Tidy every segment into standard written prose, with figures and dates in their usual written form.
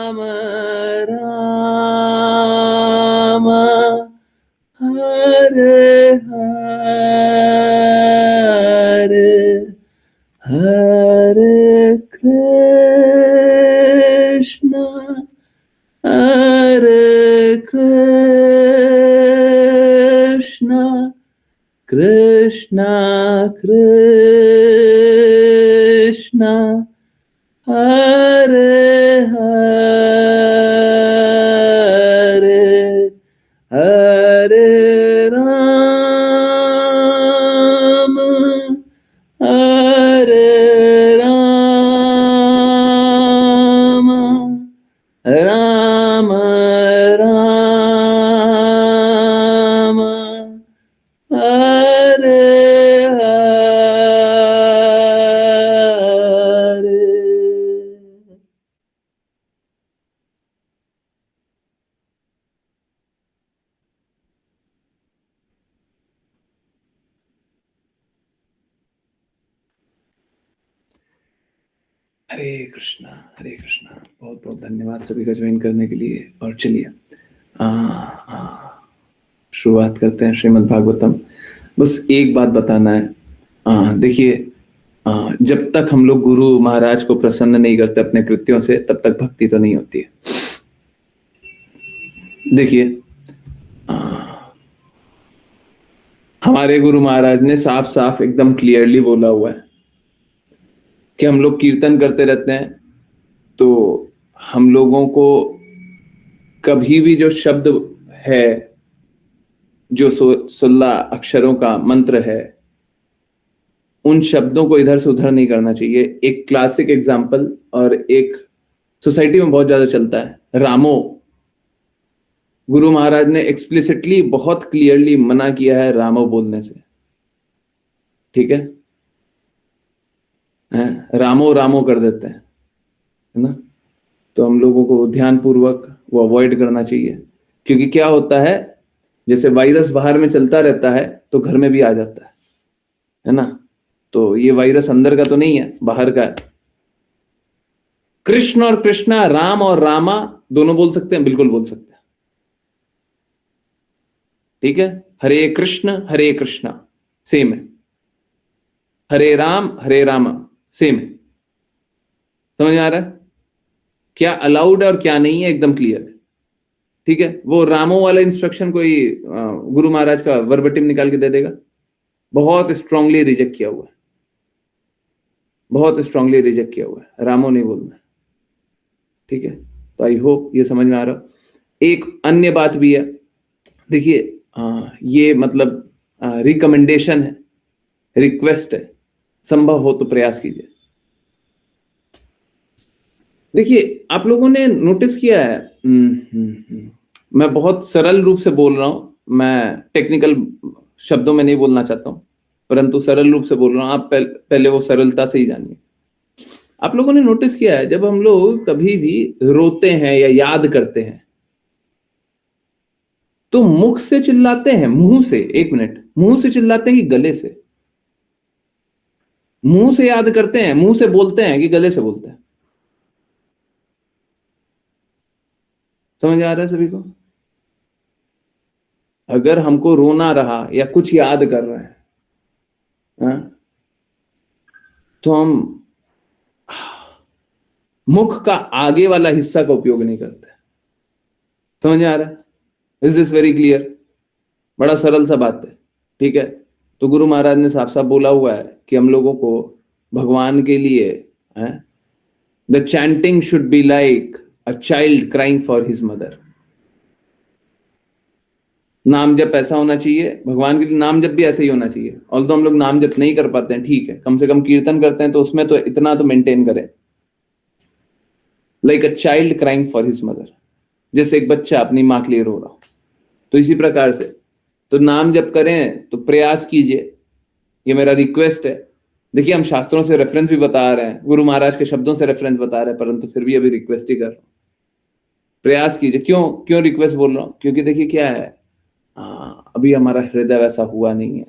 राम हरे हरे हरे कृष्णा कृष्णा कृष्णा हरे हरे हरे राम राम राम हरे हरे। हरे कृष्णा हरे कृष्णा। बहुत बहुत धन्यवाद सभी का ज्वाइन करने के लिए। और चलिए शुरुआत करते हैं श्रीमद् भागवतम। बस एक बात बताना है, देखिए, जब तक हम लोग गुरु महाराज को प्रसन्न नहीं करते अपने कृत्यों से, तब तक भक्ति तो नहीं होती है। देखिए, हमारे गुरु महाराज ने साफ साफ एकदम क्लियरली बोला हुआ है कि हम लोग कीर्तन करते रहते हैं, तो हम लोगों को कभी भी जो शब्द है, जो 16 अक्षरों का मंत्र है, उन शब्दों को इधर से उधर नहीं करना चाहिए। एक क्लासिक एग्जाम्पल और एक सोसाइटी में बहुत ज्यादा चलता है, रामो। गुरु महाराज ने एक्सप्लिसिटली बहुत क्लियरली मना किया है रामो बोलने से, ठीक है? रामो रामो कर देते हैं, है ना? तो हम लोगों को ध्यानपूर्वक वो अवॉइड करना चाहिए, क्योंकि क्या होता है, जैसे वायरस बाहर में चलता रहता है तो घर में भी आ जाता है ना? तो ये वायरस अंदर का तो नहीं है, बाहर का है। कृष्ण और कृष्णा, राम और रामा दोनों बोल सकते हैं, बिल्कुल बोल सकते हैं, ठीक है? हरे कृष्णा सेम है, हरे राम सेम है। समझ में आ रहा है क्या अलाउड है और क्या नहीं है? एकदम क्लियर है, ठीक है? वो रामो वाला इंस्ट्रक्शन कोई गुरु महाराज का वर्बटिम निकाल के दे देगा? बहुत स्ट्रांगली रिजेक्ट किया हुआ है, बहुत स्ट्रांगली रिजेक्ट किया हुआ है, रामो नहीं बोलना, ठीक है? तो आई होप ये समझ में आ रहा। एक अन्य बात भी है, देखिए, ये मतलब रिकमेंडेशन है, रिक्वेस्ट है, संभव हो तो प्रयास कीजिए। देखिए, आप लोगों ने नोटिस किया है, मैं बहुत सरल रूप से बोल रहा हूं, मैं टेक्निकल शब्दों में नहीं बोलना चाहता हूं, परंतु सरल रूप से बोल रहा हूं। आप पहले वो सरलता से ही जानिए। आप लोगों ने नोटिस किया है, जब हम लोग कभी भी रोते हैं या याद करते हैं, तो मुख से चिल्लाते हैं, मुंह से, एक मिनट, मुंह से चिल्लाते हैं कि गले से? मुंह से याद करते हैं, मुंह से बोलते हैं कि गले से बोलते हैं? समझ आ रहा है सभी को? अगर हमको रोना रहा या कुछ याद कर रहे हैं, तो हम मुख का आगे वाला हिस्सा का उपयोग नहीं करते। समझ आ रहा है? Is this very clear? बड़ा सरल सा बात है, ठीक है? तो गुरु महाराज ने साफ साफ बोला हुआ है कि हम लोगों को भगवान के लिए the chanting should be like a child crying for his mother. नाम जप ऐसा होना चाहिए, भगवान के लिए नाम जप भी ऐसे ही होना चाहिए। ऑल्दो हम लोग नाम जप नहीं कर पाते हैं, ठीक है, कम से कम कीर्तन करते हैं तो उसमें तो इतना तो मेंटेन करें, like a child crying for his mother, जैसे एक बच्चा अपनी माँ के लिए रो रहा हो, तो इसी प्रकार से तो नाम जप करें तो प्रयास कीजिए, ये मेरा रिक्वेस्ट है। देखिए, हम शास्त्रों से रेफरेंस भी बता रहे हैं, गुरु महाराज के शब्दों से रेफरेंस बता रहे हैं, परंतु फिर भी अभी रिक्वेस्ट ही कर रहा हूं, प्रयास कीजिए। क्यों क्यों रिक्वेस्ट बोल रहा हूं? क्योंकि देखिए क्या है, अभी हमारा हृदय वैसा हुआ नहीं है,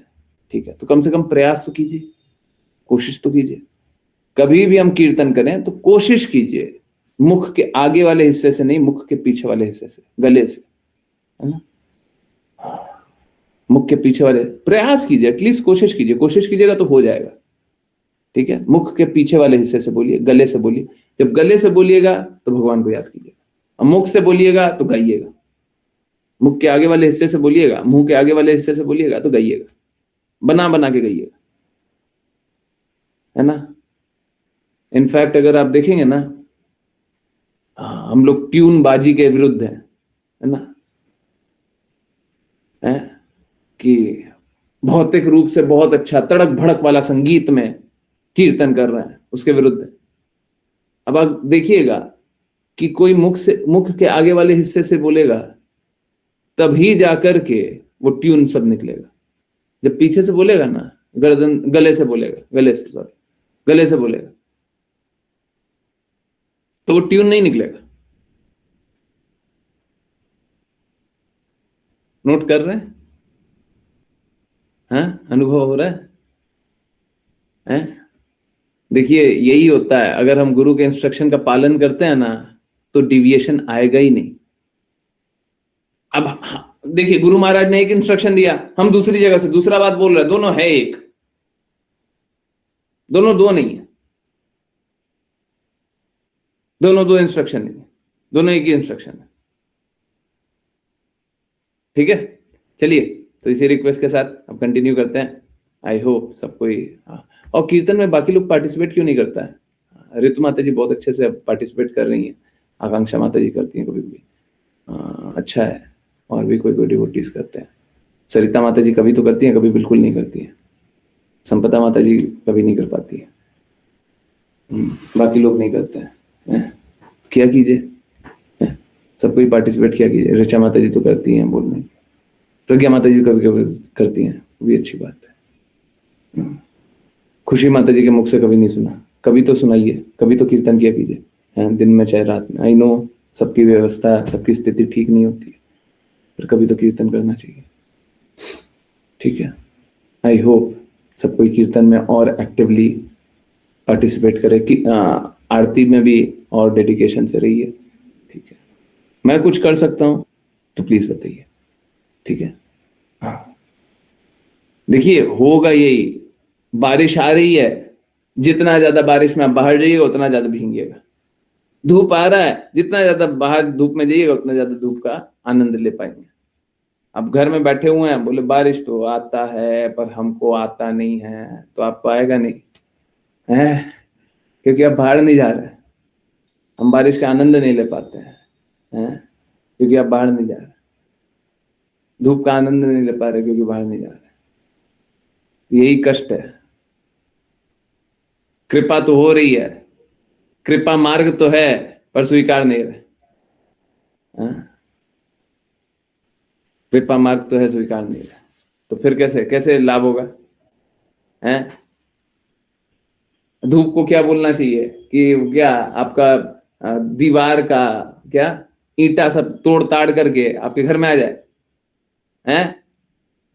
ठीक है? तो कम से कम प्रयास तो कीजिए, कोशिश तो कीजिए। कभी भी हम कीर्तन करें तो कोशिश कीजिए मुख के आगे वाले हिस्से से नहीं, मुख के पीछे वाले हिस्से से, गले से, है ना। मुख के पीछे वाले, प्रयास कीजिए, एटलीस्ट कोशिश कीजिए, कोशिश कीजिएगा तो हो जाएगा, ठीक है। मुख के पीछे वाले हिस्से से बोलिए, गले से बोलिए। जब गले से बोलिएगा तो भगवान को याद कीजिएगा, और मुख से बोलिएगा तो गाइएगा। मुख के आगे वाले हिस्से से बोलिएगा, मुंह के आगे वाले हिस्से से बोलिएगा तो गाइएगा, बना बना के गाइएगा, है ना। इनफैक्ट अगर आप देखेंगे ना, हम लोग ट्यून बाजी के विरुद्ध हैं, है ना, है कि भौतिक रूप से बहुत अच्छा तड़क भड़क वाला संगीत में कीर्तन कर रहे हैं, उसके विरुद्ध है। अब आप देखिएगा कि कोई मुख के आगे वाले हिस्से से बोलेगा तभी जाकर के वो ट्यून सब निकलेगा। जब पीछे से बोलेगा ना, गर्दन, गले से बोलेगा, गले से बोलेगा तो वो ट्यून नहीं निकलेगा। नोट कर रहे हैं? हाँ, अनुभव हो रहा है? देखिए यही होता है, अगर हम गुरु के इंस्ट्रक्शन का पालन करते हैं ना तो डिविएशन आएगा ही नहीं। अब देखिए, गुरु महाराज ने एक इंस्ट्रक्शन दिया, हम दूसरी जगह से दूसरा बात बोल रहे हैं, दोनों है एक, दोनों दो नहीं है, दोनों दो इंस्ट्रक्शन नहीं है, दोनों एक ही इंस्ट्रक्शन है, ठीक है। चलिए, तो इसी रिक्वेस्ट के साथ अब कंटिन्यू करते हैं। आई होप सब कोई, और कीर्तन में बाकी लोग पार्टिसिपेट क्यों नहीं करता है? ऋतु माता जी बहुत अच्छे से पार्टिसिपेट कर रही हैं, आकांक्षा माता जी करती हैं कभी कभी, अच्छा है, और भी कोई कोई डिवोटीज करते हैं। सरिता माता जी कभी तो करती हैं, कभी बिल्कुल नहीं करती हैं। संपदा माता जी कभी नहीं कर पाती है, बाकी लोग नहीं करते हैं। क्या कीजिए, सब कोई पार्टिसिपेट किया कीजिए। ऋचा माता जी तो करती हैं बोलने, प्रज्ञा माता जी कभी कभी करती हैं, वो भी अच्छी बात है। खुशी माता जी के मुख से कभी नहीं सुना, कभी तो सुनाइए, कभी तो कीर्तन किया कीजिए, दिन में चाहे रात में। आई नो सबकी व्यवस्था, सबकी स्थिति ठीक नहीं होती है, पर कभी तो कीर्तन करना चाहिए, ठीक है। आई होप सब कोई कीर्तन में और एक्टिवली पार्टिसिपेट करे, कि आरती में भी और डेडिकेशन से रहिए, ठीक है। मैं कुछ कर सकता हूं तो प्लीज बताइए, ठीक है। हाँ, देखिए होगा यही, बारिश आ रही है, जितना ज्यादा बारिश में आप बाहर जाइएगा उतना ज्यादा भींगिएगा। धूप आ रहा है, जितना ज्यादा बाहर धूप में जाइएगा उतना ज्यादा धूप का आनंद ले पाएंगे। अब घर में बैठे हुए हैं, बोले बारिश तो आता है पर हमको आता नहीं है, तो आपको आएगा नहीं है, क्योंकि आप बाहर नहीं जा रहे। हम बारिश का आनंद नहीं ले पाते हैं, क्योंकि आप बाहर नहीं जा रहे। धूप का आनंद नहीं ले पा रहे क्योंकि बाहर नहीं जा रहे। यही कष्ट है। कृपा तो हो रही है, कृपा मार्ग तो है, पर स्वीकार नहीं रहे। कृपा मार्ग तो है, स्वीकार नहीं रहे, तो फिर कैसे कैसे लाभ होगा? हैं? धूप को क्या बोलना चाहिए कि क्या आपका दीवार का क्या ईंटा सब तोड़ ताड़ करके आपके घर में आ जाए? हैं?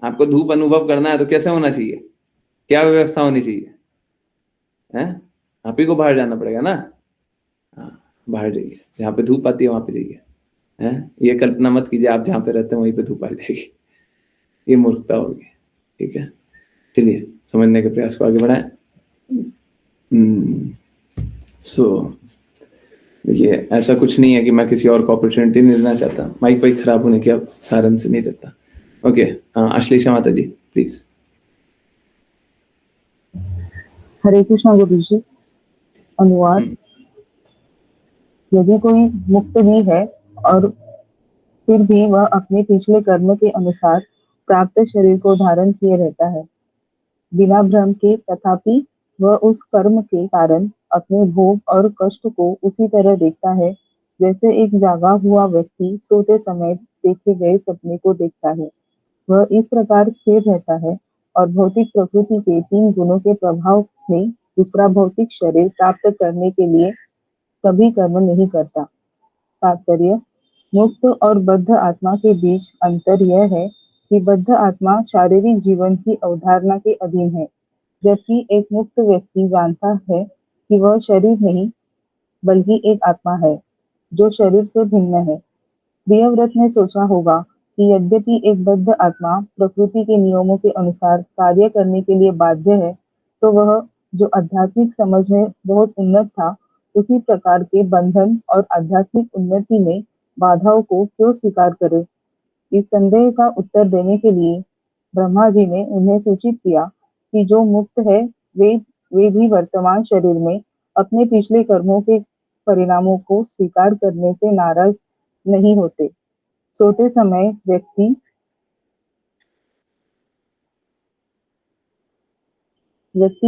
आपको धूप अनुभव करना है तो कैसे होना चाहिए? क्या व्यवस्था होनी चाहिए? हैं? आप ही को बाहर जाना पड़ेगा ना। हाँ, बाहर जाइए, जहाँ पे धूप आती है वहां पे जाइए। हैं? ये कल्पना मत कीजिए आप जहाँ पे रहते हैं वहीं पे धूप आ जाएगी, ये मूर्खता होगी, ठीक है। चलिए समझने के प्रयास को आगे बढ़ाएं। सो देखिए, ऐसा कुछ नहीं है कि मैं किसी और को अपॉर्चुनिटी नहीं देना चाहता, माइक वाइक खराब होने के कारण से नहीं देता। ओके, आश्लेषा माता जी प्लीज। हरे कृष्णा गुरु जी। अनुवाद। यदि कोई मुक्त भी है और फिर भी वह अपने पिछले कर्म के अनुसार प्राप्त शरीर को धारण किए रहता है बिना भ्रम के, तथापि वह उस कर्म के कारण अपने भोग और कष्ट को उसी तरह देखता है जैसे एक जागा हुआ व्यक्ति सोते समय देखे गए सपने को देखता है। वह इस प्रकार स्थिर रहता है और भौतिक प्रकृति के 3 गुणों के प्रभाव में दूसरा भौतिक शरीर प्राप्त करने के लिए कभी कर्म नहीं करता। तात्पर्य: मुक्त और बद्ध आत्मा के बीच अंतर यह है कि बद्ध आत्मा शारीरिक जीवन की अवधारणा के अधीन है, जबकि एक मुक्त व्यक्ति जानता है कि वह शरीर नहीं बल्कि एक आत्मा है जो शरीर से भिन्न है। प्रियव्रत ने सोचा होगा कि यद्यपि एक बद्ध आत्मा प्रकृति के नियमों के अनुसार कार्य करने के लिए बाध्य है, तो वह जो आध्यात्मिक समझ में बहुत उन्नत था, उसी प्रकार के बंधन और आध्यात्मिक उन्नति में बाधाओं को क्यों स्वीकार करे। इस संदेह का उत्तर देने के लिए ब्रह्मा जी ने उन्हें सूचित किया कि जो मुक्त है वे वे भी वर्तमान शरीर में अपने पिछले कर्मों के परिणामों को स्वीकार करने से नाराज नहीं होते। सोते समय व्यक्ति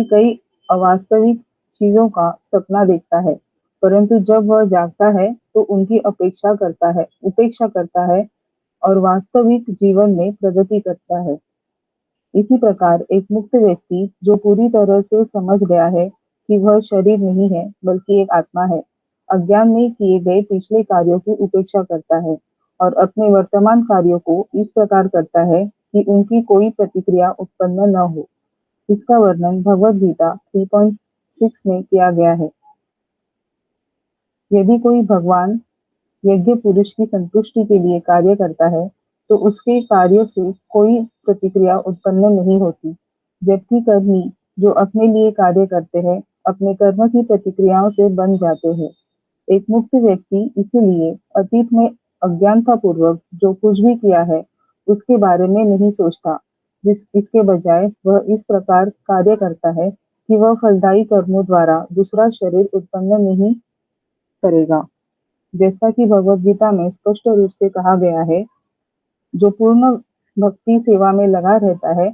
कई अवास्तविक चीजों का सपना देखता है, परंतु जब वह जागता है तो उनकी उपेक्षा करता है और वास्तविक जीवन में प्रगति करता है। इसी प्रकार एक मुक्त व्यक्ति जो पूरी तरह से समझ गया है कि वह शरीर नहीं है बल्कि एक आत्मा है, अज्ञान में किए गए पिछले कार्यों की उपेक्षा करता है और अपने वर्तमान कार्यों को इस प्रकार करता है कि उनकी कोई प्रतिक्रिया उत्पन्न न हो। इसका वर्णन भगवद गीता 3.6 में किया गया है। यदि कोई भगवान यज्ञ पुरुष की संतुष्टि के लिए कार्य करता है, तो उसके कार्य से कोई प्रतिक्रिया उत्पन्न नहीं होती, जबकि कर्मी जो अपने लिए कार्य करते हैं, अपने कर्म की प्रतिक्रियाओं से बंध जाते हैं। एक मुक्त व्यक्ति इसीलिए अतीत में अज्ञानतापूर्वक जो कुछ भी किया है, उसके बारे में नहीं सोचता। इसके बजाय वह इस प्रकार कार्य करता है कि वह फलदायी कर्मों द्वारा दूसरा शरीर उत्पन्न नहीं करेगा। जैसा कि भगवद गीता में स्पष्ट रूप से कहा गया है, जो पूर्ण भक्ति सेवा में लगा रहता है,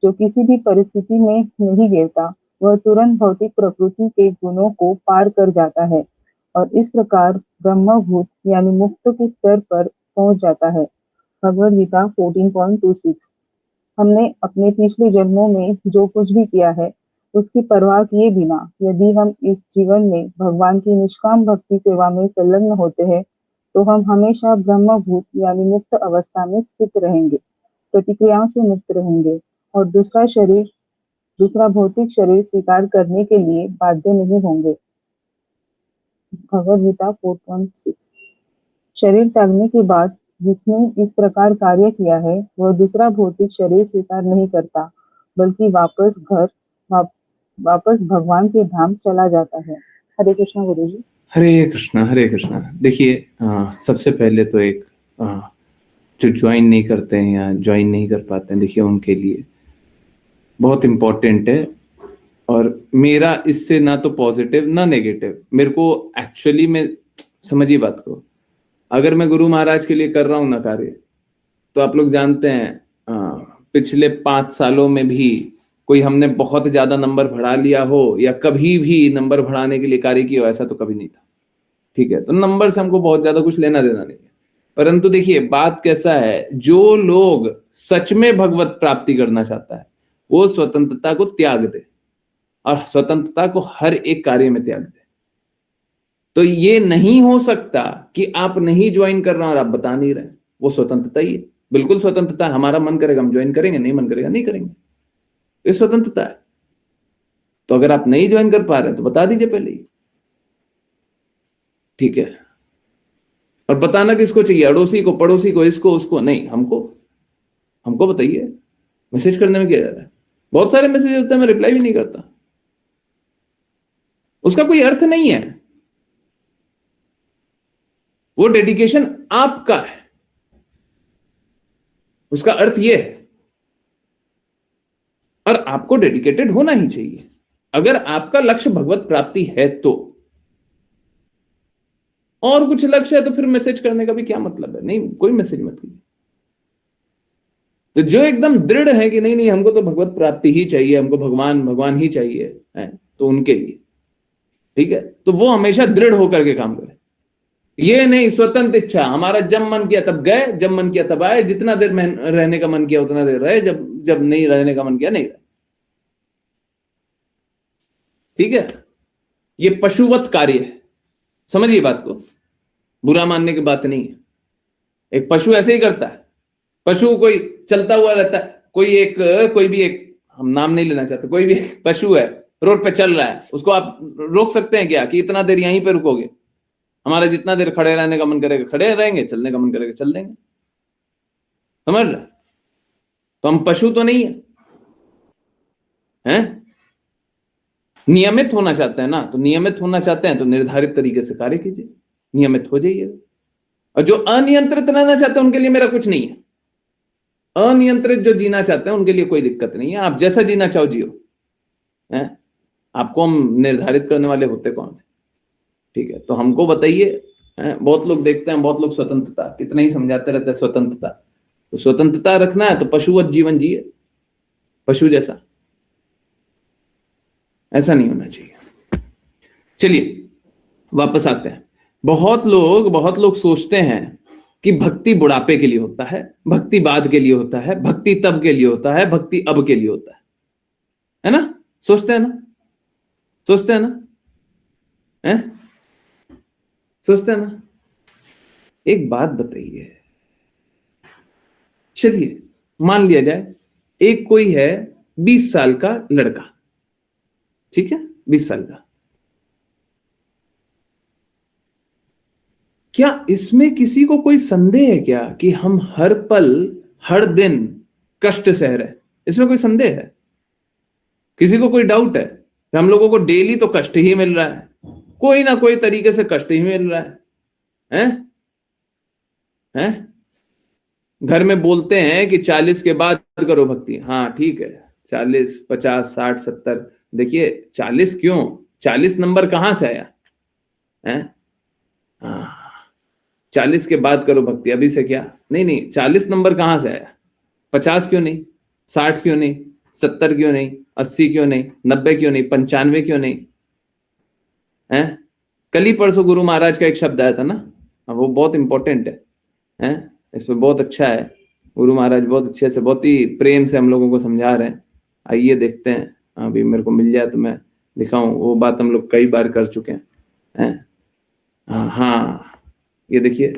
जो किसी भी परिस्थिति में नहीं गिरता, वह तुरंत भौतिक प्रकृति के गुणों को पार कर जाता है और इस प्रकार ब्रह्मभूत यानी मुक्त के स्तर पर पहुंच जाता है। भगवद गीता 14.26। हमने अपने पिछले जन्मों में जो कुछ भी किया है, उसकी परवाह किए बिना यदि हम इस जीवन में भगवान की निष्काम भक्ति सेवा में संलग्न होते हैं, तो हम हमेशा ब्रह्मभूत यानी मुक्त अवस्था में स्थित रहेंगे, प्रतिक्रियाओं से मुक्त रहेंगे और दूसरा भौतिक शरीर स्वीकार करने के लिए बाध्य नहीं होंगे। भगवद गीता 4.6। शरीर त्यागने के बाद जिसने इस प्रकार कार्य किया है, वह दूसरा भौतिक शरीर स्वीकार नहीं करता, बल्कि वापस भगवान के धाम चला जाता है। हरे कृष्णा गुरु जी। हरे कृष्णा हरे कृष्णा। देखिए, सबसे पहले तो एक जो ज्वाइन नहीं करते हैं या ज्वाइन नहीं कर पाते हैं, देखिए उनके लिए बहुत इम्पोर्टेंट है। और मेरा इससे ना तो पॉजिटिव ना नेगेटिव, मेरे को एक्चुअली में समझिए बात को, अगर मैं गुरु महाराज के लिए कर रहा हूं ना कार्य, तो आप लोग जानते हैं पिछले 5 सालों में भी कोई हमने बहुत ज्यादा नंबर बढ़ा लिया हो या कभी भी नंबर बढ़ाने के लिए कार्य किया हो, ऐसा तो कभी नहीं था। ठीक है, तो नंबर से हमको बहुत ज्यादा कुछ लेना देना नहीं है। परंतु देखिए बात कैसा है, जो लोग सच में भगवत प्राप्ति करना चाहता है, वो स्वतंत्रता को त्याग दे और स्वतंत्रता को हर एक कार्य में त्याग दे। तो ये नहीं हो सकता कि आप नहीं ज्वाइन कर रहे और आप बता नहीं रहे, वो स्वतंत्रता ही है, बिल्कुल स्वतंत्रता है। हमारा मन करेगा हम ज्वाइन करेंगे, नहीं मन करेगा नहीं करेंगे, ये स्वतंत्रता है। तो अगर आप नहीं ज्वाइन कर पा रहे तो बता दीजिए पहले ही, ठीक है। और बताना किसको चाहिए, अड़ोसी को, पड़ोसी को, इसको उसको नहीं, हमको बताइए। मैसेज करने में क्या जा रहा है, बहुत सारे मैसेज होते हैं, मैं रिप्लाई भी नहीं करता, उसका कोई अर्थ नहीं है। वो डेडिकेशन आपका है, उसका अर्थ ये है। और आपको डेडिकेटेड होना ही चाहिए अगर आपका लक्ष्य भगवत प्राप्ति है तो। और कुछ लक्ष्य है तो फिर मैसेज करने का भी क्या मतलब है, नहीं, कोई मैसेज मत कीजिए। तो जो एकदम दृढ़ है कि नहीं नहीं हमको तो भगवत प्राप्ति ही चाहिए, हमको भगवान ही चाहिए है, तो उनके लिए ठीक है, तो वो हमेशा दृढ़ होकर के काम करे। ये नहीं स्वतंत्र इच्छा, हमारा जब मन किया तब गए, जब मन किया तब आए, जितना देर में रहने का मन किया उतना देर रहे, जब नहीं रहने का मन किया नहीं रहे। ठीक है, ये पशुवत कार्य है, समझिए बात को, बुरा मानने की बात नहीं है। एक पशु ऐसे ही करता है, पशु कोई चलता हुआ रहता है, कोई भी एक, हम नाम नहीं लेना चाहते, कोई भी एक पशु है, रोड पे चल रहा है, उसको आप रोक सकते हैं क्या कि इतना देर यहीं पे रुकोगे? हमारा जितना देर खड़े रहने का मन करेगा खड़े रहेंगे, चलने का मन करेगा चल देंगे। समझ रहे? तो हम पशु तो नहीं है, हैं? नियमित होना चाहते हैं ना, तो नियमित होना चाहते हैं तो निर्धारित तरीके से कार्य कीजिए, नियमित हो जाइए। और जो अनियंत्रित रहना चाहते हैं उनके लिए मेरा कुछ नहीं है। अनियंत्रित जो जीना चाहते हैं उनके लिए कोई दिक्कत नहीं है, आप जैसा जीना चाहो जियो, हैं? आपको हम निर्धारित करने वाले होते कौन है? ठीक है, तो हमको बताइए। बहुत लोग देखते हैं, बहुत लोग स्वतंत्रता कितना ही समझाते रहते हैं, स्वतंत्रता, तो स्वतंत्रता रखना है तो पशुवत जीवन जिए, पशु जैसा। ऐसा नहीं होना चाहिए। चलिए वापस आते हैं। बहुत लोग सोचते हैं कि भक्ति बुढ़ापे के लिए होता है, भक्ति बाद के लिए होता है, भक्ति तब के लिए होता है, भक्ति अब के लिए होता है ना? सोचते हैं ना? सोचते हैं ना? हैं? सोचते हैं ना? एक बात बताइए, चलिए मान लिया जाए एक कोई है 20 साल का लड़का, ठीक है, 20 साल का। क्या इसमें किसी को कोई संदेह है क्या कि हम हर पल हर दिन कष्ट सह रहे हैं? इसमें कोई संदेह है? किसी को कोई डाउट है कि हम लोगों को डेली तो कष्ट ही मिल रहा है, कोई ना कोई तरीके से कष्ट ही मिल रहा है? हैं? घर में बोलते हैं कि 40 के बाद करो भक्ति, हाँ ठीक है, 40, 50, 60, 70, देखिए 40 क्यों, 40 नंबर कहां से आया है? 40 के बाद करो भक्ति, अभी से क्या? नहीं, 40 नंबर कहां से आया? 50 क्यों नहीं, 60 क्यों नहीं, 70 क्यों नहीं, 80 क्यों नहीं, 90 क्यों नहीं, 95 क्यों नहीं? है? कल ही परसों गुरु महाराज का एक शब्द आया था ना, वो बहुत इंपॉर्टेंट है? इस पर बहुत अच्छा है, गुरु महाराज बहुत अच्छे से, बहुत ही प्रेम से हम लोगों को समझा रहे हैं। आइए देखते हैं, अभी मेरे को मिल जाए तो मैं दिखाऊं। वो बात हम लोग कई बार कर चुके हैं। हाँ, ये देखिए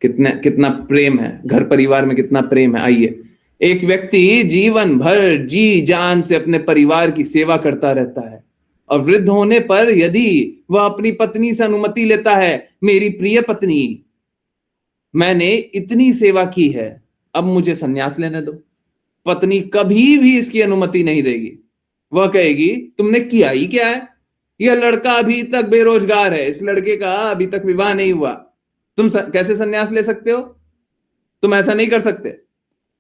कितना प्रेम है, घर परिवार में कितना प्रेम है। आइए, एक व्यक्ति जीवन भर जी जान से अपने परिवार की सेवा करता रहता है और वृद्ध होने पर यदि वह अपनी पत्नी से अनुमति लेता है, मेरी प्रिय पत्नी, मैंने इतनी सेवा की है, अब मुझे संन्यास लेने दो। पत्नी कभी भी इसकी अनुमति नहीं देगी। वह कहेगी तुमने किया ही क्या है, यह लड़का अभी तक बेरोजगार है, इस लड़के का अभी तक विवाह नहीं हुआ, तुम कैसे संन्यास ले सकते हो? तुम ऐसा नहीं कर सकते।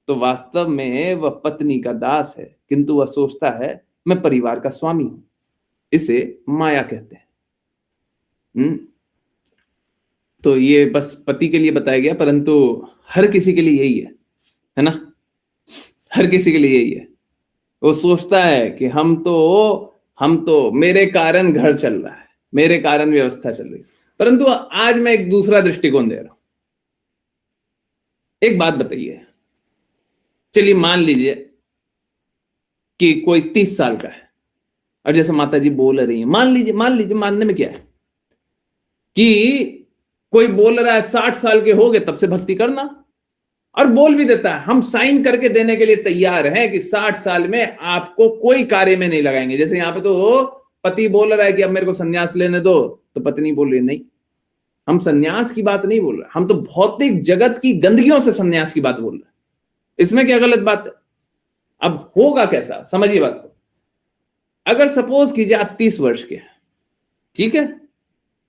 तो वास्तव में वह पत्नी का दास है, किंतु वह सोचता है मैं परिवार का स्वामी हूं। इसे माया कहते हैं। तो ये बस पति के लिए बताया गया, परंतु हर किसी के लिए यही है ना? हर किसी के लिए यही है। वो सोचता है कि हम तो मेरे कारण घर चल रहा है, मेरे कारण व्यवस्था चल रही है। परंतु आज मैं एक दूसरा दृष्टिकोण दे रहा हूं। एक बात बताइए, चलिए मान लीजिए कि कोई 30 साल का है, और जैसे माता जी बोल रही है, मान लीजिए, मानने में क्या है कि कोई बोल रहा है 60 साल के हो गए तब से भक्ति करना, और बोल भी देता है हम साइन करके देने के लिए तैयार हैं कि 60 साल में आपको कोई कार्य में नहीं लगाएंगे। जैसे यहां पे तो पति बोल रहा है कि अब मेरे को संन्यास लेने दो, तो पत्नी बोल रही है नहीं, हम संन्यास की बात नहीं बोल रहे, हम तो भौतिक जगत की गंदगियों से संन्यास की बात बोल रहे हैं। इसमें क्या गलत बात है? अब होगा कैसा, समझिए बात को। अगर सपोज कीजिए आप 30 वर्ष के, ठीक है,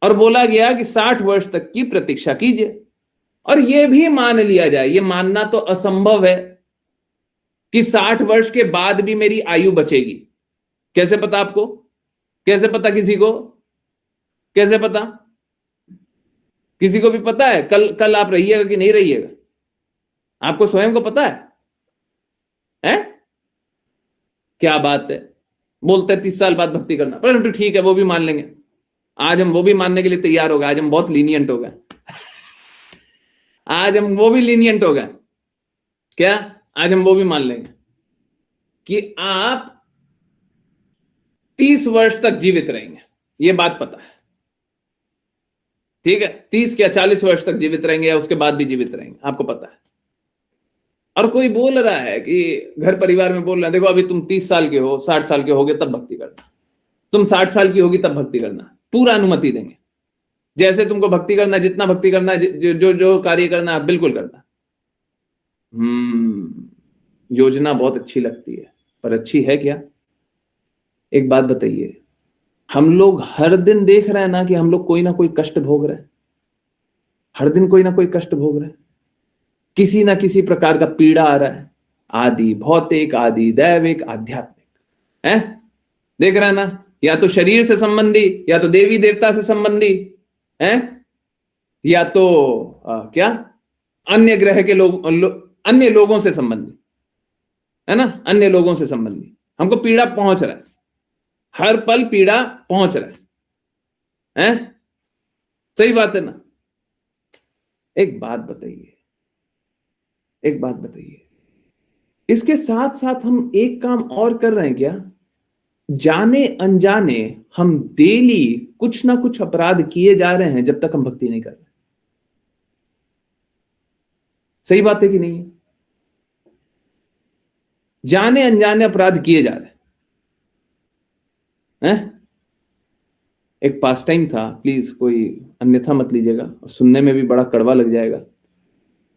और बोला गया कि 60 वर्ष तक की प्रतीक्षा कीजिए, और यह भी मान लिया जाए, यह मानना तो असंभव है कि 60 वर्ष के बाद भी मेरी आयु बचेगी। कैसे पता आपको? कैसे पता किसी को? कैसे पता? किसी को भी पता है कल आप रहिएगा कि नहीं रहिएगा? आपको स्वयं को पता है? क्या बात है, बोलते हैं 30 साल बाद भक्ति करना, परंतु ठीक है वो भी मान लेंगे। आज हम वो भी मानने के लिए तैयार हो गए, आज हम बहुत लीनियंट हो गए। आज हम वो भी लीनियंट हो गए। क्या? आज हम वो भी मान लेंगे कि आप 30 वर्ष तक जीवित रहेंगे, ये बात पता है, ठीक है, 30 क्या 40 वर्ष तक जीवित रहेंगे या उसके बाद भी जीवित रहेंगे, आपको पता है। और कोई बोल रहा है कि घर परिवार में बोल रहा है देखो अभी तुम 30 साल के हो, 60 साल के हो गए तब भक्ति करना। तुम 60 साल की होगी तब भक्ति करना, पूरा अनुमति देंगे। जैसे तुमको भक्ति करना, जितना भक्ति करना, जो जो, जो कार्य करना, बिल्कुल करना। योजना बहुत अच्छी लगती है, पर अच्छी है क्या? एक बात बताइए, हम लोग हर दिन देख रहे हैं ना कि हम लोग कोई ना कोई कष्ट भोग रहे हैं, हर दिन कोई ना कोई कष्ट भोग रहे हैं, किसी ना किसी प्रकार का पीड़ा आ रहा है, आदि भौतिक, आदि दैविक, आध्यात्मिक है, देख रहे हैं ना? या तो शरीर से संबंधी, या तो देवी देवता से संबंधी है, या तो क्या अन्य ग्रह के अन्य लोगों से संबंधी, है ना? अन्य लोगों से संबंधी हमको पीड़ा पहुंच रहा है, हर पल पीड़ा पहुंच रहा है? सही बात है ना? एक बात बताइए, एक बात बताइए, इसके साथ साथ हम एक काम और कर रहे हैं क्या? जाने अनजाने हम डेली कुछ ना कुछ अपराध किए जा रहे हैं जब तक हम भक्ति नहीं कर रहे। सही बात है कि नहीं है? जाने अनजाने अपराध किए जा रहे हैं। एक पास टाइम था, प्लीज कोई अन्यथा मत लीजिएगा, और सुनने में भी बड़ा कड़वा लग जाएगा।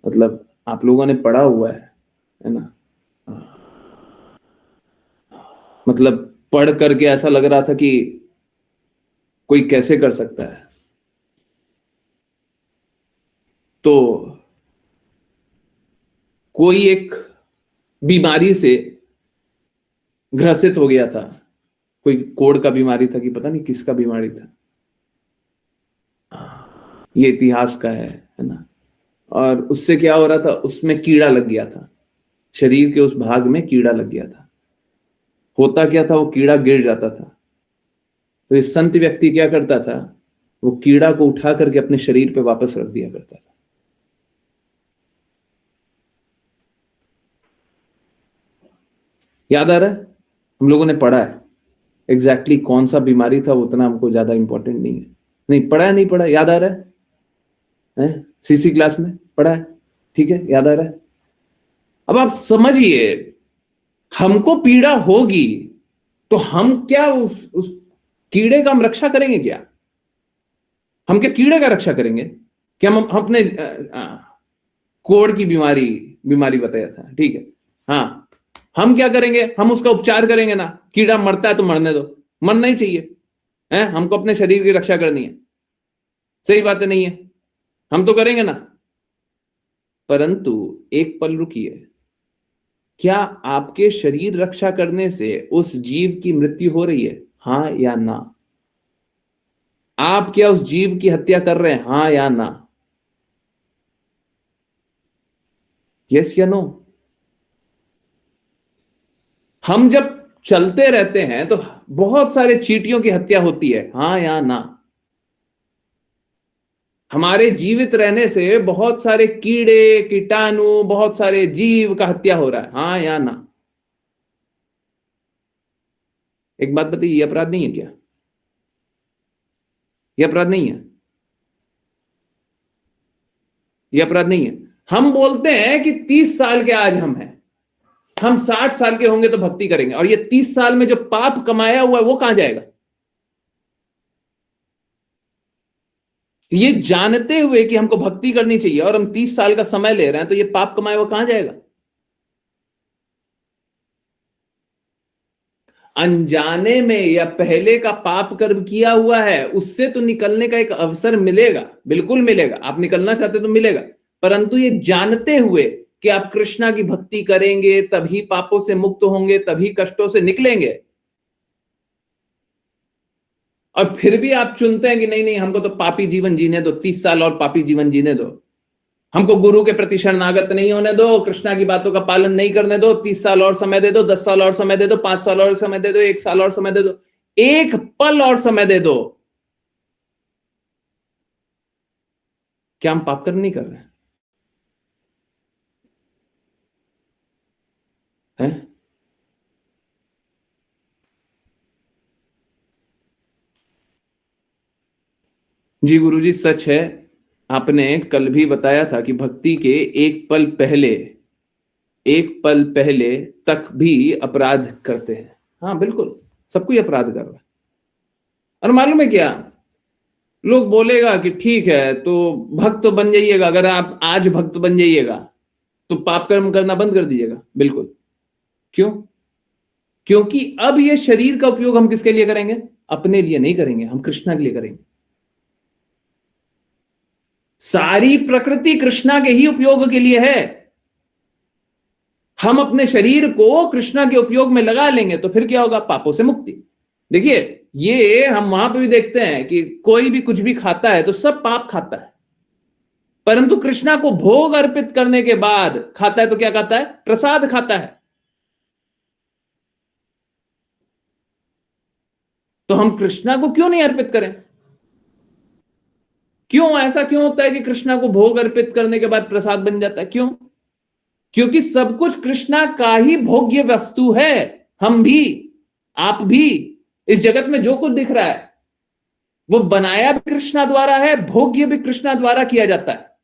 मतलब आप लोगों ने पढ़ा हुआ है ना? मतलब पढ़ करके ऐसा लग रहा था कि कोई कैसे कर सकता है। तो कोई एक बीमारी से ग्रसित हो गया था, कोई कोढ़ का बीमारी था कि पता नहीं किसका बीमारी था, ये इतिहास का है ना? और उससे क्या हो रहा था, उसमें कीड़ा लग गया था, शरीर के उस भाग में कीड़ा लग गया था। होता क्या था, वो कीड़ा गिर जाता था, तो इस संत व्यक्ति क्या करता था, वो कीड़ा को उठा करके अपने शरीर पे वापस रख दिया करता था। याद आ रहा है? हम लोगों ने पढ़ा है एग्जैक्टली कौन सा बीमारी था, वो उतना हमको ज्यादा इंपॉर्टेंट नहीं है। नहीं पढ़ा है, नहीं पढ़ा, याद आ रहा है? सीसी क्लास में पढ़ा है, ठीक है, याद आ रहा है। अब आप समझिए, हमको पीड़ा होगी तो हम क्या उस कीड़े का हम रक्षा करेंगे क्या? हम क्या कीड़े का रक्षा करेंगे क्या? हम अपने कोढ़ की बीमारी बताया था, ठीक है, हाँ, हम क्या करेंगे, हम उसका उपचार करेंगे ना। कीड़ा मरता है तो मरने दो, मरना ही चाहिए, है, हमको अपने शरीर की रक्षा करनी है। सही बात है, नहीं है? हम तो करेंगे ना। परंतु एक पल रुकिए, क्या आपके शरीर रक्षा करने से उस जीव की मृत्यु हो रही है, हाँ या ना? आप क्या उस जीव की हत्या कर रहे हैं, हाँ या ना? यस या नो? हम जब चलते रहते हैं तो बहुत सारे चींटियों की हत्या होती है, हाँ या ना? हमारे जीवित रहने से बहुत सारे कीड़े कीटाणु, बहुत सारे जीव का हत्या हो रहा है, हाँ या ना? एक बात बताइए, ये अपराध नहीं है क्या? ये अपराध नहीं है? ये अपराध नहीं है? हम बोलते हैं कि 30 साल के आज हम 60 साल के होंगे तो भक्ति करेंगे, और ये 30 साल में जो पाप कमाया हुआ है वो कहां जाएगा? ये जानते हुए कि हमको भक्ति करनी चाहिए और हम 30 साल का समय ले रहे हैं, तो ये पाप कमाया हुआ कहां जाएगा? अनजाने में या पहले का पाप कर्म किया हुआ है, उससे तो निकलने का एक अवसर मिलेगा, बिल्कुल मिलेगा, आप निकलना चाहते तो मिलेगा। परंतु ये जानते हुए कि आप कृष्णा की भक्ति करेंगे तभी पापों से मुक्त होंगे, तभी कष्टों से निकलेंगे, और फिर भी आप चुनते हैं कि नहीं नहीं, हमको तो पापी जीवन जीने दो, 30 साल और पापी जीवन जीने दो, हमको गुरु के प्रति शरणागत नहीं होने दो, कृष्णा की बातों का पालन नहीं करने दो, 30 साल और समय दे दो, 10 साल और समय दे दो, 5 साल और समय दे दो, 1 साल और समय दे दो, एक पल और समय दे दो। क्या हम पाप कर्म नहीं कर रहे हैं? जी गुरुजी, सच है, आपने कल भी बताया था कि भक्ति के एक पल पहले तक भी अपराध करते हैं। हाँ बिल्कुल, सब कोई अपराध कर रहा है, और मालूम है क्या, लोग बोलेगा कि ठीक है तो भक्त तो बन जाइएगा, अगर आप आज भक्त बन जाइएगा तो पाप कर्म करना बंद कर दीजिएगा। बिल्कुल। क्यों? क्योंकि अब ये शरीर का उपयोग हम किसके लिए करेंगे? अपने लिए नहीं करेंगे, हम कृष्णा के लिए करेंगे। सारी प्रकृति कृष्णा के ही उपयोग के लिए है। हम अपने शरीर को कृष्णा के उपयोग में लगा लेंगे तो फिर क्या होगा? पापों से मुक्ति। देखिए, ये हम वहां पे भी देखते हैं कि कोई भी कुछ भी खाता है तो सब पाप खाता है, परंतु कृष्णा को भोग अर्पित करने के बाद खाता है तो क्या खाता है? प्रसाद खाता है। तो हम कृष्णा को क्यों नहीं अर्पित करें? क्यों ऐसा क्यों होता है कि कृष्णा को भोग अर्पित करने के बाद प्रसाद बन जाता है? क्यों? क्योंकि सब कुछ कृष्णा का ही भोग्य वस्तु है। हम भी, आप भी, इस जगत में जो कुछ दिख रहा है वो बनाया भी कृष्णा द्वारा है, भोग्य भी कृष्णा द्वारा किया जाता है,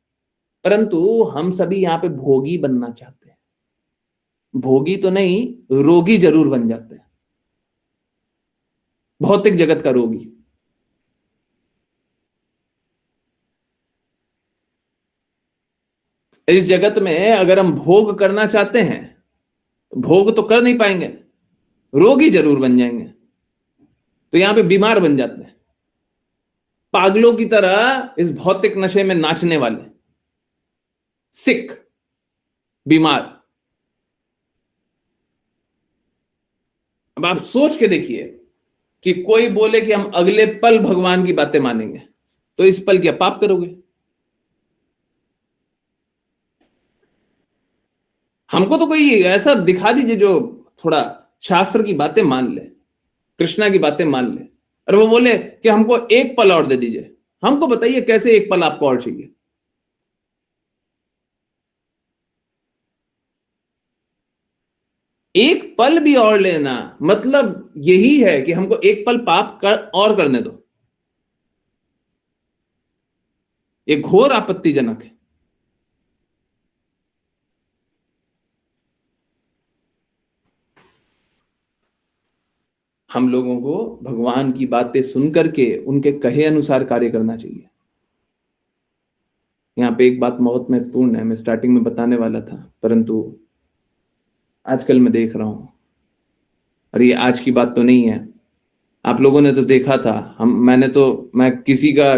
परंतु हम सभी यहां पे भोगी बनना चाहते हैं। भोगी तो नहीं, रोगी जरूर बन जाते हैं, भौतिक जगत का रोगी। इस जगत में अगर हम भोग करना चाहते हैं तो भोग तो कर नहीं पाएंगे, रोगी जरूर बन जाएंगे। तो यहां पे बीमार बन जाते हैं, पागलों की तरह इस भौतिक नशे में नाचने वाले, सिक, बीमार। अब आप सोच के देखिए कि कोई बोले कि हम अगले पल भगवान की बातें मानेंगे, तो इस पल क्या पाप करोगे? हमको तो कोई ऐसा दिखा दीजिए जो थोड़ा शास्त्र की बातें मान ले, कृष्णा की बातें मान ले, और वो बोले कि हमको एक पल और दे दीजिए। हमको बताइए कैसे एक पल आपको और चाहिए? एक पल भी और लेना मतलब यही है कि हमको एक पल पाप कर और करने दो। ये घोर आपत्तिजनक है। हम लोगों को भगवान की बातें सुन करके उनके कहे अनुसार कार्य करना चाहिए। यहाँ पे एक बात बहुत महत्वपूर्ण है, मैं स्टार्टिंग में बताने वाला था, परंतु आजकल मैं देख रहा हूं, और ये आज की बात तो नहीं है, आप लोगों ने तो देखा था, मैं किसी का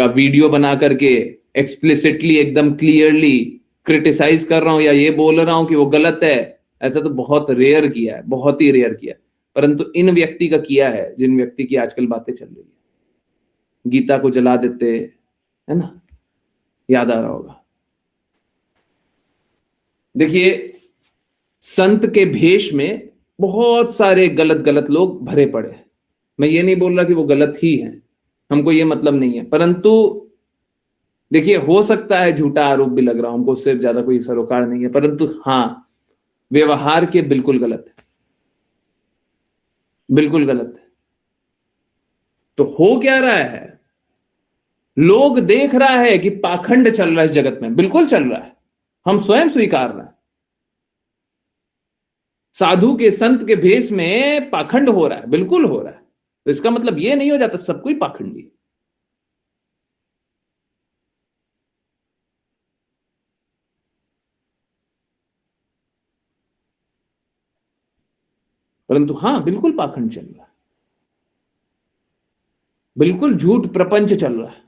वीडियो बना करके एक्सप्लिसिटली एकदम क्लियरली क्रिटिसाइज कर रहा हूं या ये बोल रहा हूं कि वो गलत है, ऐसा तो बहुत रेयर किया है, बहुत ही रेयर किया है। परंतु इन व्यक्ति का किया है, जिन व्यक्ति की आजकल बातें चल रही है, गीता को जला देते, है ना, याद आ रहा होगा। देखिए, संत के भेष में बहुत सारे गलत गलत लोग भरे पड़े हैं। मैं ये नहीं बोल रहा कि वो गलत ही है, हमको ये मतलब नहीं है, परंतु देखिए, हो सकता है झूठा आरोप भी लग रहा हो, हमको उससे ज्यादा कोई सरोकार नहीं है, परंतु हाँ, व्यवहार के बिल्कुल गलत है, बिल्कुल गलत है। तो हो क्या रहा है? लोग देख रहा है कि पाखंड चल रहा है इस जगत में, बिल्कुल चल रहा है, हम स्वयं स्वीकार रहे हैं। साधु के, संत के भेष में पाखंड हो रहा है, बिल्कुल हो रहा है। तो इसका मतलब ये नहीं हो जाता सब कोई पाखंडी है। परंतु हाँ, बिल्कुल पाखंड चल रहा है, बिल्कुल झूठ प्रपंच चल रहा है।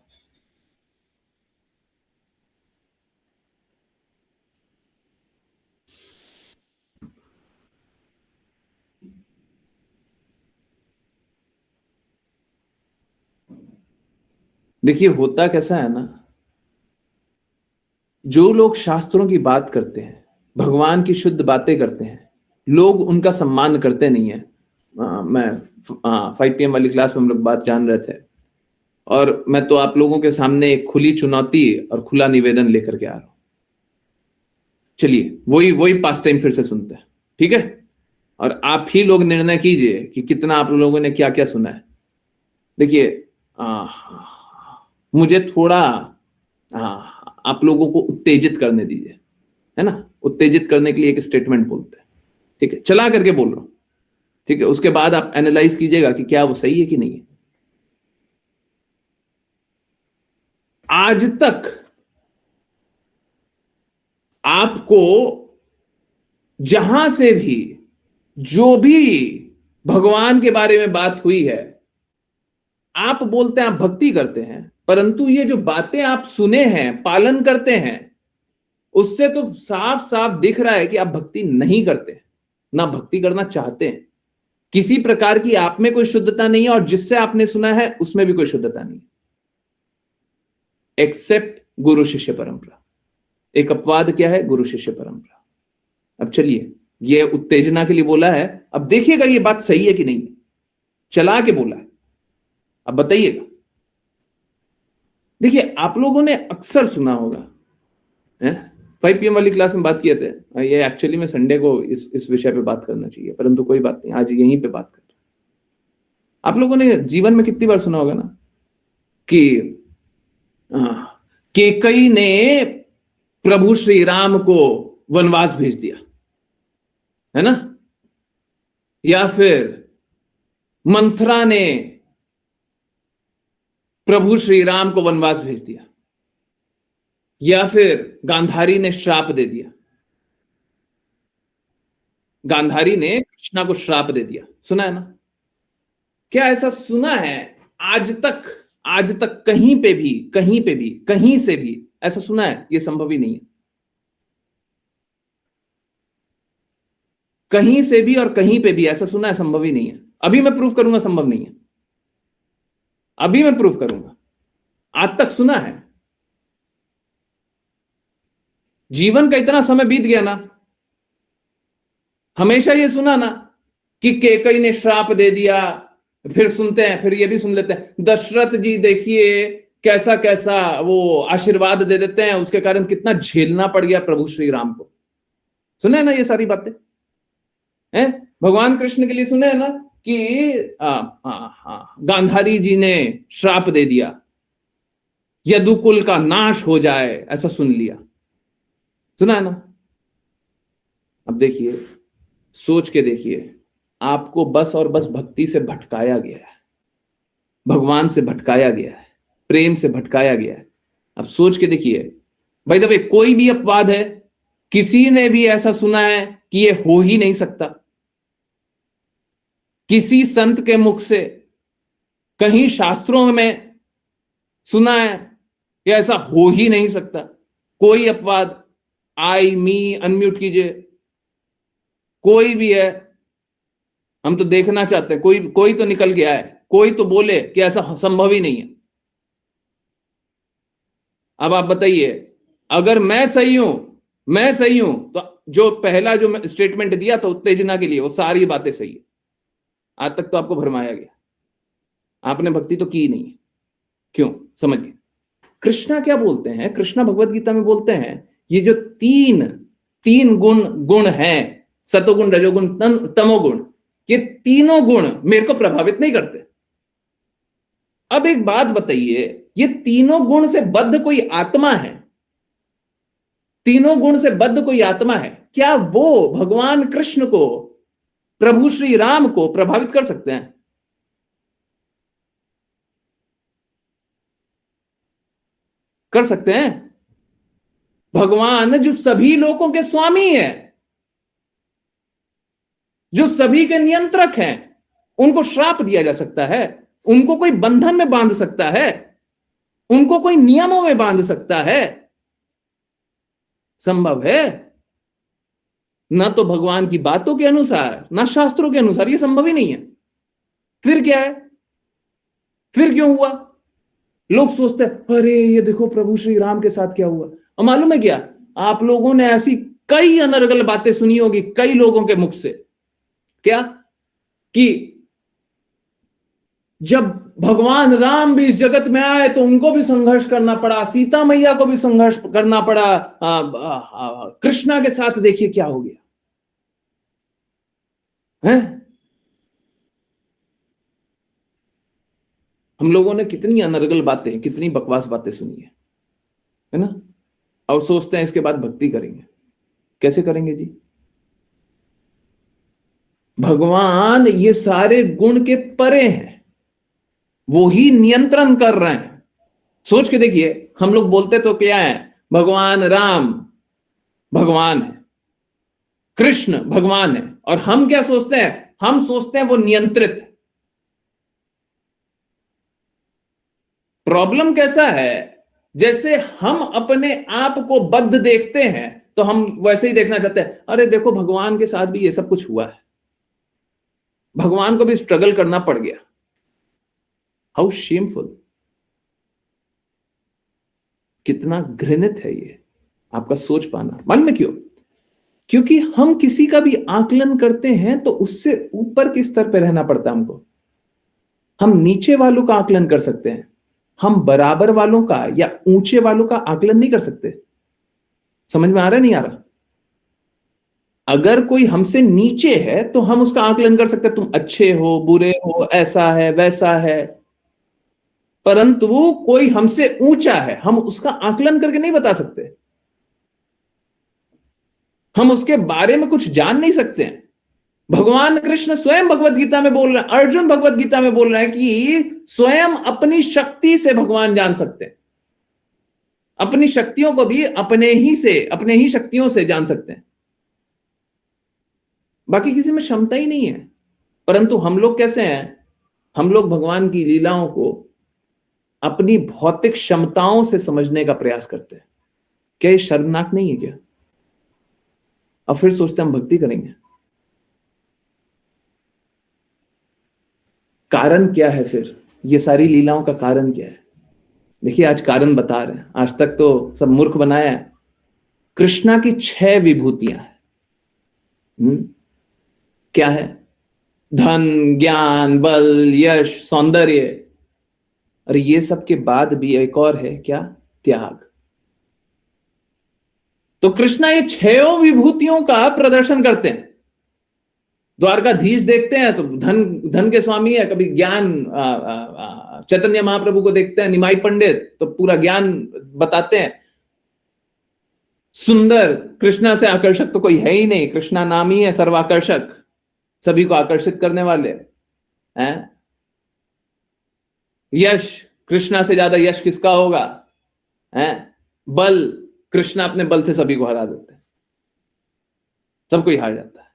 देखिए, होता कैसा है ना, जो लोग शास्त्रों की बात करते हैं, भगवान की शुद्ध बातें करते हैं, लोग उनका सम्मान करते नहीं है। मैं 5 PM वाली क्लास में हम लोग बात जान रहे थे, और मैं तो आप लोगों के सामने एक खुली चुनौती और खुला निवेदन लेकर के आ रहा हूं। चलिए, वही वही पास टाइम फिर से सुनते हैं, ठीक है? और आप ही लोग निर्णय कीजिए कि कितना आप लोगों ने क्या क्या सुना है। देखिए, मुझे थोड़ा आप लोगों को उत्तेजित करने दीजिए, है ना? उत्तेजित करने के लिए एक स्टेटमेंट बोलते हैं, ठीक है? चला करके बोल रहा हूं। ठीक है, उसके बाद आप एनालाइज कीजिएगा कि क्या वो सही है कि नहीं है। आज तक आपको जहां से भी जो भी भगवान के बारे में बात हुई है, आप बोलते हैं आप भक्ति करते हैं, परंतु ये जो बातें आप सुने हैं, पालन करते हैं, उससे तो साफ साफ दिख रहा है कि आप भक्ति नहीं करते, ना भक्ति करना चाहते हैं। किसी प्रकार की आप में कोई शुद्धता नहीं है, और जिससे आपने सुना है उसमें भी कोई शुद्धता नहीं, एक्सेप्ट गुरु शिष्य परंपरा। एक अपवाद क्या है? गुरु शिष्य परंपरा। अब चलिए, ये उत्तेजना के लिए बोला है, अब देखिएगा ये बात सही है कि नहीं, चला के बोला है, अब बताइएगा। देखिए, आप लोगों ने अक्सर सुना होगा, 5 PM वाली क्लास में बात किए थे, ये एक्चुअली में संडे को इस विषय पे बात करना चाहिए, परंतु कोई बात नहीं, आज यहीं पे बात कर रहे हैं। आप लोगों ने जीवन में कितनी बार सुना होगा ना कि केकई ने प्रभु श्री राम को वनवास भेज दिया, है ना, या फिर मंथरा ने प्रभु श्री राम को वनवास भेज दिया, या फिर गांधारी ने श्राप दे दिया, गांधारी ने कृष्णा को श्राप दे दिया, सुना है ना? क्या ऐसा सुना है आज तक कहीं पे भी, कहीं से भी ऐसा सुना है? यह संभव ही नहीं है, कहीं से भी और कहीं पे भी ऐसा सुना है, संभव ही नहीं है। अभी मैं प्रूफ करूंगा संभव नहीं है, अभी मैं प्रूफ करूंगा। आज तक सुना है? जीवन का इतना समय बीत गया ना, हमेशा ये सुना ना कि केकई ने श्राप दे दिया, फिर सुनते हैं, फिर ये भी सुन लेते हैं दशरथ जी देखिए कैसा कैसा वो आशीर्वाद दे देते हैं, उसके कारण कितना झेलना पड़ गया प्रभु श्री राम को। सुने ना ये सारी बातें? हैं? भगवान कृष्ण के लिए सुने ना कि गांधारी जी ने श्राप दे दिया, यदुकुल का नाश हो जाए, ऐसा सुन लिया, सुना है ना? अब देखिए, सोच के देखिए, आपको बस और बस भक्ति से भटकाया गया है, भगवान से भटकाया गया है, प्रेम से भटकाया गया है। अब सोच के देखिए भाई, दबे कोई भी अपवाद है, किसी ने भी ऐसा सुना है कि ये हो ही नहीं सकता? किसी संत के मुख से, कहीं शास्त्रों में सुना है कि ऐसा हो ही नहीं सकता? कोई अपवाद? आई मी अनम्यूट कीजिए, कोई भी है, हम तो देखना चाहते हैं, कोई तो निकल गया है, कोई तो बोले कि ऐसा संभव ही नहीं है। अब आप बताइए, अगर मैं सही हूं तो जो पहला जो स्टेटमेंट दिया था उत्तेजना के लिए, वो सारी बातें सही है। आज तक तो आपको भरमाया गया, आपने भक्ति तो की नहीं। क्यों? समझिए, कृष्णा क्या बोलते हैं, कृष्णा भगवत गीता में बोलते हैं, ये जो तीन गुण हैं, सतोगुण, रजोगुण, तमोगुण, ये तीनों गुण मेरे को प्रभावित नहीं करते। अब एक बात बताइए, ये तीनों गुण से बद्ध कोई आत्मा है, तीनों गुण से बद्ध कोई आत्मा है, क्या वो भगवान कृष्ण को, प्रभु श्री राम को प्रभावित कर सकते हैं? कर सकते हैं? भगवान जो सभी लोगों के स्वामी है, जो सभी के नियंत्रक हैं, उनको श्राप दिया जा सकता है? उनको कोई बंधन में बांध सकता है? उनको कोई नियमों में बांध सकता है? संभव है? ना तो भगवान की बातों के अनुसार, ना शास्त्रों के अनुसार, यह संभव ही नहीं है। फिर क्या है? फिर क्यों हुआ? लोग सोचते हैं अरे ये देखो प्रभु श्री राम के साथ क्या हुआ। और मालूम है क्या, आप लोगों ने ऐसी कई अनर्गल बातें सुनी होगी कई लोगों के मुख से, क्या कि जब भगवान राम भी इस जगत में आए तो उनको भी संघर्ष करना पड़ा, सीता मैया को भी संघर्ष करना पड़ा, कृष्णा के साथ देखिए क्या हो गया है। हम लोगों ने कितनी अनर्गल बातें, कितनी बकवास बातें सुनी है ना? और सोचते हैं इसके बाद भक्ति करेंगे। कैसे करेंगे जी? भगवान ये सारे गुण के परे हैं, वो ही नियंत्रण कर रहे हैं। सोच के देखिए, हम लोग बोलते तो क्या है, भगवान राम भगवान है, कृष्ण भगवान है, और हम क्या सोचते हैं, हम सोचते हैं वो नियंत्रित है। प्रॉब्लम कैसा है, जैसे हम अपने आप को बद्ध देखते हैं तो हम वैसे ही देखना चाहते हैं, अरे देखो भगवान के साथ भी ये सब कुछ हुआ है, भगवान को भी स्ट्रगल करना पड़ गया। हाउ शेमफुल, कितना घृणित है ये आपका सोच पाना। मन में क्यों? क्योंकि हम किसी का भी आकलन करते हैं तो उससे ऊपर के स्तर पर रहना पड़ता है हमको। हम नीचे वालों का आकलन कर सकते हैं, हम बराबर वालों का या ऊंचे वालों का आकलन नहीं कर सकते। समझ में आ रहा है नहीं आ रहा? अगर कोई हमसे नीचे है तो हम उसका आकलन कर सकते हैं, तुम अच्छे हो, बुरे हो, ऐसा है वैसा है। परंतु कोई हमसे ऊंचा है, हम उसका आकलन करके नहीं बता सकते, हम उसके बारे में कुछ जान नहीं सकते हैं। भगवान कृष्ण स्वयं भगवत गीता में बोल रहे हैं, अर्जुन भगवत गीता में बोल रहे हैं कि स्वयं अपनी शक्ति से भगवान जान सकते हैं, अपनी शक्तियों को भी अपने ही शक्तियों से जान सकते हैं। बाकी किसी में क्षमता ही नहीं है। परंतु हम लोग कैसे हैं, हम लोग भगवान की लीलाओं को अपनी भौतिक क्षमताओं से समझने का प्रयास करते हैं। क्या ये शर्मनाक नहीं है क्या? अब फिर सोचते हैं हम भक्ति करेंगे। कारण क्या है फिर, ये सारी लीलाओं का कारण क्या है? देखिए आज कारण बता रहे हैं, आज तक तो सब मूर्ख बनाया है। कृष्णा की 6 विभूतियां हैं। क्या है? धन, ज्ञान, बल, यश, सौंदर्य, और ये सब के बाद भी एक और है, क्या? त्याग। तो कृष्णा ये 6 विभूतियों का प्रदर्शन करते हैं। द्वारकाधीश देखते हैं तो धन के स्वामी है, कभी ज्ञान, चैतन्य महाप्रभु को देखते हैं निमाई पंडित, तो पूरा ज्ञान बताते हैं। सुंदर, कृष्णा से आकर्षक तो कोई है ही नहीं, कृष्णा नाम ही है सर्वाकर्षक, सभी को आकर्षित करने वाले हैं। यश, कृष्णा से ज्यादा यश किसका होगा? हैं? बल, कृष्णा अपने बल से सभी को हरा देते हैं, सबको ही हार जाता है।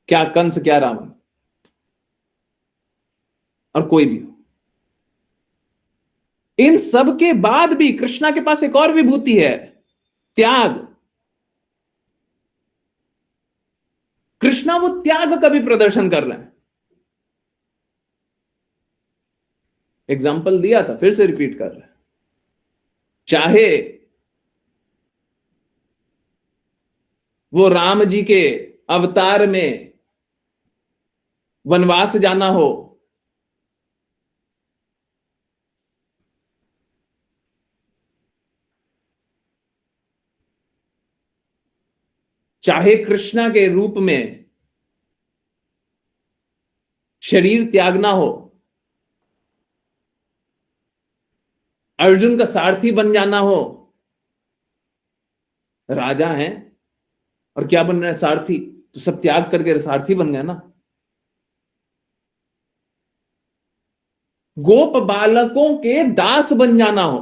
क्या कंस, क्या रावण, और कोई भी हो। इन सब के बाद भी कृष्णा के पास एक और विभूति है, त्याग। कृष्णा वो त्याग का भी प्रदर्शन कर रहे हैं। एग्जाम्पल दिया था, फिर से रिपीट कर रहे हैं। चाहे वो राम जी के अवतार में वनवास जाना हो, चाहे कृष्णा के रूप में शरीर त्यागना हो, अर्जुन का सारथी बन जाना हो। राजा हैं और क्या बन रहे हैं? सारथी। तो सब त्याग करके सारथी बन गए ना। गोप बालकों के दास बन जाना हो,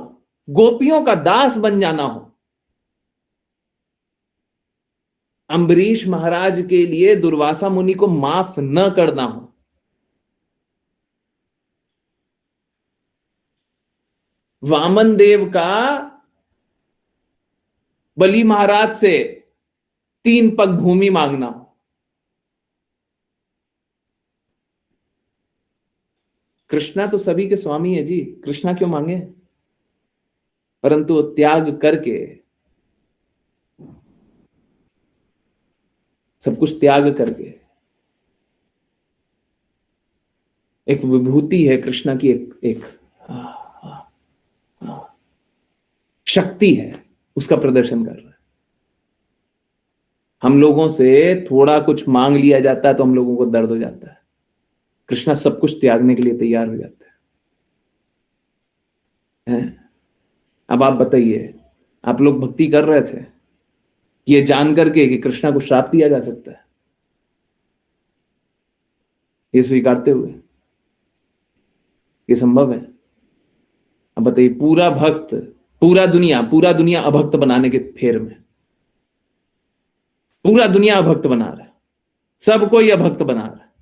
गोपियों का दास बन जाना हो, अम्बरीश महाराज के लिए दुर्वासा मुनि को माफ न करना हो, वामन देव का बलि महाराज से 3 पग भूमि मांगना हो। कृष्णा तो सभी के स्वामी है जी, कृष्णा क्यों मांगे? परंतु त्याग करके, सब कुछ त्याग करके, एक विभूति है कृष्णा की, एक शक्ति है, उसका प्रदर्शन कर रहा है। हम लोगों से थोड़ा कुछ मांग लिया जाता है तो हम लोगों को दर्द हो जाता है। कृष्णा सब कुछ त्यागने के लिए तैयार हो जाते हैं। अब आप बताइए, आप लोग भक्ति कर रहे थे ये जान करके कि कृष्णा को श्राप दिया जा सकता है, ये स्वीकारते हुए ये संभव है? अब बताइए, पूरा भक्त, पूरा दुनिया अभक्त बनाने के फेर में, पूरा दुनिया अभक्त बना रहा है, सब कोई अभक्त बना रहा है,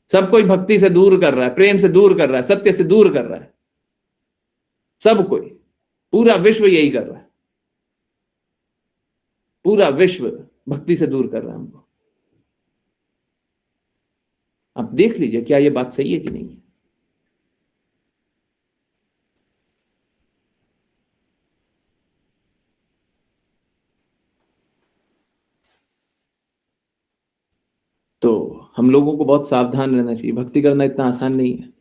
सब कोई भक्ति से दूर कर रहा है, प्रेम से दूर कर रहा है, सत्य से दूर कर रहा है, सब कोई, पूरा विश्व यही कर रहा है, पूरा विश्व भक्ति से दूर कर रहा है हमको। आप देख लीजिए क्या ये बात सही है कि नहीं है? तो हम लोगों को बहुत सावधान रहना चाहिए, भक्ति करना इतना आसान नहीं है।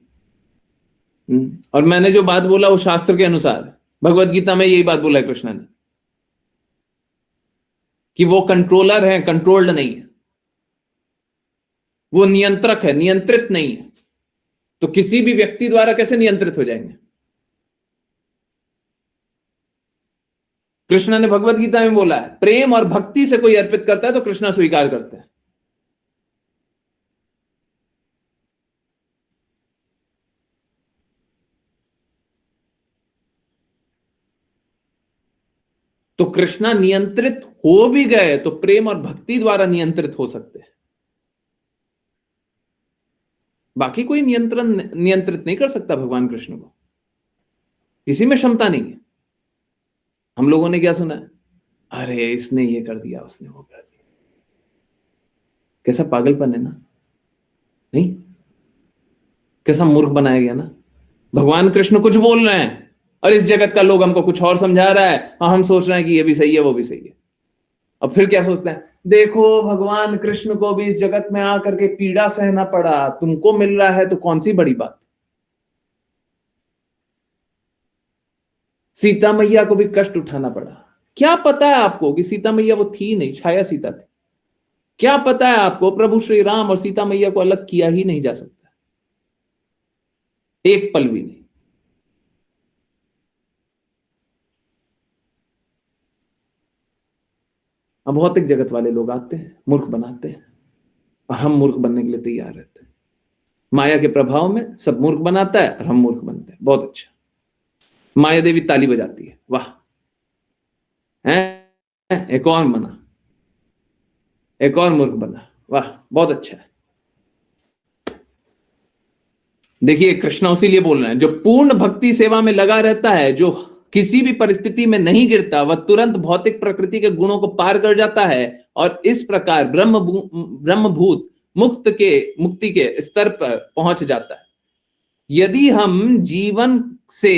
और मैंने जो बात बोला वो शास्त्र के अनुसार, भगवत गीता में यही बात बोला है कृष्ण ने, कि वो कंट्रोलर है, कंट्रोल्ड नहीं है, वो नियंत्रक है, नियंत्रित नहीं है। तो किसी भी व्यक्ति द्वारा कैसे नियंत्रित हो जाएंगे? कृष्ण ने भगवत गीता में बोला है, प्रेम और भक्ति से कोई अर्पित करता है तो कृष्ण स्वीकार करते हैं। तो कृष्णा नियंत्रित हो भी गए तो प्रेम और भक्ति द्वारा नियंत्रित हो सकते हैं, बाकी कोई नियंत्रित नहीं कर सकता भगवान कृष्ण को, किसी में क्षमता नहीं है। हम लोगों ने क्या सुना है, अरे इसने ये कर दिया, उसने वो कर दिया। कैसा पागलपन है ना? नहीं, कैसा मूर्ख बनाया गया ना। भगवान कृष्ण कुछ बोल रहे हैं और इस जगत का लोग हमको कुछ और समझा रहा है, और हम सोच रहे हैं कि ये भी सही है वो भी सही है। और फिर क्या सोचते हैं, देखो भगवान कृष्ण को भी इस जगत में आकर के पीड़ा सहना पड़ा, तुमको मिल रहा है तो कौन सी बड़ी बात। सीता मैया को भी कष्ट उठाना पड़ा, क्या पता है आपको कि सीता मैया वो थी नहीं, छाया सीता थी। क्या पता है आपको, प्रभु श्री राम और सीता मैया को अलग किया ही नहीं जा सकता, एक पल भी नहीं। अब भौतिक जगत वाले लोग आते हैं, मूर्ख बनाते हैं, और हम मूर्ख बनने के लिए तैयार रहते हैं। माया के प्रभाव में सब मूर्ख बनाता है और हम मूर्ख बनते हैं। बहुत अच्छा, माया देवी ताली बजाती है, वाह, है एक और बना, एक और मूर्ख बना, वाह बहुत अच्छा है। देखिए कृष्ण उसीलिए बोल रहे हैं, जो पूर्ण भक्ति सेवा में लगा रहता है, जो किसी भी परिस्थिति में नहीं गिरता, वह तुरंत भौतिक प्रकृति के गुणों को पार कर जाता है और इस प्रकार ब्रह्मभूत मुक्ति के स्तर पर पहुंच जाता है। यदि हम जीवन से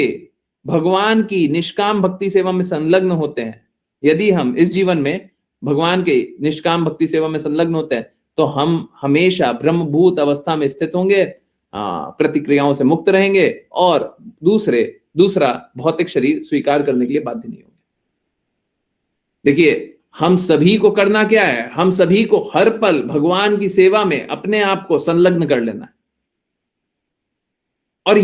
भगवान की निष्काम भक्ति सेवा में संलग्न होते हैं, यदि हम इस जीवन में भगवान के निष्काम भक्ति सेवा में संलग्न होते हैं, तो हम हमेशा ब्रह्मभूत अवस्था में स्थित होंगे, प्रतिक्रियाओं से मुक्त रहेंगे और दूसरा भौतिक शरीर स्वीकार करने के लिए बाध्य नहीं होंगे। देखिए हम सभी को करना क्या है, हम सभी को हर पल भगवान की सेवा में अपने आप को संलग्न कर लेना है, और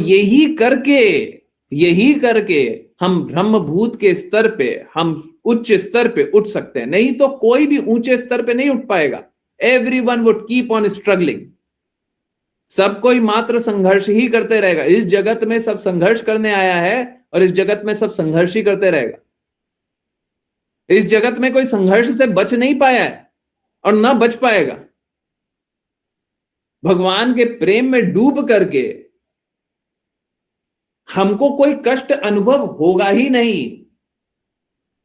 यही करके हम ब्रह्मभूत के स्तर पे, हम उच्च स्तर पे उठ सकते हैं। नहीं तो कोई भी ऊंचे स्तर पे नहीं उठ पाएगा। Everyone would keep on struggling, सब कोई मात्र संघर्ष ही करते रहेगा। इस जगत में सब संघर्ष करने आया है और इस जगत में सब संघर्ष ही करते रहेगा। इस जगत में कोई संघर्ष से बच नहीं पाया है और ना बच पाएगा। भगवान के प्रेम में डूब करके हमको कोई कष्ट अनुभव होगा ही नहीं।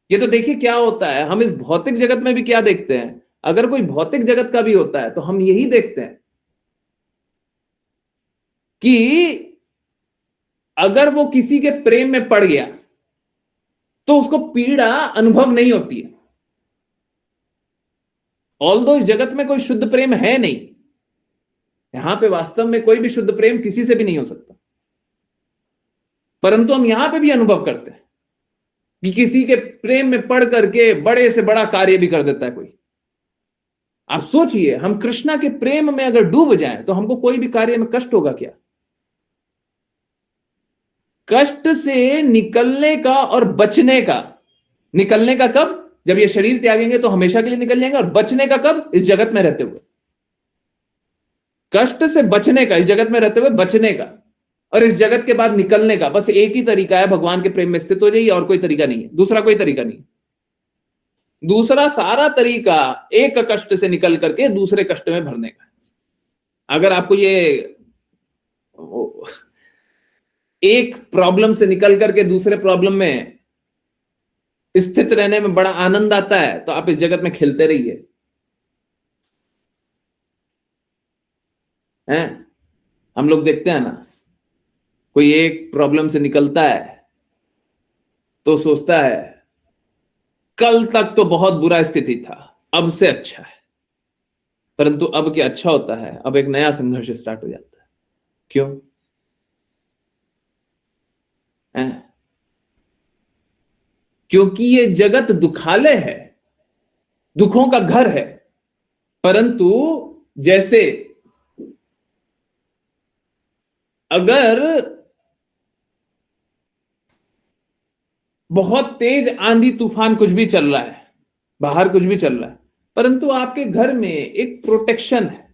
ये तो देखिए क्या होता है, हम इस भौतिक जगत में भी क्या देखते हैं, अगर कोई भौतिक जगत का भी होता है तो हम यही देखते हैं कि अगर वो किसी के प्रेम में पड़ गया तो उसको पीड़ा अनुभव नहीं होती है। ऑल्दो इस जगत में कोई शुद्ध प्रेम है नहीं, यहां पे वास्तव में कोई भी शुद्ध प्रेम किसी से भी नहीं हो सकता, परंतु हम यहां पे भी अनुभव करते हैं कि किसी के प्रेम में पढ़ करके बड़े से बड़ा कार्य भी कर देता है कोई। आप सोचिए, हम कृष्णा के प्रेम में अगर डूब जाएं तो हमको कोई भी कार्य में कष्ट होगा क्या? कष्ट से निकलने का और बचने का, निकलने का कब? जब ये शरीर त्यागेंगे तो हमेशा के लिए निकल जाएंगे, और बचने का कब? इस जगत में रहते हुए। कष्ट से बचने का, इस जगत में रहते हुए बचने का और इस जगत के बाद निकलने का बस एक ही तरीका है, भगवान के प्रेम में स्थित हो जाइए, और कोई तरीका नहीं है, दूसरा कोई तरीका नहीं। दूसरा सारा तरीका एक कष्ट से निकल करके दूसरे कष्ट में भरने का। अगर आपको ये एक प्रॉब्लम से निकल करके दूसरे प्रॉब्लम में स्थित रहने में बड़ा आनंद आता है तो आप इस जगत में खेलते रहिए। हैं, हम लोग देखते हैं ना, कोई एक प्रॉब्लम से निकलता है तो सोचता है कल तक तो बहुत बुरा स्थिति था, अब से अच्छा है। परंतु अब क्या अच्छा होता है, अब एक नया संघर्ष स्टार्ट हो जाता है। क्यों? क्योंकि ये जगत दुखालय है, दुखों का घर है। परंतु जैसे अगर बहुत तेज आंधी तूफान कुछ भी चल रहा है, बाहर कुछ भी चल रहा है, परंतु आपके घर में एक प्रोटेक्शन है,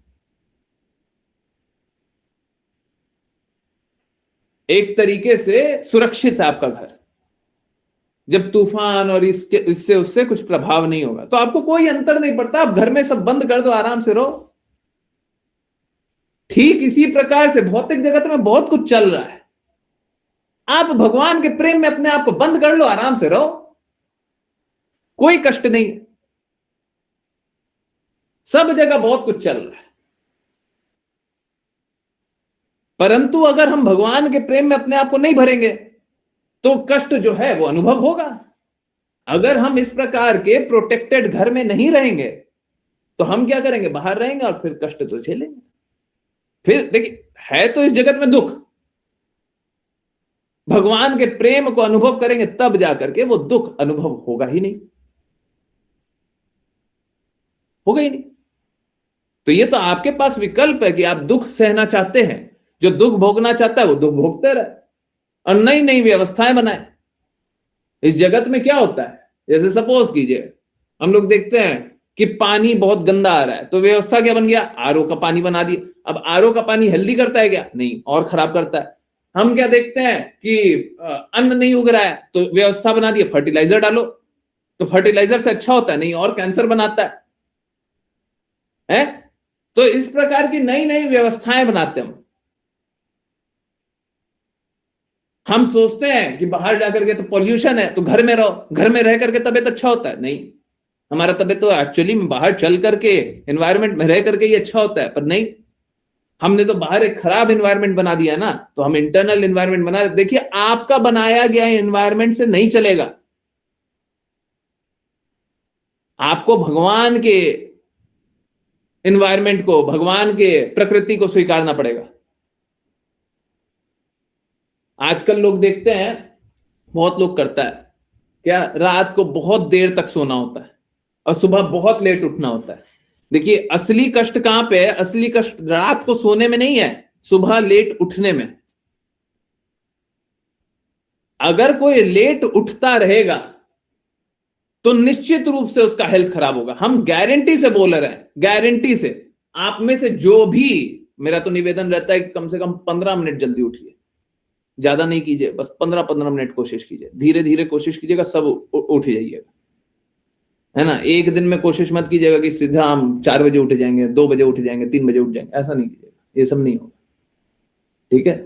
एक तरीके से सुरक्षित है आपका घर। जब तूफान और इससे उससे कुछ प्रभाव नहीं होगा तो आपको कोई अंतर नहीं पड़ता, आप घर में सब बंद कर दो, आराम से रहो। ठीक इसी प्रकार से भौतिक जगत में बहुत कुछ चल रहा है, आप भगवान के प्रेम में अपने आप को बंद कर लो, आराम से रहो, कोई कष्ट नहीं। सब जगह बहुत कुछ चल रहा है, परंतु अगर हम भगवान के प्रेम में अपने आप को नहीं भरेंगे तो कष्ट जो है वो अनुभव होगा। अगर हम इस प्रकार के प्रोटेक्टेड घर में नहीं रहेंगे तो हम क्या करेंगे, बाहर रहेंगे और फिर कष्ट तो झेलेंगे। फिर देखिए, है तो इस जगत में दुख, भगवान के प्रेम को अनुभव करेंगे तब जाकर के वो दुख अनुभव होगा ही नहीं, होगा ही नहीं। तो ये तो आपके पास विकल्प है कि आप दुख सहना चाहते हैं, जो दुख भोगना चाहता है वो दुख भोगते रहे और नई नई व्यवस्थाएं बनाए। इस जगत में क्या होता है, जैसे सपोज कीजिए हम लोग देखते हैं कि पानी बहुत गंदा आ रहा है, तो व्यवस्था क्या बन गया, आरओ का पानी बना दिया। अब आरओ का पानी हेल्दी करता है क्या? नहीं, और खराब करता है। हम क्या देखते हैं कि अन्न नहीं उग रहा है, तो व्यवस्था बना दी फर्टिलाइजर डालो, तो फर्टिलाइजर से अच्छा होता है? नहीं, और कैंसर बनाता है। तो इस प्रकार की नई नई व्यवस्थाएं बनाते हैं हम सोचते हैं कि बाहर जाकर के तो पॉल्यूशन है तो घर में रहो, घर में रह करके तबियत अच्छा होता है। नहीं, हमारा तबियत तो एक्चुअली में बाहर चल करके एनवायरमेंट में रह करके ही अच्छा होता है, पर नहीं, हमने तो बाहर एक खराब एनवायरमेंट बना दिया ना, तो हम इंटरनल एनवायरमेंट बना। देखिए, आपका बनाया गया एनवायरमेंट से नहीं चलेगा, आपको भगवान के एनवायरमेंट को, भगवान के प्रकृति को स्वीकारना पड़ेगा। आजकल लोग देखते हैं, बहुत लोग करता है क्या, रात को बहुत देर तक सोना होता है और सुबह बहुत लेट उठना होता है। देखिए, असली कष्ट कहां पे है? असली कष्ट रात को सोने में नहीं है, सुबह लेट उठने में। अगर कोई लेट उठता रहेगा तो निश्चित रूप से उसका हेल्थ खराब होगा। हम गारंटी से बोल रहे हैं, गारंटी से। आप में से जो भी, मेरा तो निवेदन रहता है कि कम से कम 15 मिनट जल्दी उठिए, ज्यादा नहीं कीजिए, बस 15-15 मिनट कोशिश कीजिए, धीरे धीरे कोशिश कीजिएगा, सब उठ जाइएगा, है ना। एक दिन में कोशिश मत कीजिएगा कि सीधा हम 4 बजे उठ जाएंगे, 2 बजे उठ जाएंगे, 3 बजे उठ जाएंगे, ऐसा नहीं कीजिएगा, ये सब नहीं होगा, ठीक है।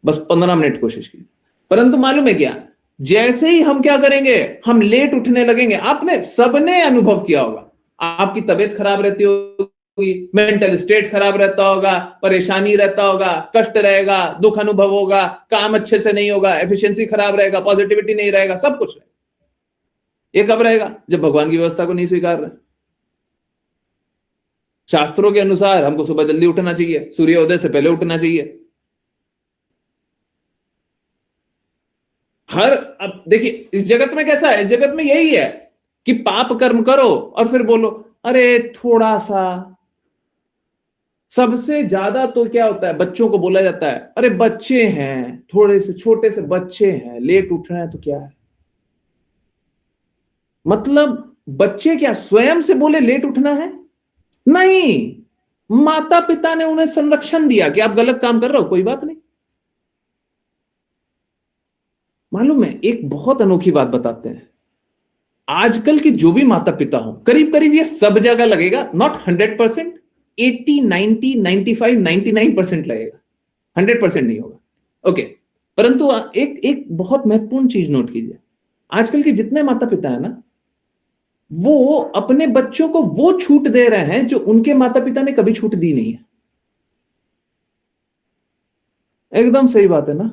बस 15 मिनट कोशिश कीजिए। परंतु मालूम है क्या, जैसे ही हम क्या करेंगे, हम लेट उठने लगेंगे, आपने सबने अनुभव किया होगा, आपकी तबीयत खराब रहती होगी, मेंटल स्टेट खराब रहता होगा, परेशानी रहता होगा, कष्ट रहेगा, दुख अनुभव होगा, काम अच्छे से नहीं होगा, एफिशिएंसी खराब रहेगा, पॉजिटिविटी नहीं रहेगा, सब कुछ रहेगा। ये कब रहेगा? जब भगवान की व्यवस्था को नहीं स्वीकार रहे। शास्त्रों के अनुसार हमको सुबह जल्दी उठना चाहिए, सूर्योदय से पहले उठना चाहिए। अब देखिए, इस जगत में कैसा है, इस जगत में यही है कि पाप कर्म करो और फिर बोलो अरे थोड़ा सा। सबसे ज्यादा तो क्या होता है, बच्चों को बोला जाता है अरे बच्चे हैं, थोड़े से छोटे से बच्चे हैं, लेट उठ रहे हैं तो क्या है। मतलब बच्चे क्या स्वयं से बोले लेट उठना है? नहीं, माता पिता ने उन्हें संरक्षण दिया कि आप गलत काम कर रहे हो, कोई बात नहीं। मालूम है, एक बहुत अनोखी बात बताते हैं, आजकल के जो भी माता पिता हो, करीब करीब ये सब जगह लगेगा, नॉट 100%, 80, 90, 95, 99% लगेगा, 100% नहीं होगा। ओके, परंतु एक एक बहुत महत्वपूर्ण चीज नोट कीजिए, आजकल के जितने माता पिता है ना, वो अपने बच्चों को वो छूट दे रहे हैं जो उनके माता पिता ने कभी छूट दी नहीं है। एकदम सही बात है ना?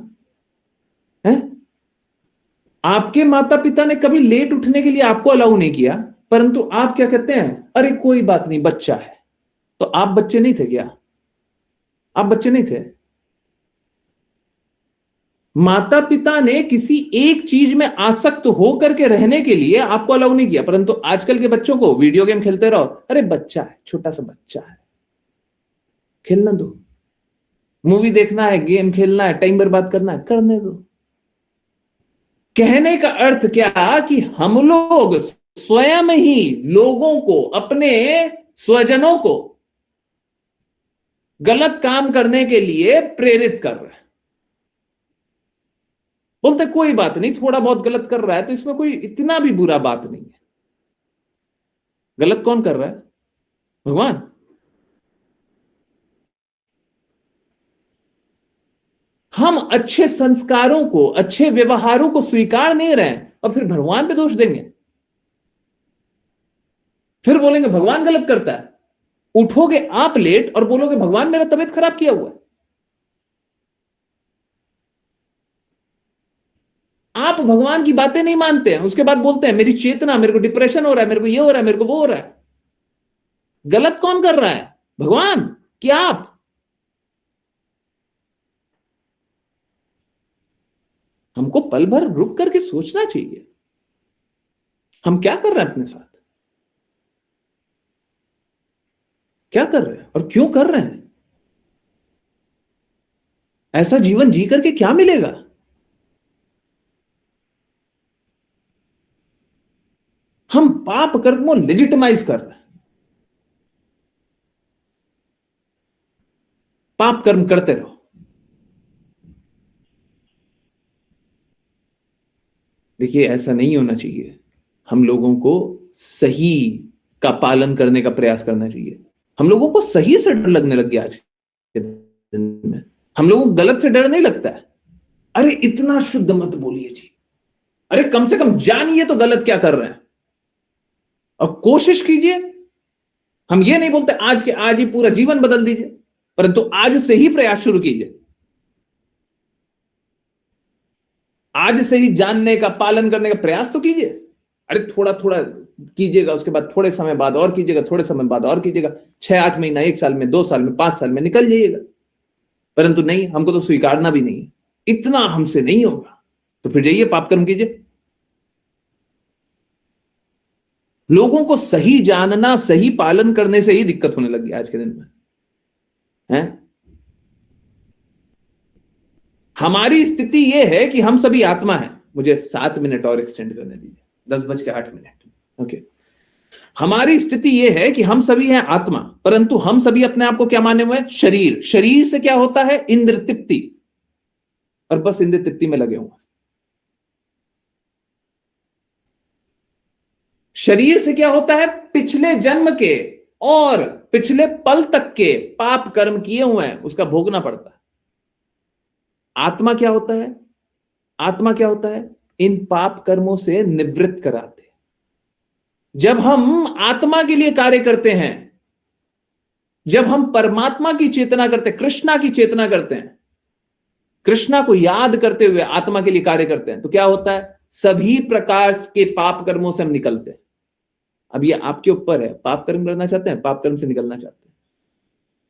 है, आपके माता पिता ने कभी लेट उठने के लिए आपको अलाउ नहीं किया, परंतु आप क्या कहते हैं, अरे कोई बात नहीं, बच्चा है। तो आप बच्चे नहीं थे क्या? आप बच्चे नहीं थे? माता पिता ने किसी एक चीज में आसक्त होकर के रहने के लिए आपको अलाउ नहीं किया, परंतु आजकल के बच्चों को वीडियो गेम खेलते रहो, अरे बच्चा है, छोटा सा बच्चा है, खेलने दो। मूवी देखना है, गेम खेलना है, टाइम बर्बाद करना है, करने दो। कहने का अर्थ क्या कि हम लोग स्वयं ही लोगों को, अपने स्वजनों को गलत काम करने के लिए प्रेरित कर रहे हैं। बोलते कोई बात नहीं, थोड़ा बहुत गलत कर रहा है तो इसमें कोई इतना भी बुरा बात नहीं है। गलत कौन कर रहा है? भगवान। हम अच्छे संस्कारों को, अच्छे व्यवहारों को स्वीकार नहीं रहे हैं और फिर भगवान पे दोष देंगे, फिर बोलेंगे भगवान गलत करता है। उठोगे आप लेट और बोलोगे भगवान मेरा तबीयत खराब किया हुआ है। आप भगवान की बातें नहीं मानते हैं, उसके बाद बोलते हैं मेरी चेतना, मेरे को डिप्रेशन हो रहा है, मेरे को ये हो रहा है, मेरे को वो हो रहा है। गलत कौन कर रहा है, भगवान कि आप? हमको पल भर रुक करके सोचना चाहिए, हम क्या कर रहे हैं अपने साथ, क्या कर रहे हैं और क्यों कर रहे हैं? ऐसा जीवन जी करके क्या मिलेगा? हम पाप कर्म को लेजिटिमाइज कर रहे हैं, पाप कर्म करते रहो। देखिए, ऐसा नहीं होना चाहिए। हम लोगों को सही का पालन करने का प्रयास करना चाहिए। हम लोगों को सही से डर लगने लग गया आज के दिन में। हम लोगों को गलत से डर नहीं लगता है। अरे इतना शुद्ध मत बोलिए जी, अरे कम से कम जानिए तो गलत क्या कर रहे हैं और कोशिश कीजिए। हम ये नहीं बोलते आज के आज ही पूरा जीवन बदल दीजिए, परंतु आज से ही प्रयास शुरू कीजिए। आज से ही जानने का, पालन करने का प्रयास तो कीजिए। अरे थोड़ा थोड़ा कीजिएगा, उसके बाद थोड़े समय बाद और कीजिएगा, थोड़े समय बाद और कीजिएगा, 6-8 महीना, 1 साल में, 2 साल में, 5 साल में निकल जाइएगा। परंतु नहीं, हमको तो स्वीकारना भी नहीं है, इतना हमसे नहीं होगा, तो फिर जाइए पाप कर्म कीजिए। लोगों को सही जानना, सही पालन करने से ही दिक्कत होने लगी आज के दिन में है। हमारी स्थिति यह है कि हम सभी आत्मा हैं। मुझे 7 मिनट और एक्सटेंड करने दीजिए, 10:08। ओके, हमारी स्थिति यह है कि हम सभी हैं आत्मा, परंतु हम सभी अपने आप को क्या माने हुए हैं? शरीर। शरीर से क्या होता है? इंद्र तृप्ति, और बस इंद्र तृप्ति में लगे हुए। शरीर से क्या होता है? पिछले जन्म के और पिछले पल तक के पाप कर्म किए हुए हैं, उसका भोगना पड़ता है। आत्मा क्या होता है? आत्मा क्या होता है? इन पाप कर्मों से निवृत्त कराते। जब हम आत्मा के लिए कार्य करते हैं, जब हम परमात्मा की चेतना करते हैं, कृष्णा की चेतना करते हैं, कृष्णा को याद करते हुए आत्मा के लिए कार्य करते हैं, तो क्या होता है? सभी प्रकार के पाप कर्मों से हम निकलते हैं। अब ये आपके ऊपर है, पाप कर्म करना चाहते हैं, पाप कर्म से निकलना चाहते हैं।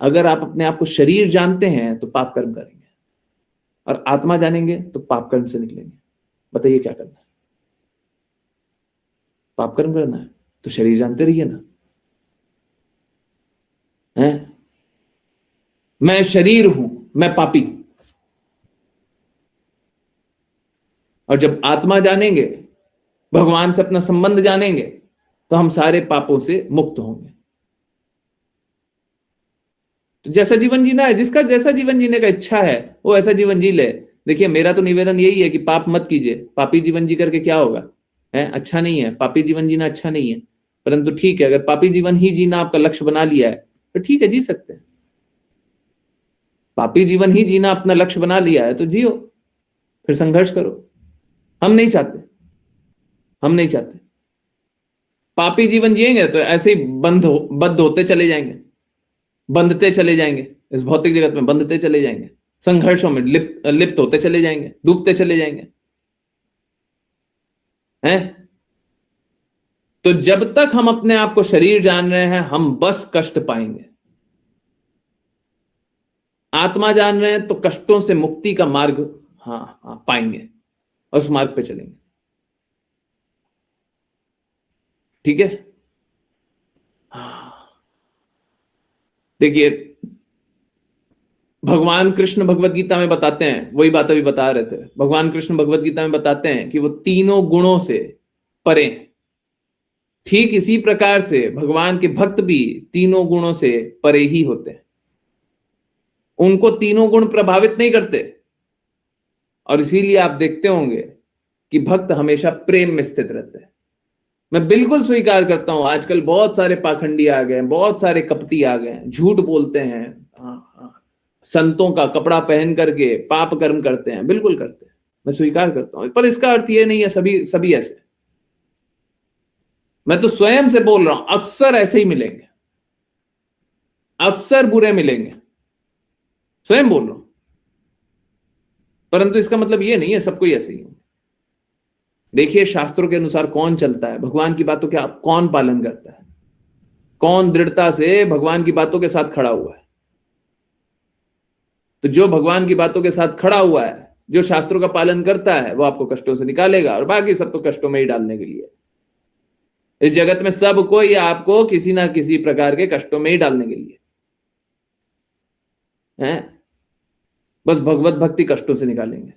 अगर आप अपने आप को शरीर जानते हैं तो पाप कर्म करेंगे, और आत्मा जानेंगे तो पाप कर्म से निकलेंगे। बताइए क्या करना है? पाप कर्म करना है तो शरीर जानते रहिए ना, है? मैं शरीर हूं, मैं पापी। और जब आत्मा जानेंगे, भगवान से अपना संबंध जानेंगे, तो हम सारे पापों से मुक्त होंगे। तो जैसा जीवन जीना है, जिसका जैसा जीवन जीने का इच्छा है वो ऐसा जीवन जी ले। देखिए मेरा तो निवेदन यही है कि पाप मत कीजिए। पापी जीवन जी करके क्या होगा, है अच्छा नहीं है, पापी जीवन जीना अच्छा नहीं है। परंतु ठीक है, अगर पापी जीवन ही जीना आपका लक्ष्य बना लिया है तो ठीक है, जी सकते हैं। पापी जीवन ही जीना अपना लक्ष्य बना लिया है तो जियो, फिर संघर्ष करो। हम नहीं चाहते, हम नहीं चाहते। पापी जीवन जिएंगे तो ऐसे ही बद्ध होते चले जाएंगे, बंधते चले जाएंगे, इस भौतिक जगत में बंधते चले जाएंगे, संघर्षों में लिप्त होते चले जाएंगे, डूबते चले जाएंगे, हैं? तो जब तक हम अपने आप को शरीर जान रहे हैं हम बस कष्ट पाएंगे। आत्मा जान रहे हैं तो कष्टों से मुक्ति का मार्ग पाएंगे और उस मार्ग पे चलेंगे। ठीक है। देखिए भगवान कृष्ण भगवत गीता में बताते हैं, वही बात अभी बता रहे थे, भगवान कृष्ण भगवत गीता में बताते हैं कि वो तीनों गुणों से परे हैं। ठीक इसी प्रकार से भगवान के भक्त भी तीनों गुणों से परे ही होते हैं। उनको तीनों गुण प्रभावित नहीं करते और इसीलिए आप देखते होंगे कि भक्त हमेशा प्रेम में स्थित रहते हैं। मैं बिल्कुल स्वीकार करता हूं आजकल बहुत सारे पाखंडी आ गए हैं, बहुत सारे कपटी आ गए हैं, झूठ बोलते हैं, संतों का कपड़ा पहन करके पाप कर्म करते हैं, बिल्कुल करते हैं, मैं स्वीकार करता हूं। पर इसका अर्थ ये नहीं है सभी ऐसे। मैं तो स्वयं से बोल रहा हूं, अक्सर ऐसे ही मिलेंगे, अक्सर बुरे मिलेंगे, स्वयं बोल रहा हूं। परंतु इसका मतलब ये नहीं है सबको ही ऐसे ही। देखिए शास्त्रों के अनुसार कौन चलता है, भगवान की बातों का कौन पालन करता है, कौन दृढ़ता से भगवान की बातों के साथ खड़ा हुआ है। तो जो भगवान की बातों के साथ खड़ा हुआ है, जो शास्त्रों का पालन करता है, वो आपको कष्टों से निकालेगा, और बाकी सब तो कष्टों में ही डालने के लिए। इस जगत में सब कोई आपको किसी ना किसी प्रकार के कष्टों में ही डालने के लिए है। बस भगवत भक्ति कष्टों से निकालेंगे।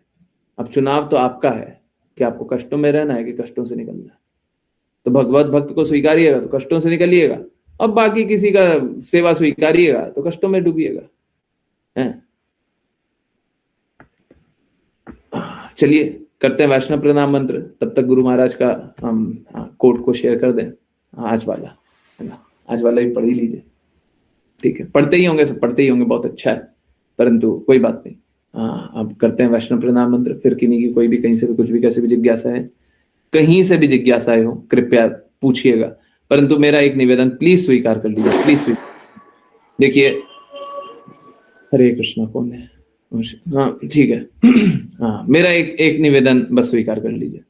अब चुनाव तो आपका है कि आपको कष्टों में रहना है कि कष्टों से निकलना है। तो भगवत भक्त को स्वीकारिएगा तो कष्टों से निकलिएगा, अब बाकी किसी का सेवा स्वीकारिएगा तो कष्टों में डूबिएगा, है। चलिए करते हैं वैष्णव प्रणाम मंत्र। तब तक गुरु महाराज का हम कोट को शेयर कर दें, आज वाला है ना, आज वाला भी पढ़ ही लीजिए। ठीक है, पढ़ते ही होंगे, सब पढ़ते ही होंगे, बहुत अच्छा है, परंतु कोई बात नहीं। अब करते हैं वैष्णव प्रणाम मंत्र। फिर किन्हीं की कोई भी कहीं से भी कुछ भी कैसे भी जिज्ञासा है, कहीं से भी जिज्ञासाएं हो, कृपया पूछिएगा। परंतु मेरा एक निवेदन प्लीज स्वीकार कर लीजिए, प्लीज स्वीकार। देखिए हरे कृष्णा कौन है, हाँ ठीक है, हाँ मेरा एक निवेदन बस स्वीकार कर लीजिए।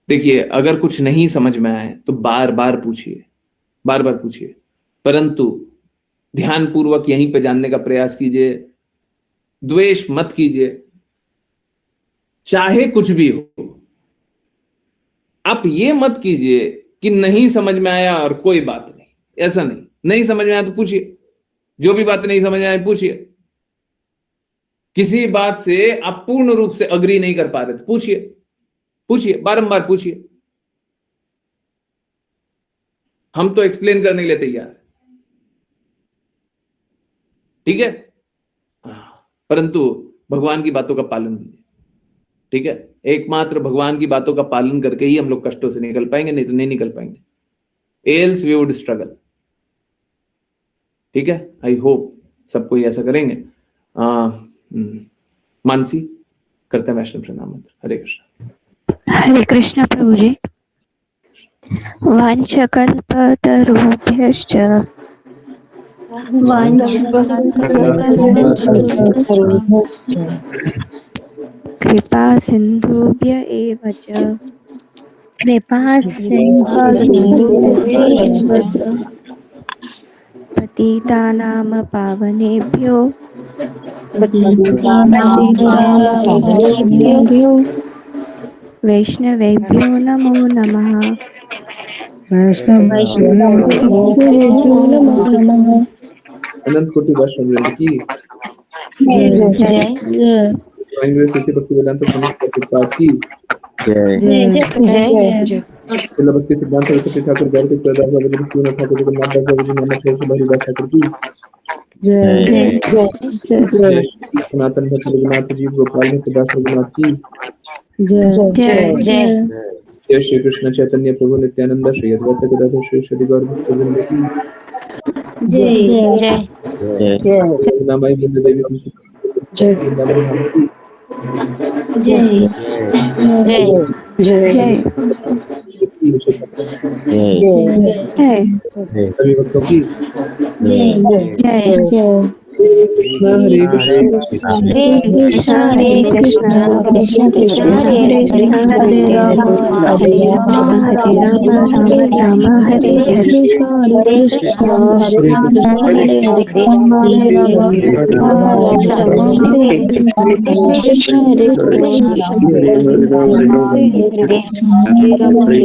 देखिए अगर कुछ नहीं समझ में आए तो बार बार पूछिए, बार बार पूछिए, परंतु ध्यान पूर्वक यहीं पे जानने का प्रयास कीजिए। द्वेष मत कीजिए, चाहे कुछ भी हो। आप ये मत कीजिए कि नहीं समझ में आया और कोई बात नहीं, ऐसा नहीं समझ में आया तो पूछिए, जो भी बात नहीं समझ में आए पूछिए। किसी बात से आप पूर्ण रूप से अग्री नहीं कर पा रहे तो पूछिए, बारंबार पूछिए। हम तो एक्सप्लेन करने के लिए तैयार है, ठीक है, परंतु भगवान की बातों का पालन कीजिए। ठीक है, एकमात्र भगवान की बातों का पालन करके ही हम लोग कष्टों से निकल पाएंगे, नहीं तो नहीं निकल पाएंगे। Else we would struggle. ठीक है, आई होप सब कोई ऐसा करेंगे। मानसी करते हैं वैष्णव प्रणाम मंत्र। हरे कृष्ण। हरे कृष्ण प्रभु जी। वाञ्छकल्पतरुभ्यश्च कृपा सिन्धुभ्य एव च पतितानां पावनेभ्यो वैष्णवेभ्यो नमो नमः। अनंत कोटि वैष्णव की कांग्रेस इसी भक्ति वेदांत स्वामी प्रभुपाद की जय। तिलवत्ती सिद्धांत सरस्वती ठाकुर गौर के सूर्यदास बाबा जी पूर्ण ठाकुर जगन्नाथ दास बाबा जी मोहम्मद शहर से भरीदास ठाकुर की जय जय जय सनातन भक्त रघुनाथ जी गोपाल भक्त दास रघुनाथ की जय जय जय श्री कृष्ण चैतन्य प्रभु नित्यानंद श्री अद्वैत गदाधर श्री श्री गौर भक्त वृंद की जय जय नामाई बुद्ध देवी तुलसी जय वृंदावन धाम की जय जय जय जय सभी भक्तों की जय हरे कृष्ण हरे कृष्ण कृष्ण कृष्ण हरे हरे हरे राम हरे राम हरे राम हरे हरे हरे कृष्ण हरे कृष्ण हरे हरे राम हरे कृष्ण हरे कृष्ण हरे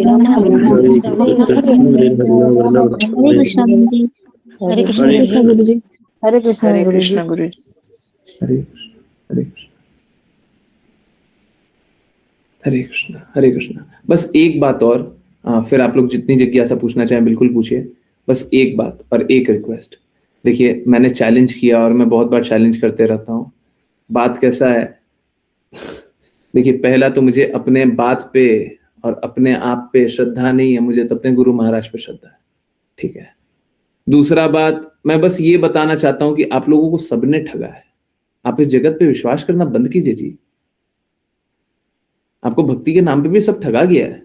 राम हरे कृष्णा गुरु जी। हरे कृष्णा गुरु जी। हरे कृष्ण हरे गुरु जी कृष्ण गुरु जी। हरे कृष्ण हरे कृष्ण हरे कृष्ण। बस एक बात और, फिर आप लोग जितनी जिज्ञासा पूछना चाहें बिल्कुल पूछिए। बस एक बात और एक रिक्वेस्ट। देखिए मैंने चैलेंज किया और मैं बहुत बार चैलेंज करते रहता हूँ। बात कैसा है, देखिए पहला तो मुझे अपने बात पे और अपने आप पे श्रद्धा नहीं है, मुझे तो अपने गुरु महाराज पे श्रद्धा है, ठीक है। दूसरा बात, मैं बस ये बताना चाहता हूं कि आप लोगों को सबने ठगा है। आप इस जगत पे विश्वास करना बंद कीजिए जी। आपको भक्ति के नाम पे भी सब ठगा गया है।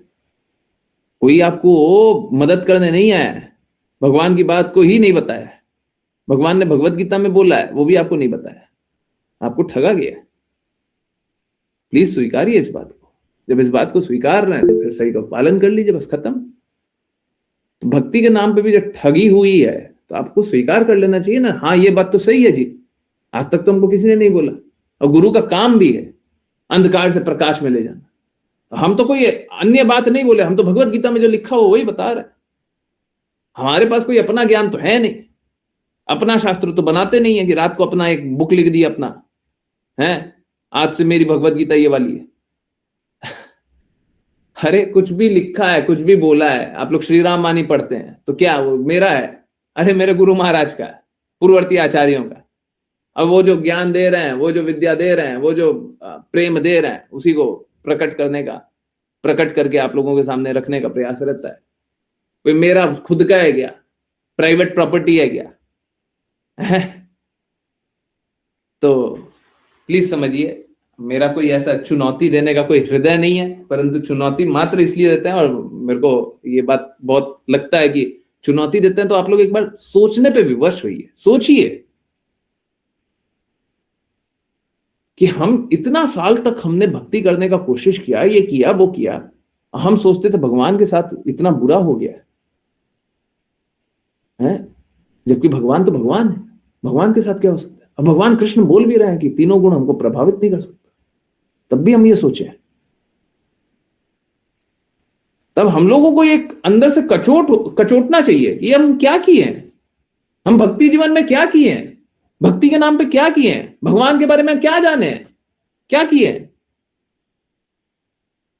कोई आपको मदद करने नहीं आया है, भगवान की बात को ही नहीं बताया है। भगवान ने भगवत गीता में बोला है, वो भी आपको नहीं बताया, आपको ठगा गया है। प्लीज स्वीकारिए इस बात को। जब इस बात को स्वीकार रहे हैं तो फिर सही का पालन कर लीजिए, बस खत्म। तो भक्ति के नाम पे भी जब ठगी हुई है तो आपको स्वीकार कर लेना चाहिए ना, हाँ ये बात तो सही है जी, आज तक तो हमको किसी ने नहीं बोला। और गुरु का काम भी है अंधकार से प्रकाश में ले जाना। हम तो कोई अन्य बात नहीं बोले, हम तो भगवत गीता में जो लिखा हो वही बता रहे हैं। हमारे पास कोई अपना ज्ञान तो है नहीं, अपना शास्त्र तो बनाते नहीं है कि रात को अपना एक बुक लिख दी अपना है, आज से मेरी भगवत गीता ये वाली है। अरे कुछ भी लिखा है, कुछ भी बोला है। आप लोग श्री राम वाणी पढ़ते हैं तो क्या वो मेरा है? अरे मेरे गुरु महाराज का है, पूर्ववर्ती आचार्यों का। अब वो जो ज्ञान दे रहे हैं, वो जो विद्या दे रहे हैं, वो जो प्रेम दे रहे हैं, उसी को प्रकट करने का, प्रकट करके आप लोगों के सामने रखने का प्रयास रहता है। कोई मेरा खुद का है क्या? प्राइवेट प्रॉपर्टी है क्या? है? तो प्लीज समझिए, मेरा कोई ऐसा चुनौती देने का कोई हृदय नहीं है, परंतु चुनौती मात्र इसलिए देते हैं, और मेरे को ये बात बहुत लगता है कि चुनौती देते हैं तो आप लोग एक बार सोचने पे विवश होइए। सोचिए कि हम इतना साल तक हमने भक्ति करने का कोशिश किया, ये किया वो किया, हम सोचते थे भगवान के साथ इतना बुरा हो गया है, जबकि भगवान तो भगवान है, भगवान के साथ क्या हो सकता है। अब भगवान कृष्ण बोल भी रहे हैं कि तीनों गुण हमको प्रभावित नहीं कर सकते, तब भी हम ये सोचे। तब हम लोगों को एक अंदर से कचोटना चाहिए कि हम क्या किए हैं, हम भक्ति जीवन में क्या किए हैं, भक्ति के नाम पे क्या किए हैं, भगवान के बारे में क्या जाने हैं, क्या किए हैं।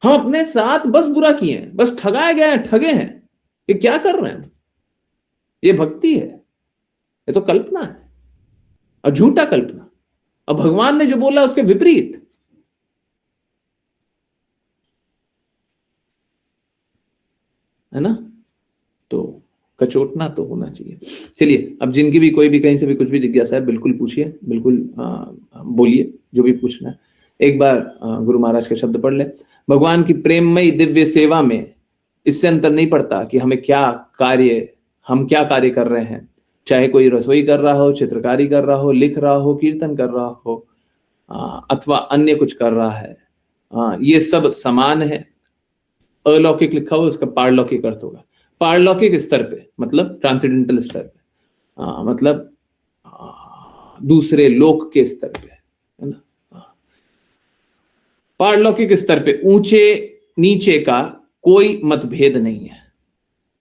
हम अपने साथ बस बुरा किए हैं, बस ठगाए गए हैं, ठगे हैं। ये क्या कर रहे हैं? ये भक्ति है? ये तो कल्पना है, और झूठा कल्पना। और भगवान ने जो बोला उसके विपरीत। है ना? तो कचोटना तो होना चाहिए। चलिए, अब जिनकी भी कोई भी कहीं से भी कुछ भी जिज्ञासा है बिल्कुल पूछिए, बिल्कुल बोलिए जो भी पूछना है। एक बार गुरु महाराज के शब्द पढ़ ले। भगवान की प्रेममयी दिव्य सेवा में इससे अंतर नहीं पड़ता कि हम क्या कार्य कर रहे हैं। चाहे कोई रसोई कर रहा हो, चित्रकारी कर रहा हो, लिख रहा हो, कीर्तन कर रहा हो, अथवा अन्य कुछ कर रहा है, ये सब समान है। अलौकिक लिखा हुआ, उसका पारलौकिक अर्थ होगा। पारलौकिक स्तर पे मतलब ट्रांसेंडेंटल स्तर पे, मतलब दूसरे लोक के स्तर पे, है ना। पारलौकिक स्तर पे ऊंचे नीचे का कोई मतभेद नहीं है,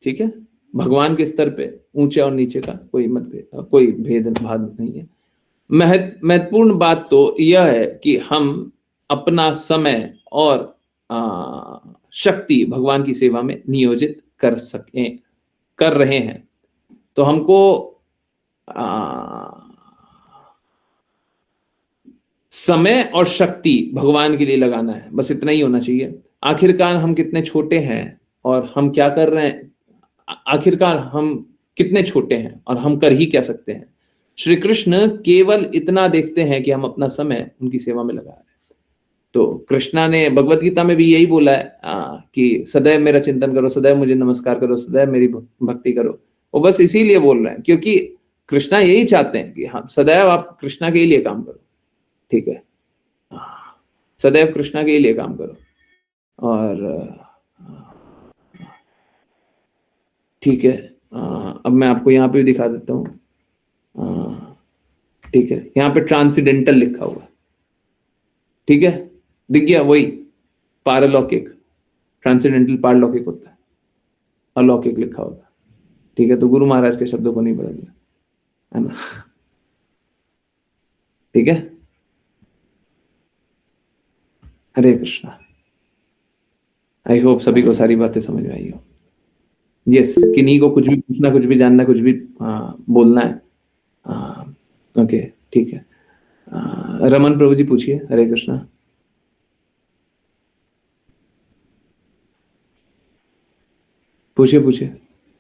ठीक है। भगवान के स्तर पे ऊंचे और नीचे का कोई मतभेद, कोई भेदभाव नहीं है। महत्वपूर्ण बात तो यह है कि हम अपना समय और शक्ति भगवान की सेवा में नियोजित कर रहे हैं। तो हमको समय और शक्ति भगवान के लिए लगाना है, बस इतना ही होना चाहिए। आखिरकार हम कितने छोटे हैं और हम क्या कर रहे हैं, आखिरकार हम कितने छोटे हैं और हम कर ही क्या सकते हैं। श्री कृष्ण केवल इतना देखते हैं कि हम अपना समय उनकी सेवा में लगा रहे हैं। तो कृष्णा ने भगवत गीता में भी यही बोला है कि सदैव मेरा चिंतन करो, सदैव मुझे नमस्कार करो, सदैव मेरी भक्ति करो। वो बस इसीलिए बोल रहे हैं क्योंकि कृष्णा यही चाहते हैं कि हाँ सदैव आप कृष्णा के लिए काम करो, ठीक है, सदैव कृष्णा के लिए काम करो। और ठीक है, अब मैं आपको यहाँ पे भी दिखा देता हूँ। ठीक है, यहाँ पे ट्रांसीडेंटल लिखा हुआ है, ठीक है, दिख गया, वही पारलौकिक, ट्रांसीडेंटल पारलौकिक होता है, अलौकिक लिखा होता है, ठीक है। तो गुरु महाराज के शब्दों को नहीं बदलना है ना, ठीक है। हरे कृष्णा। आई होप सभी को सारी बातें समझ में आई हो। यस, किन्हीं को कुछ भी पूछना, कुछ भी जानना, कुछ भी बोलना है, ओके, ठीक है। रमन प्रभु जी पूछिए। हरे कृष्णा। पूछिए पूछिए।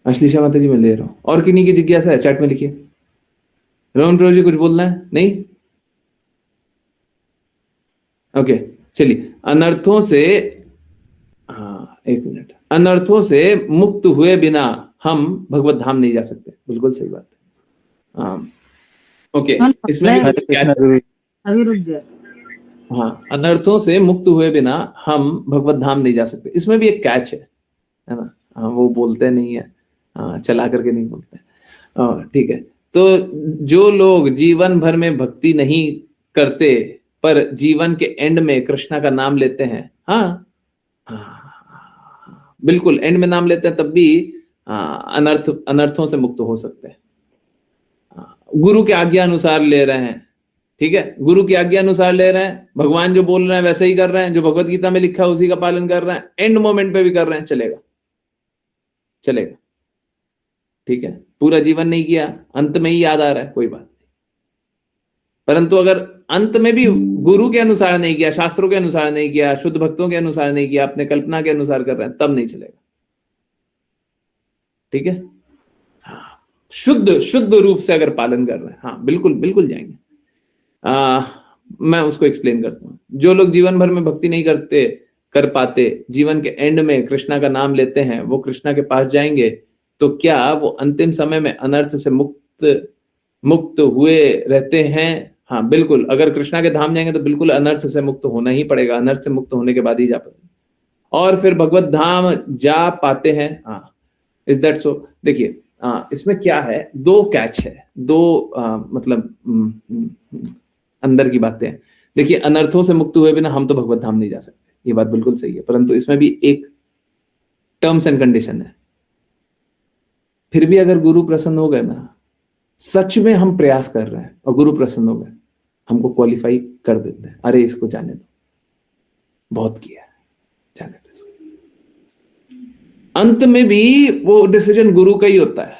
अश्लीषा माता जी मैं ले रहा हूँ। और किन्हीं की जिज्ञासा है चैट में लिखिए। रमन प्रभु जी कुछ बोलना है? नहीं, ओके चलिए। अनर्थों से, हाँ एक मिनट, अनर्थों से मुक्त हुए बिना हम भगवत धाम नहीं जा सकते। बिल्कुल सही बात है। ओके, इसमें भी अभी रुक जाए। हाँ, अनर्थों से मुक्त हुए बिना हम भगवत धाम नहीं जा सकते। इसमें भी एक कैच है ना। हाँ, वो बोलते नहीं है, चला करके नहीं बोलते, ठीक है। तो जो लोग जीवन भर में भक्ति नहीं करते पर जीवन के एंड में कृष्णा का नाम लेते हैं, हाँ बिल्कुल एंड में नाम लेते हैं, तब भी अनर्थों से मुक्त हो सकते हैं। गुरु के आज्ञा अनुसार ले रहे हैं, ठीक है, गुरु की आज्ञा अनुसार ले रहे हैं, भगवान जो बोल रहे हैं वैसे ही कर रहे हैं, जो भगवत गीता में लिखा है उसी का पालन कर रहे हैं, एंड मोमेंट पे भी कर रहे हैं, चलेगा चलेगा, ठीक है। पूरा जीवन नहीं किया, अंत में ही याद आ रहा है, कोई बात नहीं। परंतु अगर अंत में भी गुरु के अनुसार नहीं किया, शास्त्रों के अनुसार नहीं किया, शुद्ध भक्तों के अनुसार नहीं किया, अपने कल्पना के अनुसार कर रहे हैं, तब नहीं चलेगा, ठीक है। शुद्ध रूप से अगर पालन कर रहे हैं, हाँ बिल्कुल बिल्कुल जाएंगे। मैं उसको एक्सप्लेन करता हूँ। जो लोग जीवन भर में भक्ति नहीं कर पाते, जीवन के एंड में कृष्णा का नाम लेते हैं, वो कृष्णा के पास जाएंगे, तो क्या वो अंतिम समय में अनर्थ से मुक्त हुए रहते हैं? हाँ बिल्कुल, अगर कृष्णा के धाम जाएंगे तो बिल्कुल अनर्थ से मुक्त होना ही पड़ेगा, अनर्थ से मुक्त होने के बाद ही जा पाएंगे और फिर भगवत धाम जा पाते हैं। हाँ, इज दैट सो? देखिए इसमें क्या है, दो कैच है, दो मतलब अंदर की बातें हैं। देखिए, अनर्थों से मुक्त हुए बिना हम तो भगवत धाम नहीं जा सकते, ये बात बिल्कुल सही है, परंतु इसमें भी एक टर्म्स एंड कंडीशन है। फिर भी अगर गुरु प्रसन्न हो गए ना, सच में हम प्रयास कर रहे हैं और गुरु प्रसन्न हो गए, हमको क्वालिफाई कर देते हैं, अरे इसको जाने दो, बहुत किया है, जाने दो इसको। अंत में भी वो डिसीजन गुरु का ही होता है,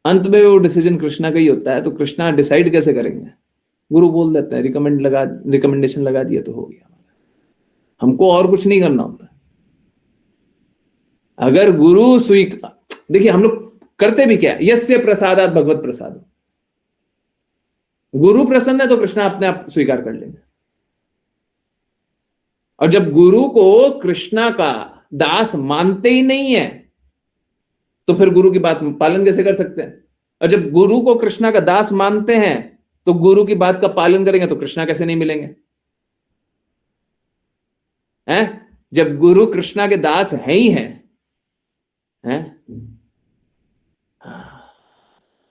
अंत में वो डिसीजन कृष्णा का ही होता है। तो कृष्णा डिसाइड कैसे करेंगे? गुरु बोल देते हैं, रिकमेंडेशन लगा दिया तो हो गया, हमको और कुछ नहीं करना होता। अगर गुरु देखिए हम लोग करते भी क्या, यस्य प्रसादात भगवत प्रसाद, गुरु प्रसन्न है तो कृष्णा अपने आप स्वीकार कर लेंगे। और जब गुरु को कृष्णा का दास मानते ही नहीं है तो फिर गुरु की बात पालन कैसे कर सकते हैं? और जब गुरु को कृष्णा का दास मानते हैं तो गुरु की बात का पालन करेंगे तो कृष्णा कैसे नहीं मिलेंगे? हैं? जब गुरु कृष्णा के दास है ही हैं?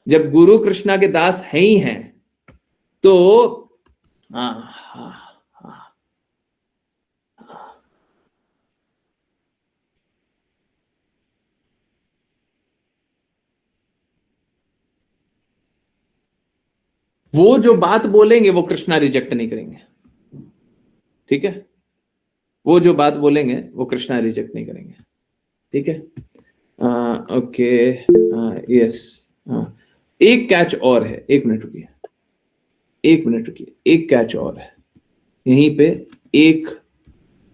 जब गुरु कृष्णा के दास है ही हैं तो वो जो बात बोलेंगे वो कृष्णा रिजेक्ट नहीं करेंगे, ठीक है। वो जो बात बोलेंगे वो कृष्णा रिजेक्ट नहीं करेंगे, ठीक है। ओके, यस, एक कैच और है, 1 मिनट रुकिए, 1 मिनट रुकिए, एक कैच और है यहीं पे, एक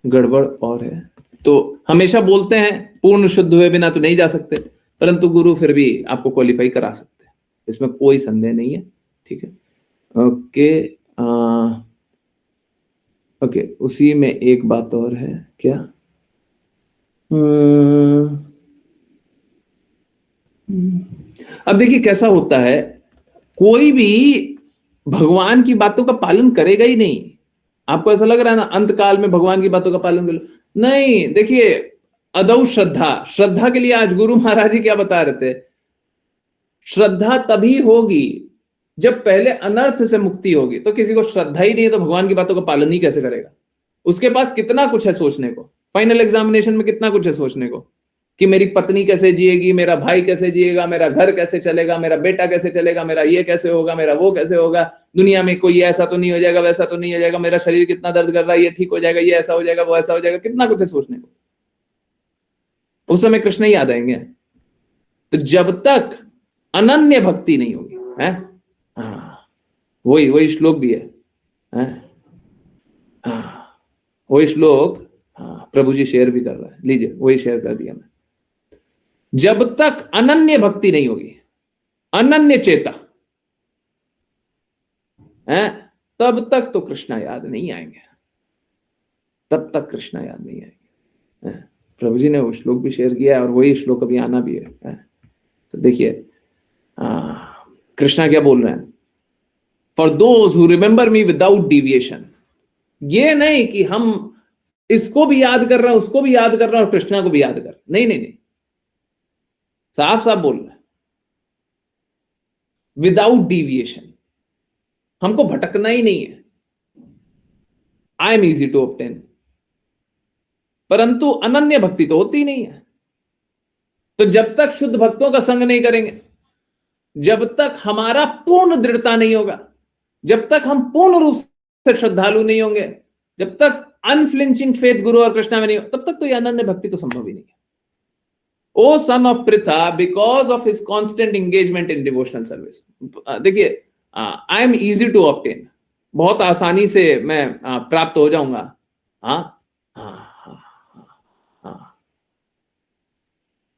गड़बड़ और है। तो हमेशा बोलते हैं पूर्ण शुद्ध हुए बिना तो नहीं जा सकते, परंतु गुरु फिर भी आपको क्वालिफाई करा सकते हैं, इसमें कोई संदेह नहीं है, ठीक है। ओके, ओके, उसी में एक बात और है क्या, अब देखिए कैसा होता है, कोई भी भगवान की बातों का पालन करेगा ही नहीं। आपको ऐसा लग रहा है ना अंत काल में भगवान की बातों का पालन कर लो, नहीं। देखिए अदौ श्रद्धा, श्रद्धा के लिए आज गुरु महाराज जी क्या बता रहे थे, श्रद्धा तभी होगी जब पहले अनर्थ से मुक्ति होगी। तो किसी को श्रद्धा ही नहीं है तो भगवान की बातों का पालन ही कैसे करेगा? उसके पास कितना कुछ है सोचने को, फाइनल एग्जामिनेशन में कितना कुछ है सोचने को, कि मेरी पत्नी कैसे जिएगी, मेरा भाई कैसे जिएगा, मेरा घर कैसे चलेगा, मेरा बेटा कैसे चलेगा, मेरा ये कैसे होगा, मेरा वो कैसे होगा, दुनिया में कोई ऐसा तो नहीं हो जाएगा, वैसा तो नहीं हो जाएगा, मेरा शरीर कितना दर्द कर रहा है, ये ठीक हो जाएगा, ये ऐसा हो जाएगा, वो ऐसा हो जाएगा, कितना कुछ है सोचने को। उस समय कृष्ण ही याद आएंगे। तो जब तक अनन्य भक्ति नहीं होगी, है, हाँ, वही श्लोक भी है, हाँ, वही श्लोक, हाँ, प्रभु जी शेयर भी कर रहा है, लीजिए वही शेयर कर दिया मैं। जब तक अनन्य भक्ति नहीं होगी, अनन्य चेता है, तब तक तो कृष्णा याद नहीं आएंगे, तब तक कृष्णा याद नहीं आएंगे। प्रभु जी ने वो श्लोक भी शेयर किया है और वही श्लोक अभी आना भी है। तो देखिए कृष्णा क्या बोल रहे हैं, for those who remember me without deviation. ये नहीं कि हम इसको भी याद कर रहे हैं, उसको भी याद कर रहे हैं और कृष्णा को भी याद कर रहे हैं, नहीं नहीं नहीं, साफ साफ बोल रहे हैं विदाउट डिविएशन, हमको भटकना ही नहीं है। I am easy to obtain, परंतु अनन्य भक्ति तो होती नहीं है। तो जब तक शुद्ध भक्तों का संग नहीं करेंगे, जब तक हमारा पूर्ण दृढ़ता नहीं होगा, जब तक हम पूर्ण रूप से श्रद्धालु नहीं होंगे, जब तक अनफ्लिंचिंग फेथ गुरु और कृष्णा में नहीं हो, तब तक तो यह अनन्य भक्ति तो संभव ही नहीं है। O son of Pritha, because of his constant engagement in devotional service. देखिए I am easy to obtain, बहुत आसानी से मैं प्राप्त हो जाऊंगा।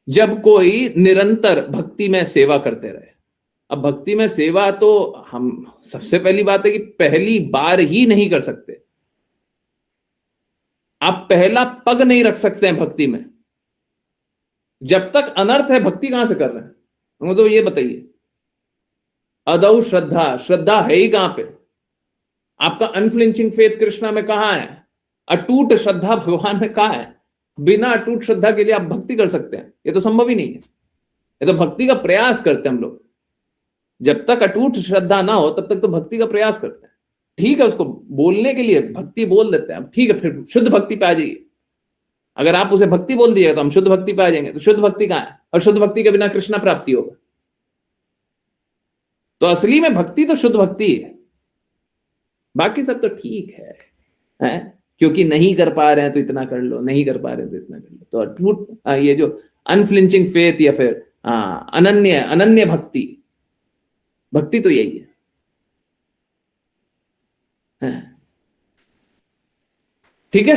जब कोई निरंतर भक्ति में सेवा करते रहे। अब भक्ति में सेवा तो हम, सबसे पहली बात है कि पहली बार ही नहीं कर सकते, आप पहला पग नहीं रख सकते हैं भक्ति में। जब तक अनर्थ है भक्ति कहां से कर रहे हैं, हमको तो ये बताइए। अदौ श्रद्धा, श्रद्धा है ही कहां पे? आपका अनफ्लिंचिंग फेथ कृष्णा में कहां है? अटूट श्रद्धा भगवान में कहां है? बिना अटूट श्रद्धा के लिए आप भक्ति कर सकते हैं? ये तो संभव ही नहीं है। ये तो भक्ति का प्रयास करते हैं हम लोग। जब तक अटूट श्रद्धा ना हो तब तक तो भक्ति का प्रयास करते हैं। ठीक है, उसको बोलने के लिए भक्ति बोल देते हैं, ठीक है, फिर शुद्ध भक्ति पे आ जाइए। अगर आप उसे भक्ति बोल दिए तो हम शुद्ध भक्ति पे आ जाएंगे। तो शुद्ध भक्ति कहां है? और शुद्ध भक्ति के बिना कृष्णा प्राप्ति होगा। तो असली में भक्ति तो शुद्ध भक्ति है, बाकी सब तो ठीक है? क्योंकि नहीं कर पा रहे हैं तो इतना कर लो, नहीं कर पा रहे हैं तो इतना कर लो। तो अटूट ये जो अनफ्लिंचिंग फेथ या फिर अनन्य भक्ति, भक्ति तो यही है। ठीक है,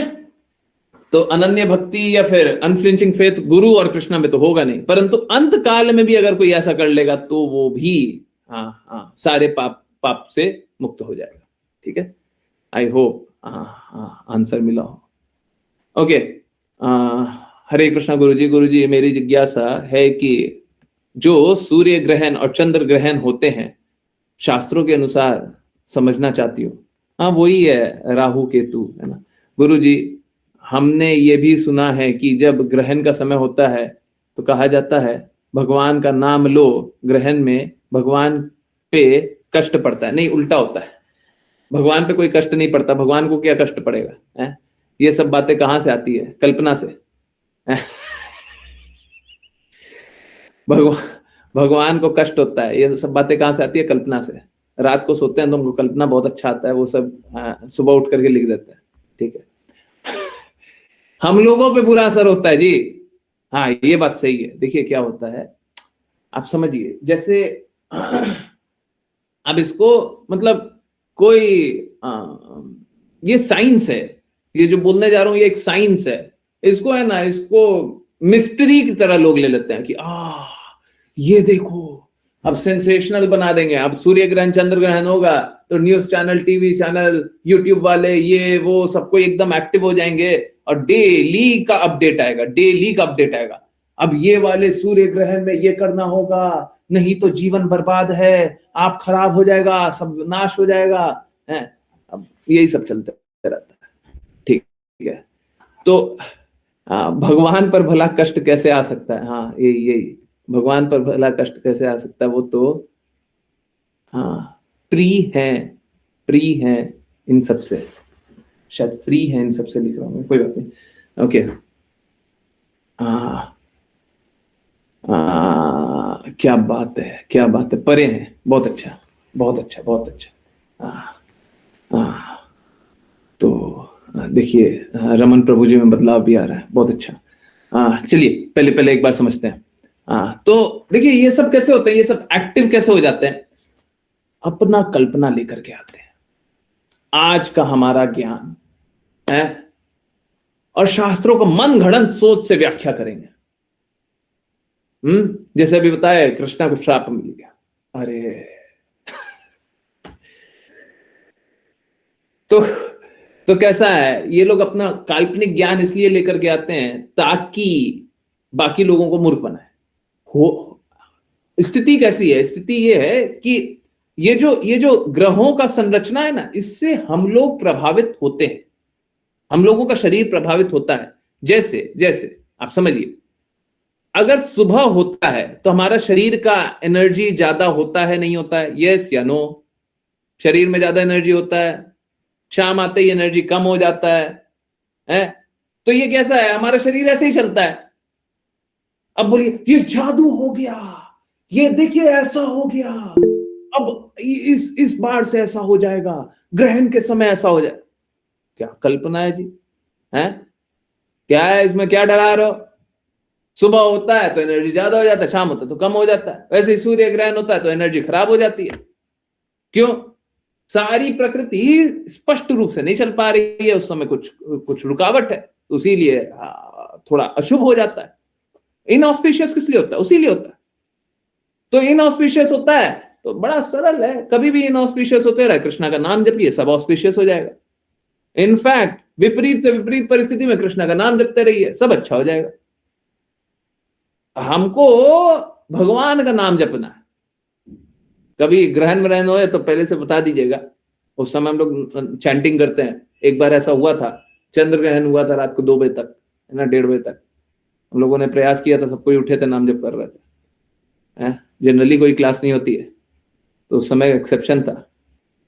तो अनन्य भक्ति या फिर अनफ्लिंचिंग फेथ गुरु और कृष्णा में तो होगा नहीं, परंतु अंत काल में भी अगर कोई ऐसा कर लेगा तो वो भी सारे पाप से मुक्त हो जाएगा। ठीक है, आई होप आंसर मिला हो। ओके, हरे कृष्णा गुरुजी। गुरुजी, मेरी जिज्ञासा है कि जो सूर्य ग्रहण और चंद्र ग्रहण होते हैं, शास्त्रों के अनुसार समझना चाहती हूँ। वही है राहु केतु, है ना गुरुजी। हमने ये भी सुना है कि जब ग्रहण का समय होता है तो कहा जाता है भगवान का नाम लो, ग्रहण में भगवान पे कष्ट पड़ता है। नहीं, उल्टा होता है, भगवान पे कोई कष्ट नहीं पड़ता, भगवान को क्या कष्ट पड़ेगा? ये सब बातें कहां से आती है? कल्पना से। भगवान को कष्ट होता है, ये सब बातें कहां से आती है? कल्पना से। रात को सोते हैं तो हमको कल्पना बहुत अच्छा आता है, वो सब सुबह उठ करके लिख देते हैं। ठीक है। हम लोगों पे बुरा असर होता है जी। हाँ, ये बात सही है। देखिए क्या होता है, आप समझिए, जैसे अब इसको मतलब कोई ये साइंस है, ये जो बोलने जा रहा हूं ये एक साइंस है। इसको है ना, इसको मिस्ट्री की तरह लोग ले लेते हैं कि ये देखो, अब सेंसेशनल बना देंगे। अब सूर्य ग्रहण चंद्र ग्रहण होगा तो news channel, TV channel, YouTube वाले, ये वो सबको एकदम एक्टिव हो जाएंगे और डेली का अपडेट आएगा, डेली का अपडेट आएगा। अब ये वाले सूर्य ग्रहण में ये करना होगा, नहीं तो जीवन बर्बाद है, आप खराब हो जाएगा, सब नाश हो जाएगा है। अब यही सब चलते रहता है, ठीक है। तो भगवान पर भला कष्ट कैसे आ सकता है? हाँ, यही भगवान पर भला कष्ट कैसे आ सकता है? वो तो हाँ, प्री है इन सबसे, शायद फ्री है इन सबसे लिख रहा हूँ, कोई बात नहीं, ओके। क्या बात है, क्या बात है, परे हैं, बहुत अच्छा, बहुत अच्छा, बहुत अच्छा। तो देखिए, रमन प्रभु जी में बदलाव भी आ रहा है, बहुत अच्छा। चलिए पहले पहले एक बार समझते हैं। तो देखिए ये सब कैसे होते हैं, ये सब एक्टिव कैसे हो जाते हैं? अपना कल्पना लेकर के आते हैं। आज का हमारा ज्ञान है और शास्त्रों को मन घड़ंत सोच से व्याख्या करेंगे। जैसे अभी बताया, कृष्णा को श्राप मिल गया, अरे तो कैसा है, ये लोग अपना काल्पनिक ज्ञान इसलिए लेकर के आते हैं ताकि बाकी लोगों को मूर्ख बनाए। हो स्थिति कैसी है? स्थिति ये है कि ये जो ग्रहों का संरचना है ना, इससे हम लोग प्रभावित होते हैं, हम लोगों का शरीर प्रभावित होता है। जैसे जैसे आप समझिए, अगर सुबह होता है तो हमारा शरीर का एनर्जी ज्यादा होता है, नहीं होता है? यस या नो? शरीर में ज्यादा एनर्जी होता है, शाम आते ही एनर्जी कम हो जाता है? तो ये कैसा है, हमारा शरीर ऐसे ही चलता है। अब बोलिए ये जादू हो गया, ये देखिए ऐसा हो गया, अब इस बार से ऐसा हो जाएगा, ग्रहण के समय ऐसा हो जाए। क्या कल्पना है जी? है क्या है इसमें, क्या डरा रहे हो? सुबह होता है तो एनर्जी ज्यादा हो जाता है, शाम होता है तो कम हो जाता है। वैसे ही सूर्य ग्रहण होता है तो एनर्जी खराब हो जाती है। क्यों? सारी प्रकृति स्पष्ट रूप से नहीं चल पा रही है, उस समय कुछ कुछ रुकावट है, तो इसीलिए थोड़ा अशुभ हो जाता है। इनऑस्पिशियस किस लिए होता है? उसी लिए होता है। तो इनऑस्पिशियस होता है तो बड़ा सरल है, कभी भी इनऑस्पिशियस होते रहे, कृष्णा का नाम जपिए, सब ऑस्पिशियस हो जाएगा। इनफैक्ट विपरीत से विपरीत परिस्थिति में कृष्णा का नाम जपते रहिए, सब अच्छा हो जाएगा। हमको भगवान का नाम जपना है। कभी ग्रहण व्रहण हो तो पहले से बता दीजिएगा, उस समय हम लोग चैंटिंग करते हैं। एक बार ऐसा हुआ था, चंद्र ग्रहण हुआ था रात को 2 बजे तक, है ना, 1:30 बजे तक हम लोगों ने प्रयास किया था, सब कोई उठे थे, नाम जप कर रहे थे। जनरली कोई क्लास नहीं होती है, तो उस समय एक्सेप्शन था।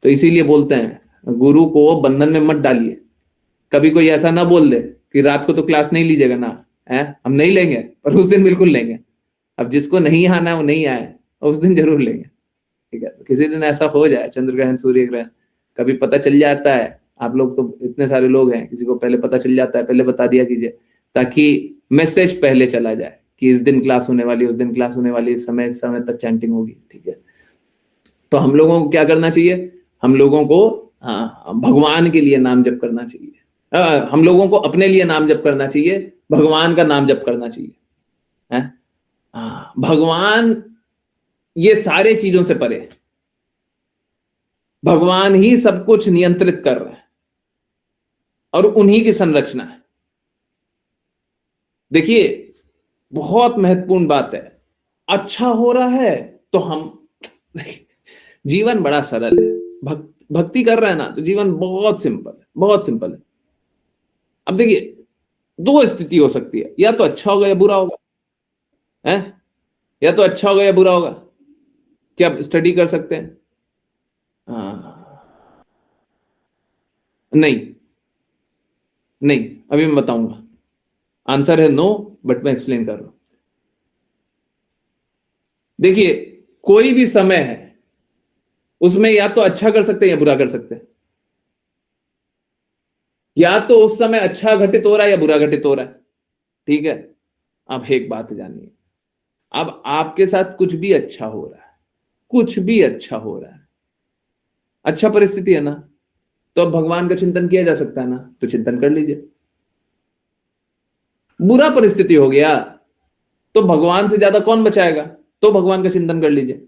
तो इसीलिए बोलते हैं गुरु को बंधन में मत डालिए। कभी कोई ऐसा ना बोल दे कि रात को तो क्लास नहीं लीजिएगा ना, हम नहीं लेंगे, पर उस दिन बिल्कुल लेंगे। अब जिसको नहीं आना है वो नहीं आए, उस दिन जरूर लेंगे, ठीक है। तो किसी दिन ऐसा हो जाए, चंद्र ग्रहण सूर्य ग्रहण कभी पता चल जाता है, आप लोग तो इतने सारे लोग हैं, किसी को पहले पता चल जाता है, पहले बता दिया कीजिए, ताकि मैसेज पहले चला जाए कि इस दिन क्लास होने वाली, उस दिन क्लास होने वाली, इस समय तक चैंटिंग होगी, ठीक है। तो हम लोगों को क्या करना चाहिए? हम लोगों को भगवान के लिए नाम जप करना चाहिए। हम लोगों को अपने लिए नाम जप करना चाहिए, भगवान का नाम जप करना चाहिए, है? भगवान ये सारे चीजों से परे है, भगवान ही सब कुछ नियंत्रित कर रहे हैं और उन्हीं की संरचना है। देखिए बहुत महत्वपूर्ण बात है, अच्छा हो रहा है तो हम जीवन बड़ा सरल है, भक्ति कर रहे हैं ना, तो जीवन बहुत सिंपल है, बहुत सिंपल है। अब देखिए 2 स्थिति हो सकती है, या तो अच्छा होगा या बुरा होगा, है? या तो अच्छा होगा या बुरा होगा। क्या आप स्टडी कर सकते हैं? नहीं, नहीं, अभी मैं बताऊंगा। आंसर है नो, बट मैं एक्सप्लेन कर रहा हूं। देखिए कोई भी समय है, उसमें या तो अच्छा कर सकते हैं या बुरा कर सकते हैं, या तो उस समय अच्छा घटित हो रहा है या बुरा घटित हो रहा है, ठीक है। अब एक बात जानिए, अब आपके साथ कुछ भी अच्छा हो रहा है, कुछ भी अच्छा हो रहा है, अच्छा परिस्थिति है ना, तो अब भगवान का चिंतन किया जा सकता है ना, तो चिंतन कर लीजिए। बुरा परिस्थिति हो गया तो भगवान से ज्यादा कौन बचाएगा, तो भगवान का चिंतन कर लीजिए।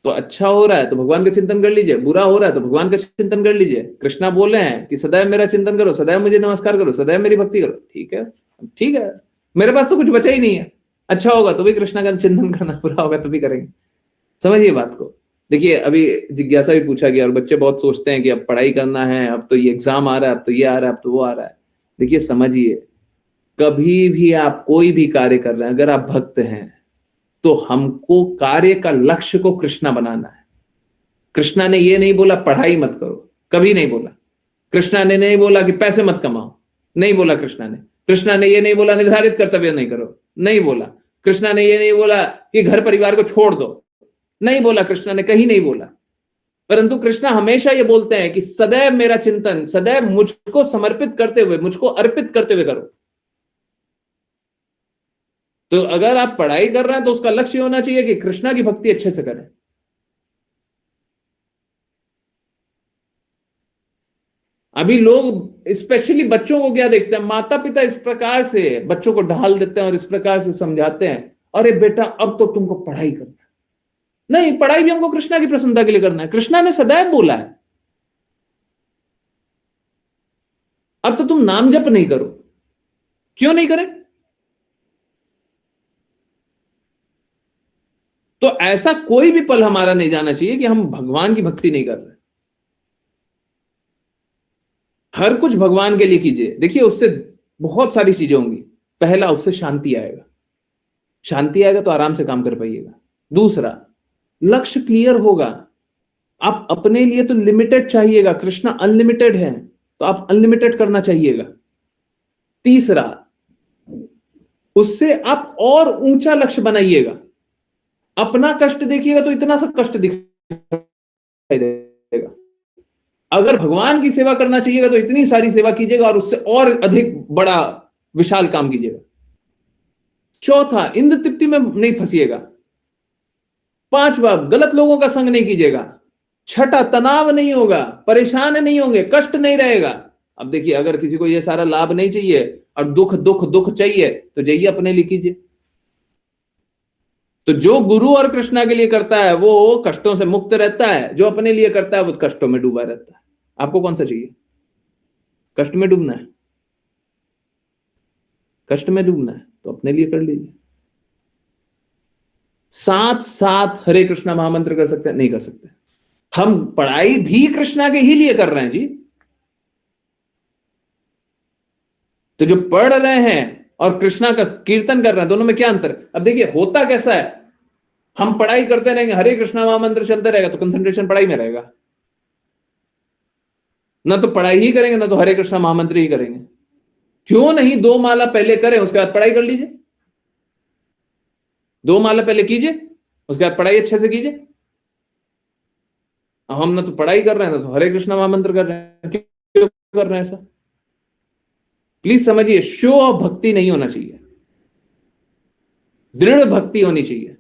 तो अच्छा हो रहा है तो भगवान का चिंतन कर लीजिए, बुरा हो रहा है तो भगवान का चिंतन कर लीजिए। कृष्णा बोल रहे हैं कि सदैव मेरा चिंतन करो, सदैव मुझे नमस्कार करो, सदैव मेरी भक्ति करो। ठीक है, ठीक है, मेरे पास तो कुछ बचा ही नहीं है। अच्छा होगा तो भी कृष्णा का चिंतन करना, बुरा होगा तो भी करेंगे। समझिए बात को। देखिए अभी जिज्ञासा भी पूछा गया और बच्चे बहुत सोचते हैं कि अब पढ़ाई करना है, अब तो ये एग्जाम आ रहा है, अब तो ये आ रहा है, अब तो वो आ रहा है। देखिए समझिए, कभी भी आप कोई भी कार्य कर रहे हैं, अगर आप भक्त हैं तो हमको कार्य का लक्ष्य को कृष्णा बनाना है। कृष्णा ने ये नहीं बोला पढ़ाई मत करो, कभी नहीं बोला। कृष्णा ने नहीं बोला कि पैसे मत कमाओ, नहीं बोला कृष्णा ने। कृष्णा ने ये नहीं बोला निर्धारित कर्तव्य नहीं करो, नहीं बोला। कृष्णा ने ये नहीं बोला कि घर परिवार को छोड़ दो, नहीं बोला। कृष्णा ने कहीं नहीं बोला। परंतु कृष्णा हमेशा ये बोलते हैं कि सदैव मेरा चिंतन, सदैव मुझको समर्पित करते हुए, मुझको अर्पित करते हुए करो। तो अगर आप पढ़ाई कर रहे हैं तो उसका लक्ष्य होना चाहिए कि कृष्णा की भक्ति अच्छे से करें। अभी लोग स्पेशली बच्चों को क्या देखते हैं, माता पिता इस प्रकार से बच्चों को ढाल देते हैं और इस प्रकार से समझाते हैं, अरे बेटा अब तो तुमको पढ़ाई करना है। नहीं, पढ़ाई भी हमको कृष्णा की प्रसन्नता के लिए करना है। कृष्णा ने सदैव बोला है अब तो तुम नाम जप नहीं करो। क्यों नहीं करें? तो ऐसा कोई भी पल हमारा नहीं जाना चाहिए कि हम भगवान की भक्ति नहीं कर रहे। हर कुछ भगवान के लिए कीजिए। देखिए उससे बहुत सारी चीजें होंगी। पहला, उससे शांति आएगा। शांति आएगा तो आराम से काम कर पाइएगा। दूसरा, लक्ष्य क्लियर होगा। आप अपने लिए तो लिमिटेड चाहिएगा, कृष्णा अनलिमिटेड है तो आप अनलिमिटेड करना चाहिएगा। तीसरा, उससे आप और ऊंचा लक्ष्य बनाइएगा। अपना कष्ट देखिएगा तो इतना सा कष्ट दिखाई देगा। अगर भगवान की सेवा करना चाहिएगा तो इतनी सारी सेवा कीजिएगा और उससे और अधिक बड़ा विशाल काम कीजिएगा। चौथा, इंद्र तृप्ति में नहीं फंसिएगा। पांचवा, गलत लोगों का संग नहीं कीजिएगा। छठा, तनाव नहीं होगा, परेशान नहीं होंगे, कष्ट नहीं रहेगा। अब देखिए, अगर किसी को यह सारा लाभ नहीं चाहिए और दुख दुख दुख चाहिए तो जाइए अपने लिए कीजिए। तो जो गुरु और कृष्णा के लिए करता है वो कष्टों से मुक्त रहता है, जो अपने लिए करता है वो कष्टों में डूबा रहता है। आपको कौन सा चाहिए? कष्ट में डूबना है? कष्ट में डूबना है तो अपने लिए कर लीजिए। साथ साथ हरे कृष्णा महामंत्र कर सकते हैं? नहीं कर सकते। हम पढ़ाई भी कृष्णा के ही लिए कर रहे हैं जी। तो जो पढ़ रहे हैं और कृष्णा का कीर्तन कर रहे हैं, दोनों में क्या अंतर है? अब देखिए होता कैसा है, हम पढ़ाई करते रहेंगे, हरे कृष्णा महामंत्र चलते रहेगा तो कंसंट्रेशन पढ़ाई में रहेगा। ना तो पढ़ाई ही करेंगे ना तो हरे कृष्णा महामंत्र ही करेंगे। क्यों नहीं 2 माला पहले करें, उसके बाद पढ़ाई कर लीजिए। 2 माला पहले कीजिए, उसके बाद पढ़ाई अच्छे से कीजिए। हम ना तो पढ़ाई कर रहे हैं ना तो हरे कृष्णा महामंत्र कर रहे हैं। क्यों कर रहे हैं ऐसा? प्लीज समझिए, शो ऑफ भक्ति नहीं होना चाहिए, दृढ़ भक्ति होनी चाहिए।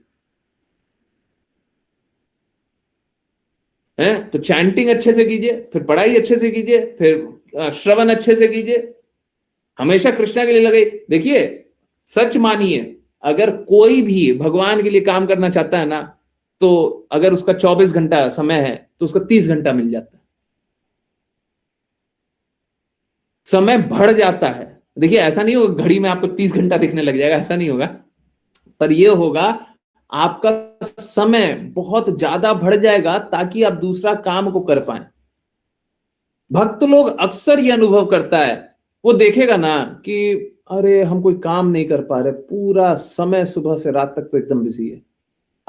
है तो चैंटिंग अच्छे से कीजिए, फिर पढ़ाई अच्छे से कीजिए, फिर श्रवण अच्छे से कीजिए, हमेशा कृष्णा के लिए लगे। देखिए सच मानिए, अगर कोई भी भगवान के लिए काम करना चाहता है ना, तो अगर उसका 24 घंटा समय है तो उसका 30 घंटा मिल जाता है, समय बढ़ जाता है। देखिए ऐसा नहीं होगा घड़ी में आपको 30 घंटा दिखने लग जाएगा, ऐसा नहीं होगा। पर यह होगा आपका समय बहुत ज्यादा बढ़ जाएगा ताकि आप दूसरा काम को कर पाए। भक्त लोग अक्सर ये अनुभव करता है, वो देखेगा ना कि अरे हम कोई काम नहीं कर पा रहे, पूरा समय सुबह से रात तक तो एकदम बिजी है,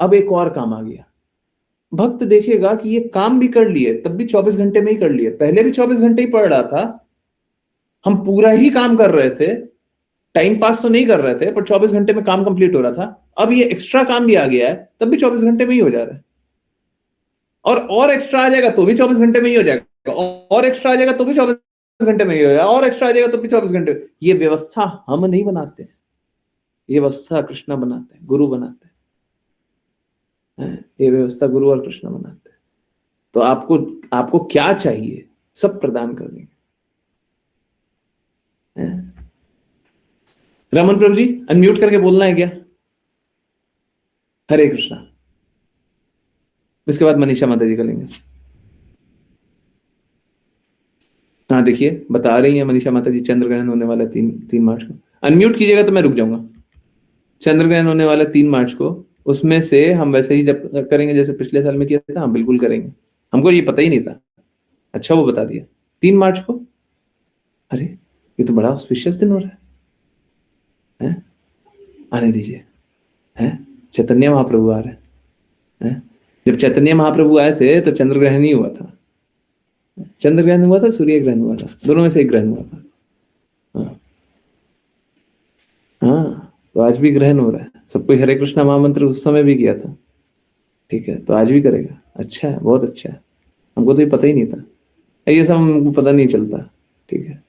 अब एक और काम आ गया। भक्त देखेगा कि ये काम भी कर लिए, तब भी 24 घंटे में ही कर लिए, पहले भी 24 घंटे ही पढ़ रहा था, हम पूरा ही काम कर रहे थे, टाइम पास तो नहीं कर रहे थे, पर 24 घंटे में काम कंप्लीट हो रहा था। अब ये एक्स्ट्रा काम भी आ गया है, तब भी 24 घंटे में ही हो जा रहा है। और एक्स्ट्रा आ जाएगा तो भी 24 घंटे में ही हो जाएगा, और एक्स्ट्रा आ जाएगा तो भी 24 घंटे में ये हो जाएगा, और एक्स्ट्रा आ जाएगा तो 24 घंटे। ये व्यवस्था हम नहीं बनाते हैं, ये व्यवस्था कृष्णा बनाते हैं, गुरु बनाते हैं। ये व्यवस्था गुरु और कृष्णा बनाते हैं। तो आपको क्या चाहिए, सब प्रदान कर देंगे। रमन प्रभु जी अनम्यूट करके बोलना है क्या? हरे कृष्णा। इसके बाद मनीषा माता जी का लेंगे। हाँ देखिए बता रही है मनीषा माता जी, चंद्र ग्रहण होने वाला है 3 मार्च को। अनम्यूट कीजिएगा तो मैं रुक जाऊंगा। चंद्र ग्रहण होने वाला 3 मार्च को, उसमें से हम वैसे ही जब करेंगे जैसे पिछले साल में किया था। हाँ बिल्कुल करेंगे, हमको ये पता ही नहीं था। अच्छा वो बता दिया 3 मार्च को। अरे ये तो बड़ा ऑस्पिशियस दिन हो रहा है, आने दीजिए। चैतन्य महाप्रभु आ रहे हैं। जब चैतन्य महाप्रभु आए थे तो चंद्र ग्रहण ही हुआ था। चंद्र ग्रहण हुआ था, सूर्य ग्रहण हुआ था, दोनों में से एक ग्रहण हुआ था। हाँ तो आज भी ग्रहण हो रहा है। सब कोई हरे कृष्णा महामंत्र उस समय भी किया था, ठीक है, तो आज भी करेगा। अच्छा है, बहुत अच्छा है। हमको तो ये पता ही नहीं था, ये सब हमको पता नहीं चलता, ठीक है।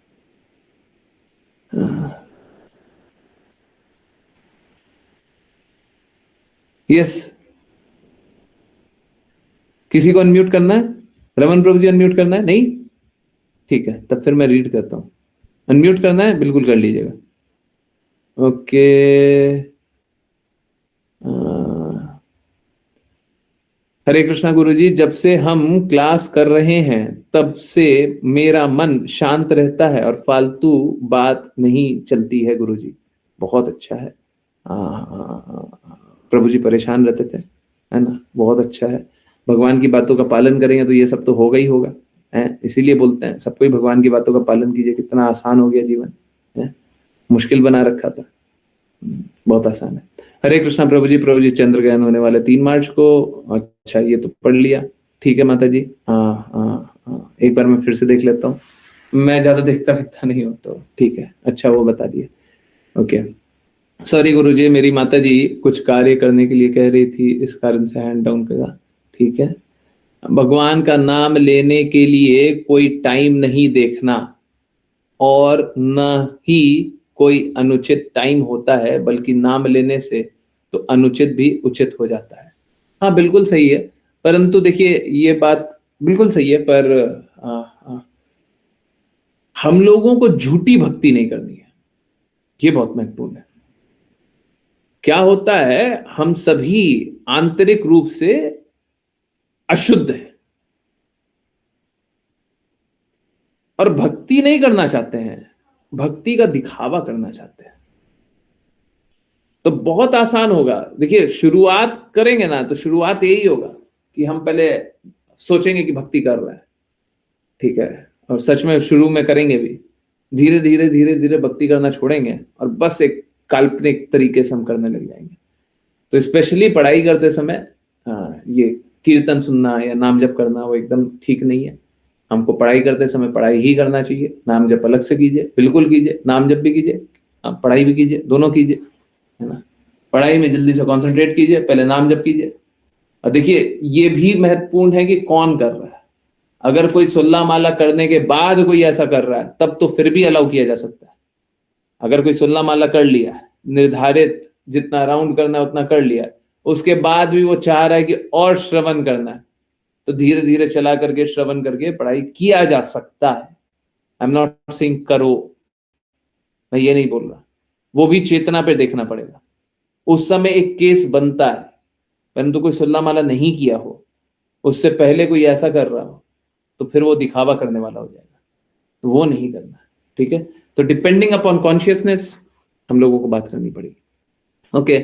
यस, किसी को अनम्यूट करना है? रमन प्रभु जी अनम्यूट करना है? नहीं, ठीक है, तब फिर मैं रीड करता हूँ। अनम्यूट करना है बिल्कुल कर लीजिएगा। ओके, हरे कृष्णा गुरु जी, जब से हम क्लास कर रहे हैं तब से मेरा मन शांत रहता है और फालतू बात नहीं चलती है गुरु जी। बहुत अच्छा है। प्रभु जी परेशान रहते थे, है ना, बहुत अच्छा है। भगवान की बातों का पालन करेंगे तो ये सब तो होगा ही होगा, है। इसीलिए बोलते हैं सब कोई भगवान की बातों का पालन कीजिए। कितना आसान हो गया जीवन, है। मुश्किल बना रखा था, बहुत आसान है। हरे कृष्णा प्रभु जी चंद्र ग्रहण होने वाले 3 मार्च को। अच्छा ये तो पढ़ लिया, ठीक है माता जी। हाँ, एक बार मैं फिर से देख लेता हूँ, मैं ज्यादा देखता नहीं हूँ तो ठीक है। अच्छा वो बता दिए, ओके। सॉरी गुरु जी, मेरी माता जी कुछ कार्य करने के लिए कह रही थी, इस कारण से हैंड डाउन करा, ठीक है। भगवान का नाम लेने के लिए कोई टाइम नहीं देखना और न ही कोई अनुचित टाइम होता है, बल्कि नाम लेने से तो अनुचित भी उचित हो जाता है। हाँ बिल्कुल सही है, परंतु देखिए ये बात बिल्कुल सही है, पर हम लोगों को झूठी भक्ति नहीं करनी है, ये बहुत महत्वपूर्ण है। क्या होता है, हम सभी आंतरिक रूप से अशुद्ध हैं और भक्ति नहीं करना चाहते हैं, भक्ति का दिखावा करना चाहते हैं। तो बहुत आसान होगा। देखिए शुरुआत करेंगे ना तो शुरुआत यही होगा कि हम पहले सोचेंगे कि भक्ति कर रहे हैं, ठीक है, और सच में शुरू में करेंगे भी, धीरे धीरे धीरे धीरे भक्ति करना छोड़ेंगे और बस एक काल्पनिक तरीके से हम करने लग जाएंगे। तो स्पेशली पढ़ाई करते समय ये कीर्तन सुनना या नाम जप करना वो एकदम ठीक नहीं है। हमको पढ़ाई करते समय पढ़ाई ही करना चाहिए, नाम जप अलग से कीजिए, बिल्कुल कीजिए, नाम जप भी कीजिए, पढ़ाई भी कीजिए, दोनों कीजिए, है ना। पढ़ाई में जल्दी से कंसंट्रेट कीजिए, पहले नाम जप कीजिए। और देखिए ये भी महत्वपूर्ण है कि कौन कर रहा है। अगर कोई सुल्ला माला करने के बाद कोई ऐसा कर रहा है तब तो फिर भी अलाउ किया जा सकता है। अगर कोई सुल्ला माला कर लिया है, निर्धारित जितना राउंड करना है उतना कर लिया है, उसके बाद भी वो चाह रहा है कि और श्रवण करना है, तो धीरे धीरे चला करके श्रवण करके पढ़ाई किया जा सकता है। आई एम नॉट सेइंग करो, मैं ये नहीं बोल रहा, वो भी चेतना पे देखना पड़ेगा। उस समय एक केस बनता है, परंतु कोई सुल्ला माला नहीं किया हो, उससे पहले कोई ऐसा कर रहा हो, तो फिर वो दिखावा करने वाला हो जाएगा, तो वो नहीं करना, ठीक है। तो डिपेंडिंग अपॉन कॉन्शियसनेस हम लोगों को बात करनी पड़ेगी, ओके।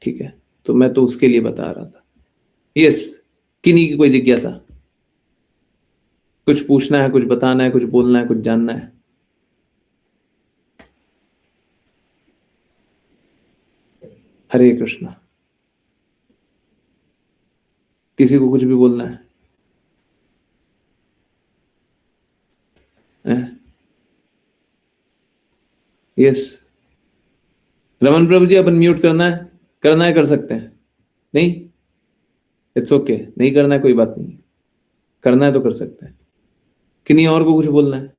ठीक है, तो मैं तो उसके लिए बता रहा था। यस, किन्हीं की कोई जिज्ञासा, कुछ पूछना है, कुछ बताना है, कुछ बोलना है, कुछ जानना है? हरे कृष्णा। किसी को कुछ भी बोलना है? यस, रमन प्रभु जी अपन म्यूट करना है कर सकते हैं, नहीं इट्स ओके, नहीं करना है कोई बात नहीं, करना है तो कर सकते हैं। किन्हीं और को कुछ बोलना है?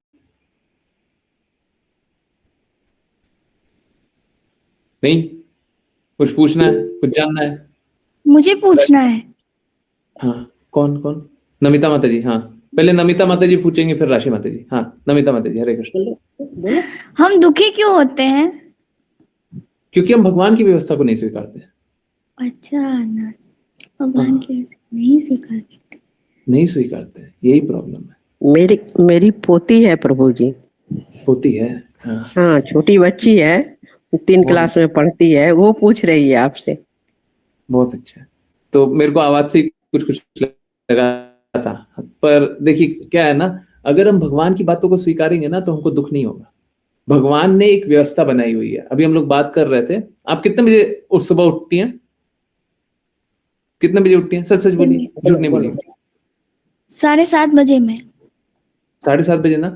नहीं, कुछ पूछना है, कुछ जानना है? मुझे पूछना है। हाँ, कौन कौन? नमिता माता जी, हाँ पहले नमिता माता जी पूछेंगे, फिर राशि माता जी। हाँ नमिता माता जी, हरे कृष्ण। हम दुखी क्यों होते हैं? क्योंकि हम भगवान की व्यवस्था को नहीं स्वीकारते। अच्छा ना, भगवान हाँ, की नहीं स्वीकार। नहीं स्वीकारते, यही प्रॉब्लम है। मेरी मेरी पोती है प्रभु जी। होती है। हाँ, हाँ, छोटी बच्ची है, 3 बहुत क्लास में पढ़ती है, वो पूछ रही है आपसे। बहुत अच्छा है। तो मेरे को आवाज से ही कुछ कुछ लगा था, पर देखिए क्या है ना, अगर हम भगवान की बातों को स्वीकारेंगे ना तो हमको दुख नहीं होगा। भगवान ने एक व्यवस्था बनाई हुई है। अभी हम लोग बात कर रहे थे, आप कितने बजे उस सुबह उठती हैं? कितने बजे उठती हैं? सच सच बोलिए, झूठ नहीं बोलिए। 7:30 बजे में। 7:30 बजे ना?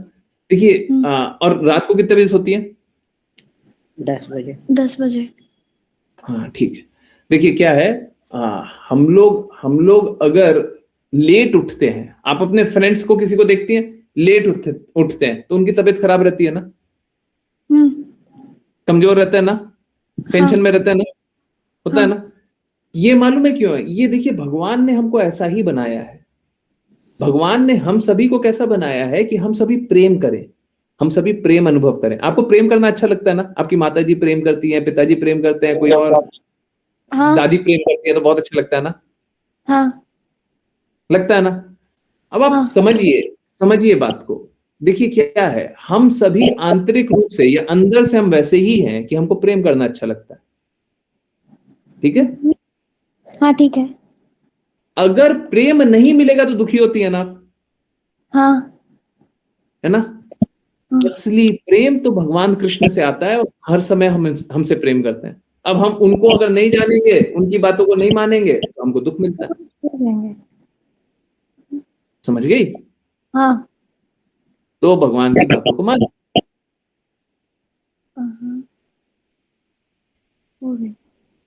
देखिए और रात को कितने बजे सोती हैं? 10 बजे। 10 बजे। हाँ ठीक है। देखिए क्या है, हम लोग अगर लेट उठते हैं, आप अपने फ्रेंड्स को किसी को देखती हैं लेट उठते हैं तो उनकी तबीयत खराब रहती है ना, हम्म। कमजोर रहता है ना, हाँ। टेंशन में रहता है ना, होता है हाँ। ना। ये मालूम है क्यों है? ये देखिए भगवान ने हमको ऐसा ही बनाया है। भगवान ने हम सभी को कैसा बनाया है कि हम सभी प्रेम करें, हम सभी प्रेम अनुभव करें। आपको प्रेम करना अच्छा लगता है ना? आपकी माता जी प्रेम करती हैं, पिताजी प्रेम करते हैं, कोई और हाँ। दादी प्रेम करती है तो बहुत अच्छा लगता है ना, हाँ। लगता है ना। अब आप हाँ। समझिए, समझिए बात को। देखिए क्या है, हम सभी आंतरिक रूप से या अंदर से हम वैसे ही हैं कि हमको प्रेम करना अच्छा लगता है। ठीक है। हाँ ठीक है। अगर प्रेम नहीं मिलेगा तो दुखी होती है ना आप, हाँ। है ना। हाँ। असली प्रेम तो भगवान कृष्ण से आता है और हर समय हम हमसे प्रेम करते हैं। अब हम उनको अगर नहीं जानेंगे, उनकी बातों को नहीं मानेंगे तो हमको दुख मिलता है। समझ गई? हाँ। तो भगवान की बातों को मान,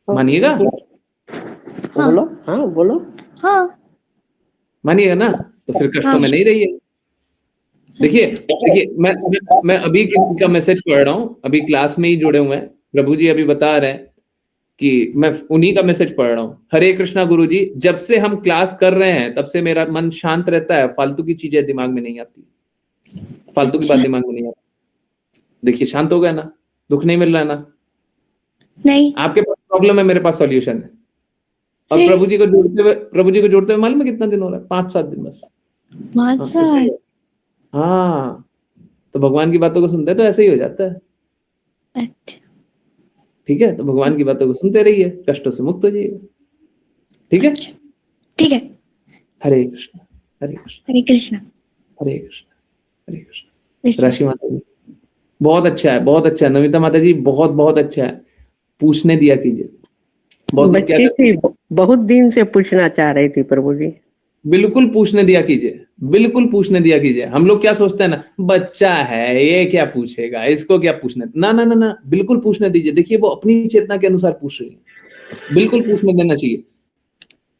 मानिएगा, हाँ। बोलो, हाँ बोलो। हाँ। मानिएगा ना, तो फिर कष्टों हाँ। में नहीं रहिए। देखिए अच्छा। देखिए मैं अभी किसी का मैसेज पढ़ रहा हूँ, अभी क्लास में ही जुड़े हुए हैं। प्रभु जी अभी बता रहे हैं कि मैं उन्हीं का मैसेज पढ़ रहा हूँ। हरे कृष्णा गुरु जी, जब से हम क्लास कर रहे हैं तब से मेरा मन शांत रहता है, फालतू की चीजें दिमाग में नहीं आती, फालतू की बात अच्छा। दिमाग में नहीं आती। देखिए शांत हो गया ना, दुख नहीं मिल रहा है ना। नहीं। आपके पास प्रॉब्लम है, मेरे पास सॉल्यूशन है। और है। प्रभु जी को जोड़ते हुए मालूम है कितना दिन हो रहा है? 5-7 दिन बस। 5 साल। हाँ, तो भगवान की बातों को सुनते हैं तो ऐसे ही हो जाता है। अच्छा। ठीक है, तो भगवान की बातों को सुनते रहिए, कष्टों से मुक्त हो जाइएगा। ठीक है। अच्छा ठीक है। हरे कृष्ण, हरे कृष्ण, हरे कृष्णा। हरे कृष्ण, हरे कृष्ण। कृष्ण। राशि माता जी, बहुत अच्छा है, बहुत अच्छा है। नमिता माता जी, बहुत बहुत अच्छा है। पूछने दिया कीजिए। बहुत लोग क्या बच्ची करते थी, हैं, बहुत दिन से पूछना चाह रही थी प्रभु जी। बिल्कुल पूछने दिया कीजिए, बिल्कुल पूछने दिया कीजिए। हम लोग क्या सोचते हैं ना, बच्चा है ये क्या पूछेगा, इसको क्या पूछना। ना ना ना ना, बिल्कुल पूछने दीजिए। देखिए वो अपनी चेतना के अनुसार पूछ रही है, बिल्कुल पूछने देना चाहिए।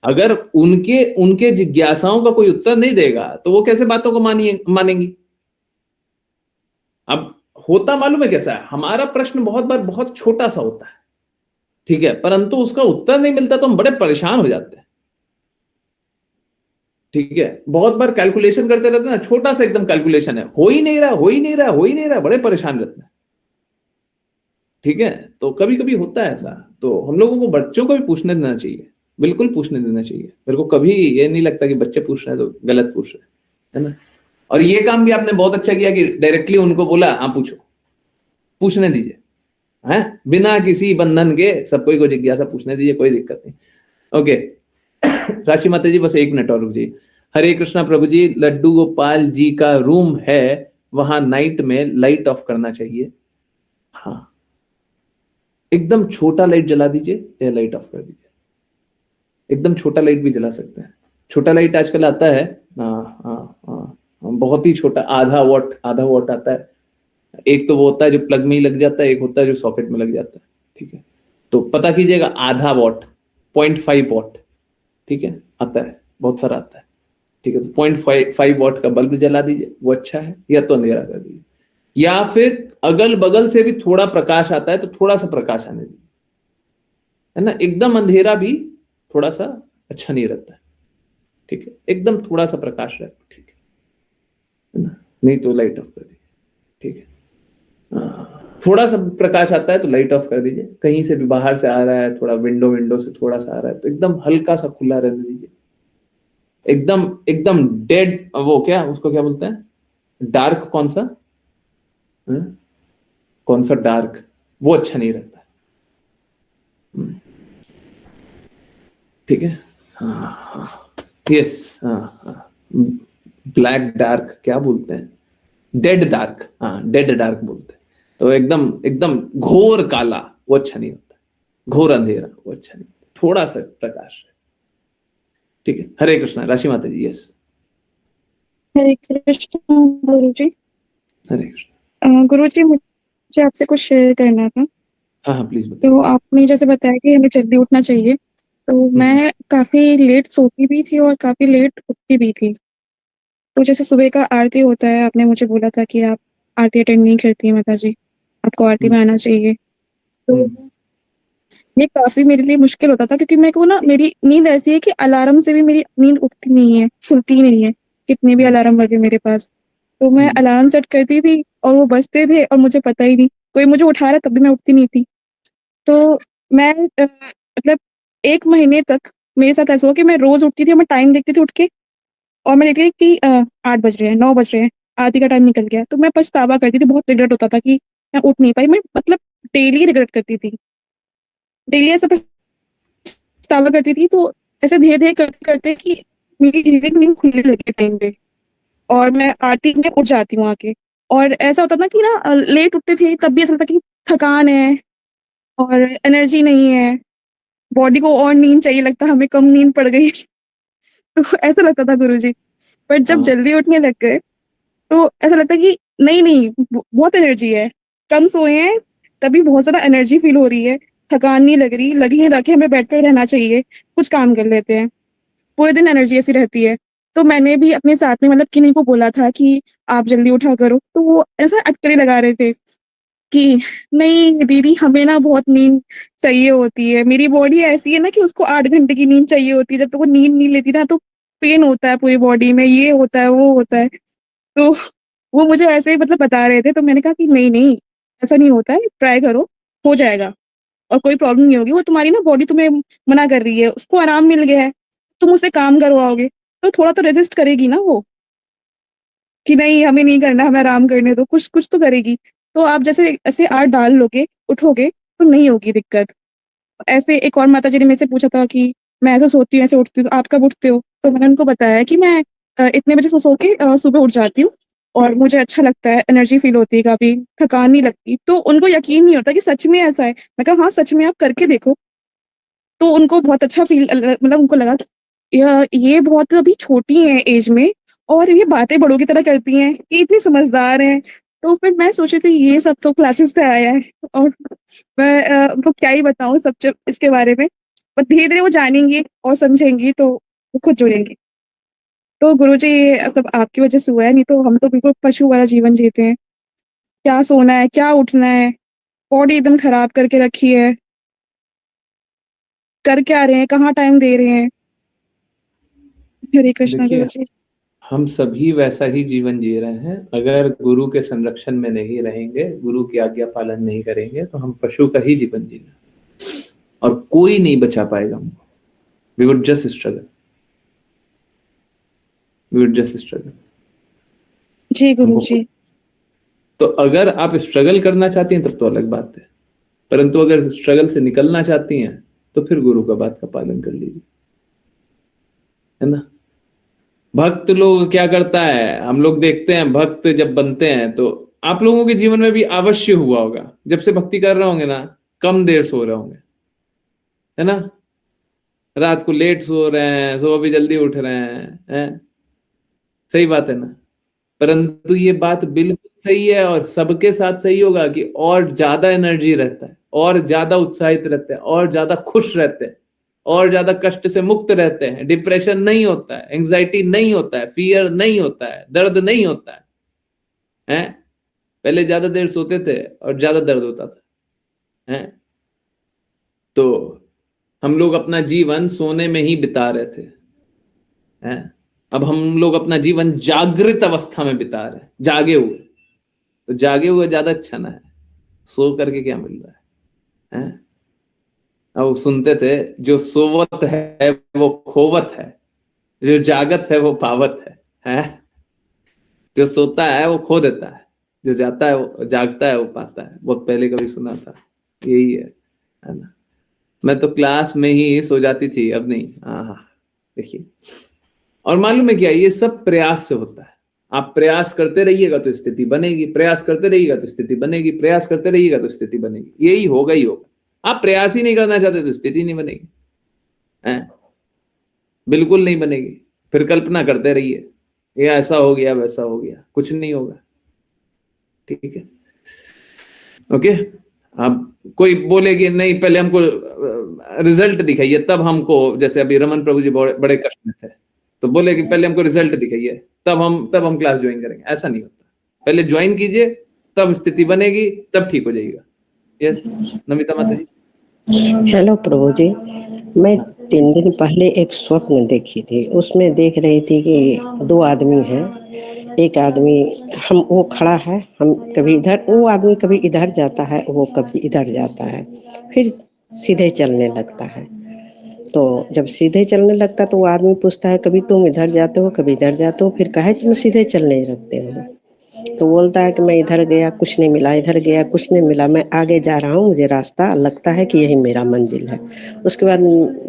अगर उनके उनके जिज्ञासाओं का कोई उत्तर नहीं देगा तो वो कैसे बातों को मानेंगी। अब होता मालूम है कैसा है, हमारा प्रश्न बहुत बार बहुत छोटा सा होता है, ठीक है, परंतु उसका उत्तर नहीं मिलता तो हम बड़े परेशान हो जाते हैं। ठीक है, बहुत बार कैलकुलेशन करते रहते हैं ना, छोटा सा एकदम कैलकुलेशन है, हो ही नहीं रहा, हो ही नहीं रहा, हो ही नहीं रहा, बड़े परेशान रहते हैं। ठीक है, तो कभी कभी होता है ऐसा। तो हम लोगों को बच्चों को भी पूछने देना चाहिए, बिल्कुल पूछने देना चाहिए। मेरे को कभी ये नहीं लगता कि बच्चे पूछ रहे हैं तो गलत पूछ रहे हैं, है ना। और ये काम भी आपने बहुत अच्छा किया कि डायरेक्टली उनको बोला हाँ पूछो, पूछने दीजिए, है बिना किसी बंधन के सब कोई को जिज्ञासा पूछने दीजिए, कोई दिक्कत नहीं। ओके। राशि माता जी बस 1 मिनट और रुक जाइए। हरे कृष्णा प्रभु जी, लड्डू गोपाल जी का रूम है, वहां नाइट में लाइट ऑफ करना चाहिए। हाँ, एकदम छोटा लाइट जला दीजिए या लाइट ऑफ कर दीजिए। एकदम छोटा लाइट भी जला सकते हैं, छोटा लाइट आजकल आता है। हाँ हाँ हाँ, बहुत ही छोटा, आधा वॉट आता है। एक तो वो होता है जो प्लग में ही लग जाता है, एक होता है जो सॉकेट में लग जाता है। ठीक है, तो पता कीजिएगा, आधा वॉट, 0.5 वॉट। ठीक है, आता है, बहुत सारा आता है। ठीक है, तो 0.5 वॉट का बल्ब जला दीजिए, वो अच्छा है, या तो अंधेरा कर दीजिए, या फिर अगल बगल से भी थोड़ा प्रकाश आता है तो थोड़ा सा प्रकाश आने दीजिए, है ना। एकदम अंधेरा भी थोड़ा सा अच्छा नहीं रहता है, ठीक है, एकदम थोड़ा सा प्रकाश रहे, ठीक है ना, नहीं तो लाइट ऑफ कर दीजिए, ठीक है। थोड़ा सा प्रकाश आता है तो लाइट ऑफ कर दीजिए, कहीं से भी बाहर से आ रहा है, थोड़ा विंडो से थोड़ा सा आ रहा है तो एकदम हल्का सा खुला रहने दीजिए, एकदम एकदम डेड, वो क्या उसको क्या बोलते हैं, डार्क कौन सा, कौन सा डार्क, वो अच्छा नहीं रहता है, ठीक है। हाँ, यस, हाँ, ब्लैक डार्क क्या बोलते हैं, डेड डार्क, हाँ डेड डार्क बोलते हैं, तो एकदम एकदम घोर काला वो अच्छा नहीं होता, घोर अंधेरा वो अच्छा नहीं होता, थोड़ा सा प्रकाश है, ठीक है। हरे कृष्णा, राशि माता जी, यस, हरे कृष्ण गुरु जी। हरे कृष्णा। गुरु जी, मुझे आपसे कुछ शेयर करना था। हाँ हाँ, प्लीज बताइए। तो आपने जैसे बताया कि हमें जल्दी उठना चाहिए, तो मैं काफी लेट सोती भी थी और काफी लेट उठती भी थी। तो जैसे सुबह का आरती होता है, आपने मुझे बोला था कि आप आरती अटेंड नहीं करती हैं माता जी, आपको आरती में आना चाहिए। तो ये काफी मेरे लिए मुश्किल होता था, क्योंकि मेरे को ना, मेरी नींद ऐसी है कि अलार्म से भी मेरी नींद उठती नहीं है, खुलती नहीं है, कितने भी अलार्म बजे मेरे पास। तो मैं अलार्म सेट करती थी और वो बजते थे और मुझे पता ही नहीं, कोई मुझे उठा रहा है तब भी मैं उठती नहीं थी। तो मैं मतलब 1 महीने तक मेरे साथ ऐसा हुआ कि मैं रोज उठती थी और मैं टाइम देखती थी उठ के, और मैं देखती थी कि 8 बज रहे हैं, 9 बज रहे हैं, आरती का टाइम निकल गया। तो मैं पछतावा करती थी, बहुत रिग्रेट होता था कि मैं उठ नहीं पाई। मैं मतलब डेली रिग्रेट करती थी, डेली ऐसा पछतावा करती थी। तो ऐसे धीरे-धीरे करते-करते कि मेरी धीरे-धीरे नींद खुलने लगी टाइम पे, और मैं आरती में उठ जाती हूँ आके। और ऐसा होता था कि ना, लेट उठते थे तब भी ऐसा लगता कि थकान है और एनर्जी नहीं है, बॉडी को और नींद चाहिए, लगता हमें कम नींद पड़ गई। तो ऐसा लगता था गुरुजी। पर जब हाँ, जल्दी उठने लग गए तो ऐसा लगता है कि नहीं, बहुत एनर्जी है, कम सोए हैं तभी बहुत ज़्यादा एनर्जी फ़ील हो रही है, थकान नहीं लग रही, लगी है रखे हमें बेड पे ही रहना चाहिए, कुछ काम कर लेते हैं, पूरे दिन एनर्जी ऐसी रहती है। तो मैंने भी अपने साथ में मतलब किन्हीं को बोला था कि आप जल्दी उठा करो, तो वो ऐसा अटकलें लगा रहे थे कि नहीं दीदी, हमें ना बहुत नींद चाहिए होती है, मेरी बॉडी ऐसी है ना कि उसको 8 घंटे की नींद चाहिए होती है, जब तक वो नींद नहीं लेती ना तो पेन होता है पूरी बॉडी में, ये होता है, वो होता है। तो वो मुझे ऐसे ही मतलब बता रहे थे, तो मैंने कहा कि नहीं, ऐसा नहीं होता है, ट्राई करो, हो जाएगा और कोई प्रॉब्लम नहीं होगी। वो तुम्हारी ना बॉडी तुम्हें मना कर रही है, उसको आराम मिल गया है, तुम उससे काम करवाओगे, तो थोड़ा तो रेज़िस्ट करेगी ना वो, कि नहीं हमें नहीं करना, हमें आराम करने दो, कुछ कुछ तो करेगी। तो आप जैसे ऐसे आर्ट डाल लोगे, उठोगे, तो नहीं होगी दिक्कत। ऐसे एक और माताजी ने मेरे से पूछा था कि मैं ऐसे सोती हूँ, ऐसे उठती हूँ, तो आप कब उठते हो? तो मैंने उनको बताया कि मैं इतने बजे सो के सुबह उठ जाती हूँ और मुझे अच्छा लगता है, एनर्जी फ़ील होती है, काफ़ी थकान नहीं लगती। तो उनको यकीन नहीं होता कि सच में ऐसा है। मैं कहा हाँ, सच में आप करके देखो। तो उनको बहुत अच्छा फ़ील मतलब उनको लगा कि ये बहुत अभी छोटी हैं ऐज में और ये बातें बड़ों की तरह करती हैं, ये इतनी समझदार हैं। तो फिर मैं सोच रही थी ये सब तो क्लासेस से आया है, और मैं उनको क्या ही बताऊँ सब इसके बारे में। पर धीरे-धीरे वो जानेंगी और समझेंगी तो वो खुद जुड़ेंगी। तो गुरुजी ये सब आपकी वज़ह से हुआ है, नहीं तो हम तो बिल्कुल पशु वाला जीवन जीते हैं। क्या सोना है, क्या उठना है, बॉडी एकदम खराब करके रखी है। कर क्या रहे हैं, कहाँ टाइम दे रहे हैं। हरे कृष्णा देखिए, गुरुजी। हम सभी वैसा ही जीवन जी रहे हैं, अगर गुरु के संरक्षण में नहीं रहेंगे, गुरु की आज्ञा पालन नहीं करेंगे, तो हम पशु का ही जीवन जी रहे हैं और कोई नहीं बचा पाएगा हमको। We would just struggle, we would just struggle. जी हमको गुरुजी। तो अगर आप स्ट्रगल करना चाहती हैं तब तो अलग बात है, परंतु अगर स्ट्रगल से निकलना चाहती हैं तो फिर गुरु का बात का पालन कर लीजिए, है ना। भक्त लोग क्या करता है, हम लोग देखते हैं भक्त जब बनते हैं तो आप लोगों के जीवन में भी अवश्य हुआ होगा, जब से भक्ति कर रहे होंगे ना, कम देर सो रहे होंगे, है ना, रात को लेट सो रहे हैं, सुबह भी जल्दी उठ रहे हैं? सही बात है ना। परंतु ये बात बिल्कुल सही है और सबके साथ सही होगा कि और ज्यादा एनर्जी रहता है, और ज्यादा उत्साहित रहते हैं, और ज्यादा खुश रहते हैं, और ज्यादा कष्ट से मुक्त रहते हैं, डिप्रेशन नहीं होता है, एंजाइटी नहीं होता है, फियर नहीं होता है, दर्द नहीं होता है, हैं? पहले ज्यादा देर सोते थे और ज्यादा दर्द होता था, हैं? तो हम लोग अपना जीवन सोने में ही बिता रहे थे, हैं? अब हम लोग अपना जीवन जागृत अवस्था में बिता रहे हैं, जागे हुए। तो जागे हुए ज्यादा अच्छा ना है, सो करके क्या मिल रहा है, हैं? अब सुनते थे, जो सोवत है वो खोवत है, जो जागत है वो पावत है? जो सोता है वो खो देता है, जो जाता है वो जागता है वो पाता है। बहुत पहले कभी सुना था, यही है ना? मैं तो क्लास में ही सो जाती थी, अब नहीं। हाँ, देखिए, और मालूम है क्या, ये सब प्रयास से होता है। आप प्रयास करते रहिएगा तो स्थिति बनेगी, प्रयास करते रहिएगा तो स्थिति बनेगी, प्रयास करते रहिएगा तो स्थिति बनेगी, यही होगा ही होगा। आप प्रयास ही नहीं करना चाहते तो स्थिति नहीं बनेगी, हैं? बिल्कुल नहीं बनेगी। फिर कल्पना करते रहिए, ये ऐसा हो गया वैसा हो गया, कुछ नहीं होगा। ठीक है, ओके। अब कोई बोले कि नहीं, पहले हमको रिजल्ट दिखाइए तब हमको, जैसे अभी रमन प्रभु जी बड़े कष्ट में थे, तो बोले कि पहले हमको रिजल्ट दिखाइए तब हम क्लास ज्वाइन करेंगे। ऐसा नहीं होता, पहले ज्वाइन कीजिए, तब स्थिति बनेगी, तब ठीक हो जाएगा। यस, नमिता माता जी। हेलो प्रभु जी, मैं 3 दिन पहले एक स्वप्न देखी थी। उसमें देख रही थी कि 2 आदमी हैं। एक आदमी, हम वो खड़ा है, हम कभी इधर, वो आदमी कभी इधर जाता है, वो कभी इधर जाता है, फिर सीधे चलने लगता है। तो जब सीधे चलने लगता तो वो आदमी पूछता है, कभी तुम इधर जाते हो, कभी इधर जाते हो, फिर काहे तुम सीधे चलने लगते हो? तो बोलता है कि मैं इधर गया कुछ नहीं मिला, इधर गया कुछ नहीं मिला, मैं आगे जा रहा हूँ, मुझे रास्ता लगता है कि यही मेरा मंजिल है। उसके बाद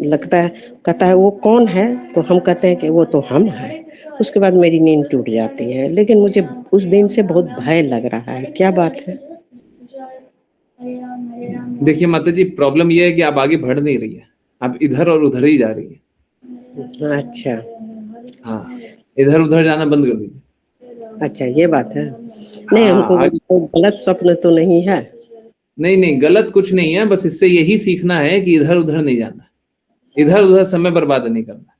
लगता है, कहता है वो कौन है? तो हम कहते हैं कि वो तो हम हैं। उसके बाद मेरी नींद टूट जाती है, लेकिन मुझे उस दिन से बहुत भय लग रहा है, क्या बात है? देखिए माता जी, प्रॉब्लम ये है कि आप आगे बढ़ नहीं रही है, आप इधर और उधर ही जा रही है। अच्छा, हाँ, इधर उधर जाना बंद कर दीजिए। अच्छा, ये बात है। नहीं, हाँ, हमको आगे कोई गलत स्वप्न तो नहीं है? नहीं नहीं, गलत कुछ नहीं है, बस इससे यही सीखना है कि इधर उधर नहीं जाना, इधर उधर समय बर्बाद नहीं करना।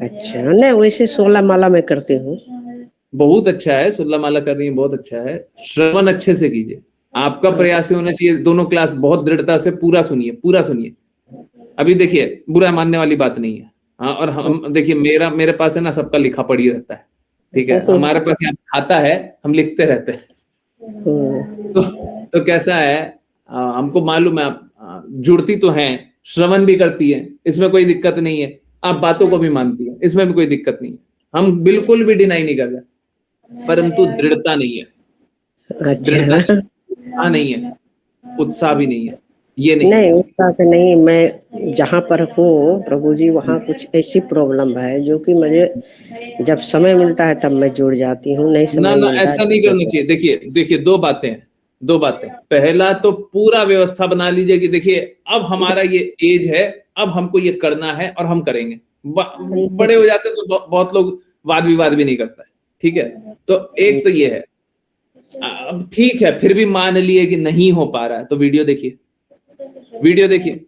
अच्छा, नहीं वैसे 16 माला में करती हूँ। बहुत अच्छा है, सुल्ला माला कर रही है, बहुत अच्छा है। श्रवण अच्छे से कीजिए, आपका प्रयास ही होना चाहिए। दोनों क्लास बहुत दृढ़ता से पूरा सुनिए, पूरा सुनिए। अभी देखिए, बुरा मानने वाली बात नहीं है। हाँ, और हम देखिए, मेरे पास है ना, सबका लिखा पड़ी रहता है, ठीक है? हमारे पास यहाँ खाता है, हम लिखते रहते हैं। तो कैसा है, हमको मालूम है आप जुड़ती तो हैं, श्रवण भी करती है, इसमें कोई दिक्कत नहीं है। आप बातों को भी मानती है, इसमें भी कोई दिक्कत नहीं है। हम बिल्कुल भी डिनाई नहीं कर रहे, परंतु दृढ़ता नहीं है, दृढ़ता अच्छा, नहीं है, उत्साह भी नहीं है, ये नहीं नहीं है। उसका तो नहीं, मैं जहाँ पर हूँ प्रभु जी, वहाँ कुछ ऐसी प्रॉब्लम है जो कि मुझे जब समय मिलता है तब मैं जुड़ जाती हूँ, नहीं ना समय ना, मिलता है ऐसा नहीं तो करना चाहिए। देखिए देखिए, दो बातें हैं, दो बातें। पहला तो पूरा व्यवस्था बना लीजिए कि देखिए, अब हमारा ये एज है, अब हमको ये करना है और हम करेंगे। बड़े हो जाते तो बहुत लोग वाद विवाद भी नहीं करता है, ठीक है? तो एक तो ये है। अब ठीक है, फिर भी मान लिए कि नहीं हो पा रहा है, तो वीडियो देखिए, वीडियो देखिए,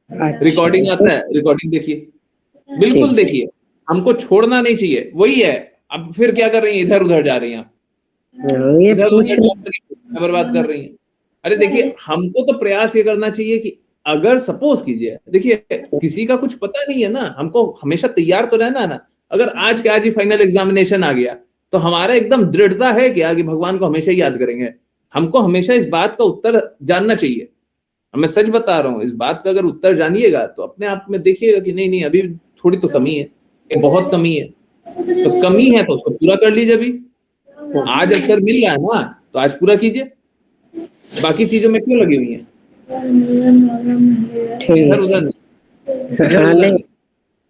रिकॉर्डिंग अच्छा, आता है, रिकॉर्डिंग देखिए, ठीक बिल्कुल है। देखिए। हमको छोड़ना नहीं चाहिए, वही है। अब फिर क्या कर रही हैं, इधर उधर जा रही हैं आप, ये इधर उधर पूछना, जा करके समय बर्बाद कर रही हैं। अरे देखिए, हमको तो प्रयास ये करना चाहिए कि अगर सपोज कीजिए, देखिए किसी का कुछ पता नहीं है ना, हमको हमेशा तैयार तो रहना है ना। अगर आज के आज ही फाइनल एग्जामिनेशन आ गया, तो हमारा एकदम दृढ़ता है कि आगे भगवान को हमेशा ही याद करेंगे। हमको हमेशा इस बात का उत्तर जानना चाहिए। मैं सच बता रहा हूँ, इस बात का अगर उत्तर जानिएगा तो अपने आप में देखिएगा कि नहीं नहीं, अभी थोड़ी तो कमी है, ये बहुत कमी है। तो कमी है तो उसको पूरा कर लीजिए। अभी आज अवसर मिल रहा है ना, तो आज पूरा कीजिए। बाकी चीजों में क्यों लगी हुई है? इधर ठीक उधर है। नहीं, इधर हाँ, उधर नहीं नहीं।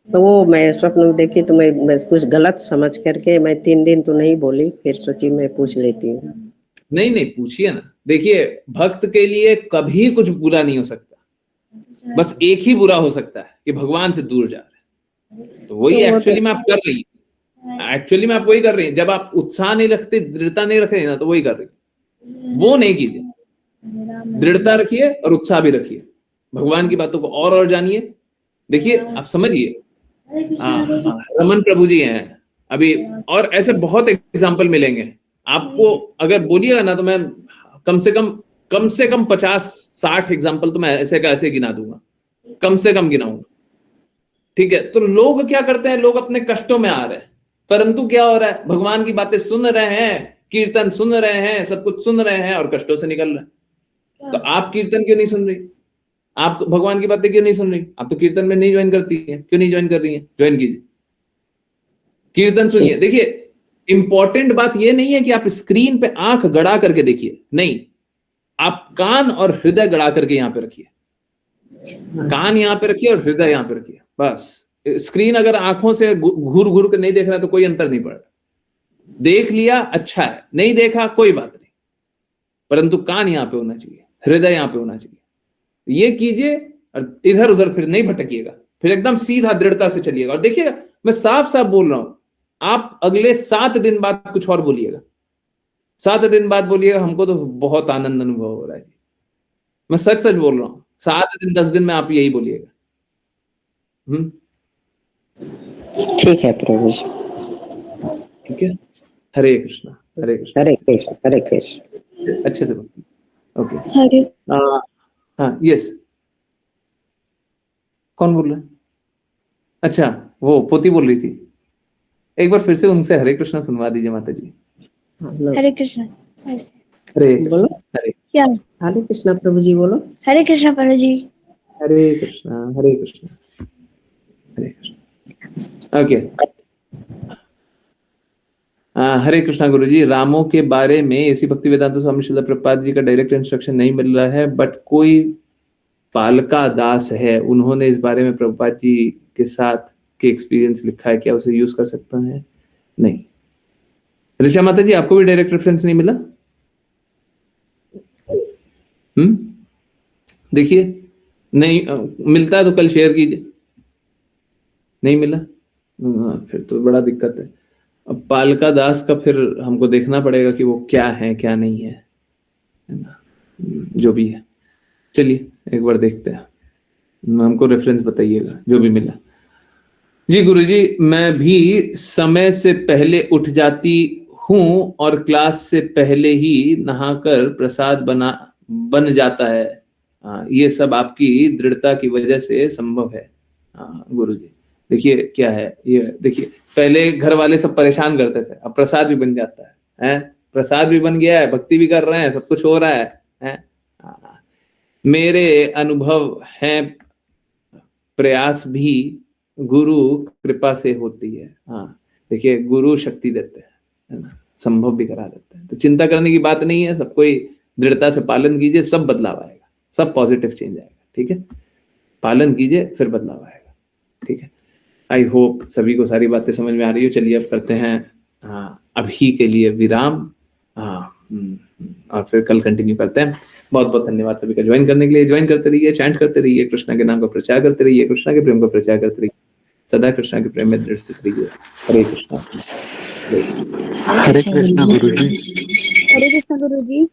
तो वो मैं स्वप्न में देखी तो मैं कुछ गलत समझ करके मैं 3 दिन तो नहीं बोली, फिर सोची मैं पूछ लेती हूँ। नहीं नहीं, पूछिए ना। देखिए, भक्त के लिए कभी कुछ बुरा नहीं हो सकता, बस एक ही बुरा हो सकता है कि भगवान से दूर जा रहे हैं। तो वही तो वो तो एक्चुअली में आप कर रही हैं, एक्चुअली में आप वही कर रही हैं। जब आप उत्साह नहीं रखते, दृढ़ता नहीं रख रही ना, तो वही कर रही हैं। वो नहीं कीजिए, दृढ़ता रखिए और उत्साह भी रखिए। भगवान की बातों को और जानिए, देखिए आप समझिए, रमन प्रभु जी हैं अभी, और ऐसे बहुत एग्जाम्पल मिलेंगे आपको। अगर बोलिएगा ना तो मैं कम से कम 50-60 एग्जाम्पल तो मैं ऐसे का ऐसे गिना दूंगा, कम से कम गिनाऊंगा। ठीक है, तो लोग क्या करते हैं, लोग अपने कष्टों में आ रहे हैं, परंतु क्या हो रहा है, भगवान की बातें सुन रहे हैं, कीर्तन सुन रहे हैं, सब कुछ सुन रहे हैं और कष्टों से निकल रहे हैं। तो आप कीर्तन क्यों नहीं सुन रही, आप भगवान की बातें क्यों नहीं सुन रही, आप तो कीर्तन में नहीं ज्वाइन करती हैं, क्यों नहीं ज्वाइन कर रही हैं? ज्वाइन कीजिए, कीर्तन सुनिए। देखिए इंपॉर्टेंट बात यह नहीं है कि आप स्क्रीन पे आंख गड़ा करके देखिए, नहीं, आप कान और हृदय गड़ा करके यहां पे रखिए, कान यहां पे रखिए और हृदय यहां पे रखिए, बस। स्क्रीन अगर आंखों से घूर घूर के नहीं देख रहा तो कोई अंतर नहीं पड़ रहा, देख लिया अच्छा है, नहीं देखा कोई बात नहीं, परंतु कान यहां पे होना चाहिए, हृदय यहां पे होना चाहिए। ये कीजिए और इधर उधर फिर नहीं भटकिएगा, फिर एकदम सीधा दृढ़ता से चलिएगा। और देखिएगा मैं साफ साफ बोल रहा हूं, आप अगले 7 दिन बाद कुछ और बोलिएगा, 7 दिन बाद बोलिएगा हमको तो बहुत आनंद अनुभव हो रहा है जी, मैं सच सच बोल रहा हूं, 7 दिन 10 दिन में आप यही बोलिएगा। ठीक है प्रभु जी। ठीक है, हरे कृष्णा हरे कृष्णा। हरे कृष्ण हरे कृष्ण। अच्छे से बोलती, ओके। हरे हाँ यस, कौन बोल रहा है? अच्छा वो पोती बोल रही थी, एक बार फिर से उनसे हरे कृष्णा सुनवा दीजिए माता जी। हरे कृष्ण। हरे बोलो। हरे क्या? हरे कृष्णा प्रभु जी बोलो। हरे कृष्ण प्रभु जी। हरे कृष्णा हरे कृष्णा हरे कृष्णा। ओके, हरे कृष्णा गुरु जी, रामों के बारे में ऐसी भक्ति वेदांत स्वामी श्रील प्रभुपाद जी का डायरेक्ट इंस्ट्रक्शन नहीं मिल रहा है, बट कोई पालका दास है, उन्होंने इस बारे में प्रभुपाद जी के साथ के एक्सपीरियंस लिखा है, क्या उसे यूज कर सकता है? नहीं। ऋषा माता जी आपको भी डायरेक्ट रेफरेंस नहीं मिला? देखिए नहीं मिलता है तो कल शेयर कीजिए, नहीं मिला फिर तो बड़ा दिक्कत है। अब पालका दास का फिर हमको देखना पड़ेगा कि वो क्या है क्या नहीं है ना, जो भी है। चलिए एक बार देखते हैं, हमको रेफरेंस बताइएगा जो भी मिला। जी गुरुजी, मैं भी समय से पहले उठ जाती हूँ और क्लास से पहले ही नहाकर प्रसाद बन जाता है। ये सब आपकी दृढ़ता की वजह से संभव है। गुरुजी देखिए क्या है ये, देखिए पहले घर वाले सब परेशान करते थे, अब प्रसाद भी बन जाता है, प्रसाद भी बन गया है, भक्ति भी कर रहे हैं, सब कुछ हो रहा है। मेरे अनुभव है, प्रयास भी गुरु कृपा से होती है। देखिए गुरु शक्ति देते हैं, है ना, संभव भी करा देते हैं, तो चिंता करने की बात नहीं है। सब कोई दृढ़ता से पालन कीजिए, सब बदलाव आएगा, सब पॉजिटिव चेंज आएगा। ठीक है, पालन कीजिए फिर बदलाव आएगा। ठीक है, आई होप सभी को सारी बातें समझ में आ रही हो। चलिए अब करते हैं अभी के लिए विराम, और फिर कल कंटिन्यू करते हैं। बहुत बहुत धन्यवाद सभी का ज्वाइन करने के लिए। ज्वाइन करते रहिए, चैंट करते रहिए, कृष्णा के नाम का प्रचार करते रहिए, कृष्णा के प्रेम का प्रचार करते रहिए, सदा कृष्णा के प्रेम में दृढ़ स्थित रहिए। हरे कृष्णा। हरे कृष्णा गुरु जी। हरे कृष्ण गुरु जी।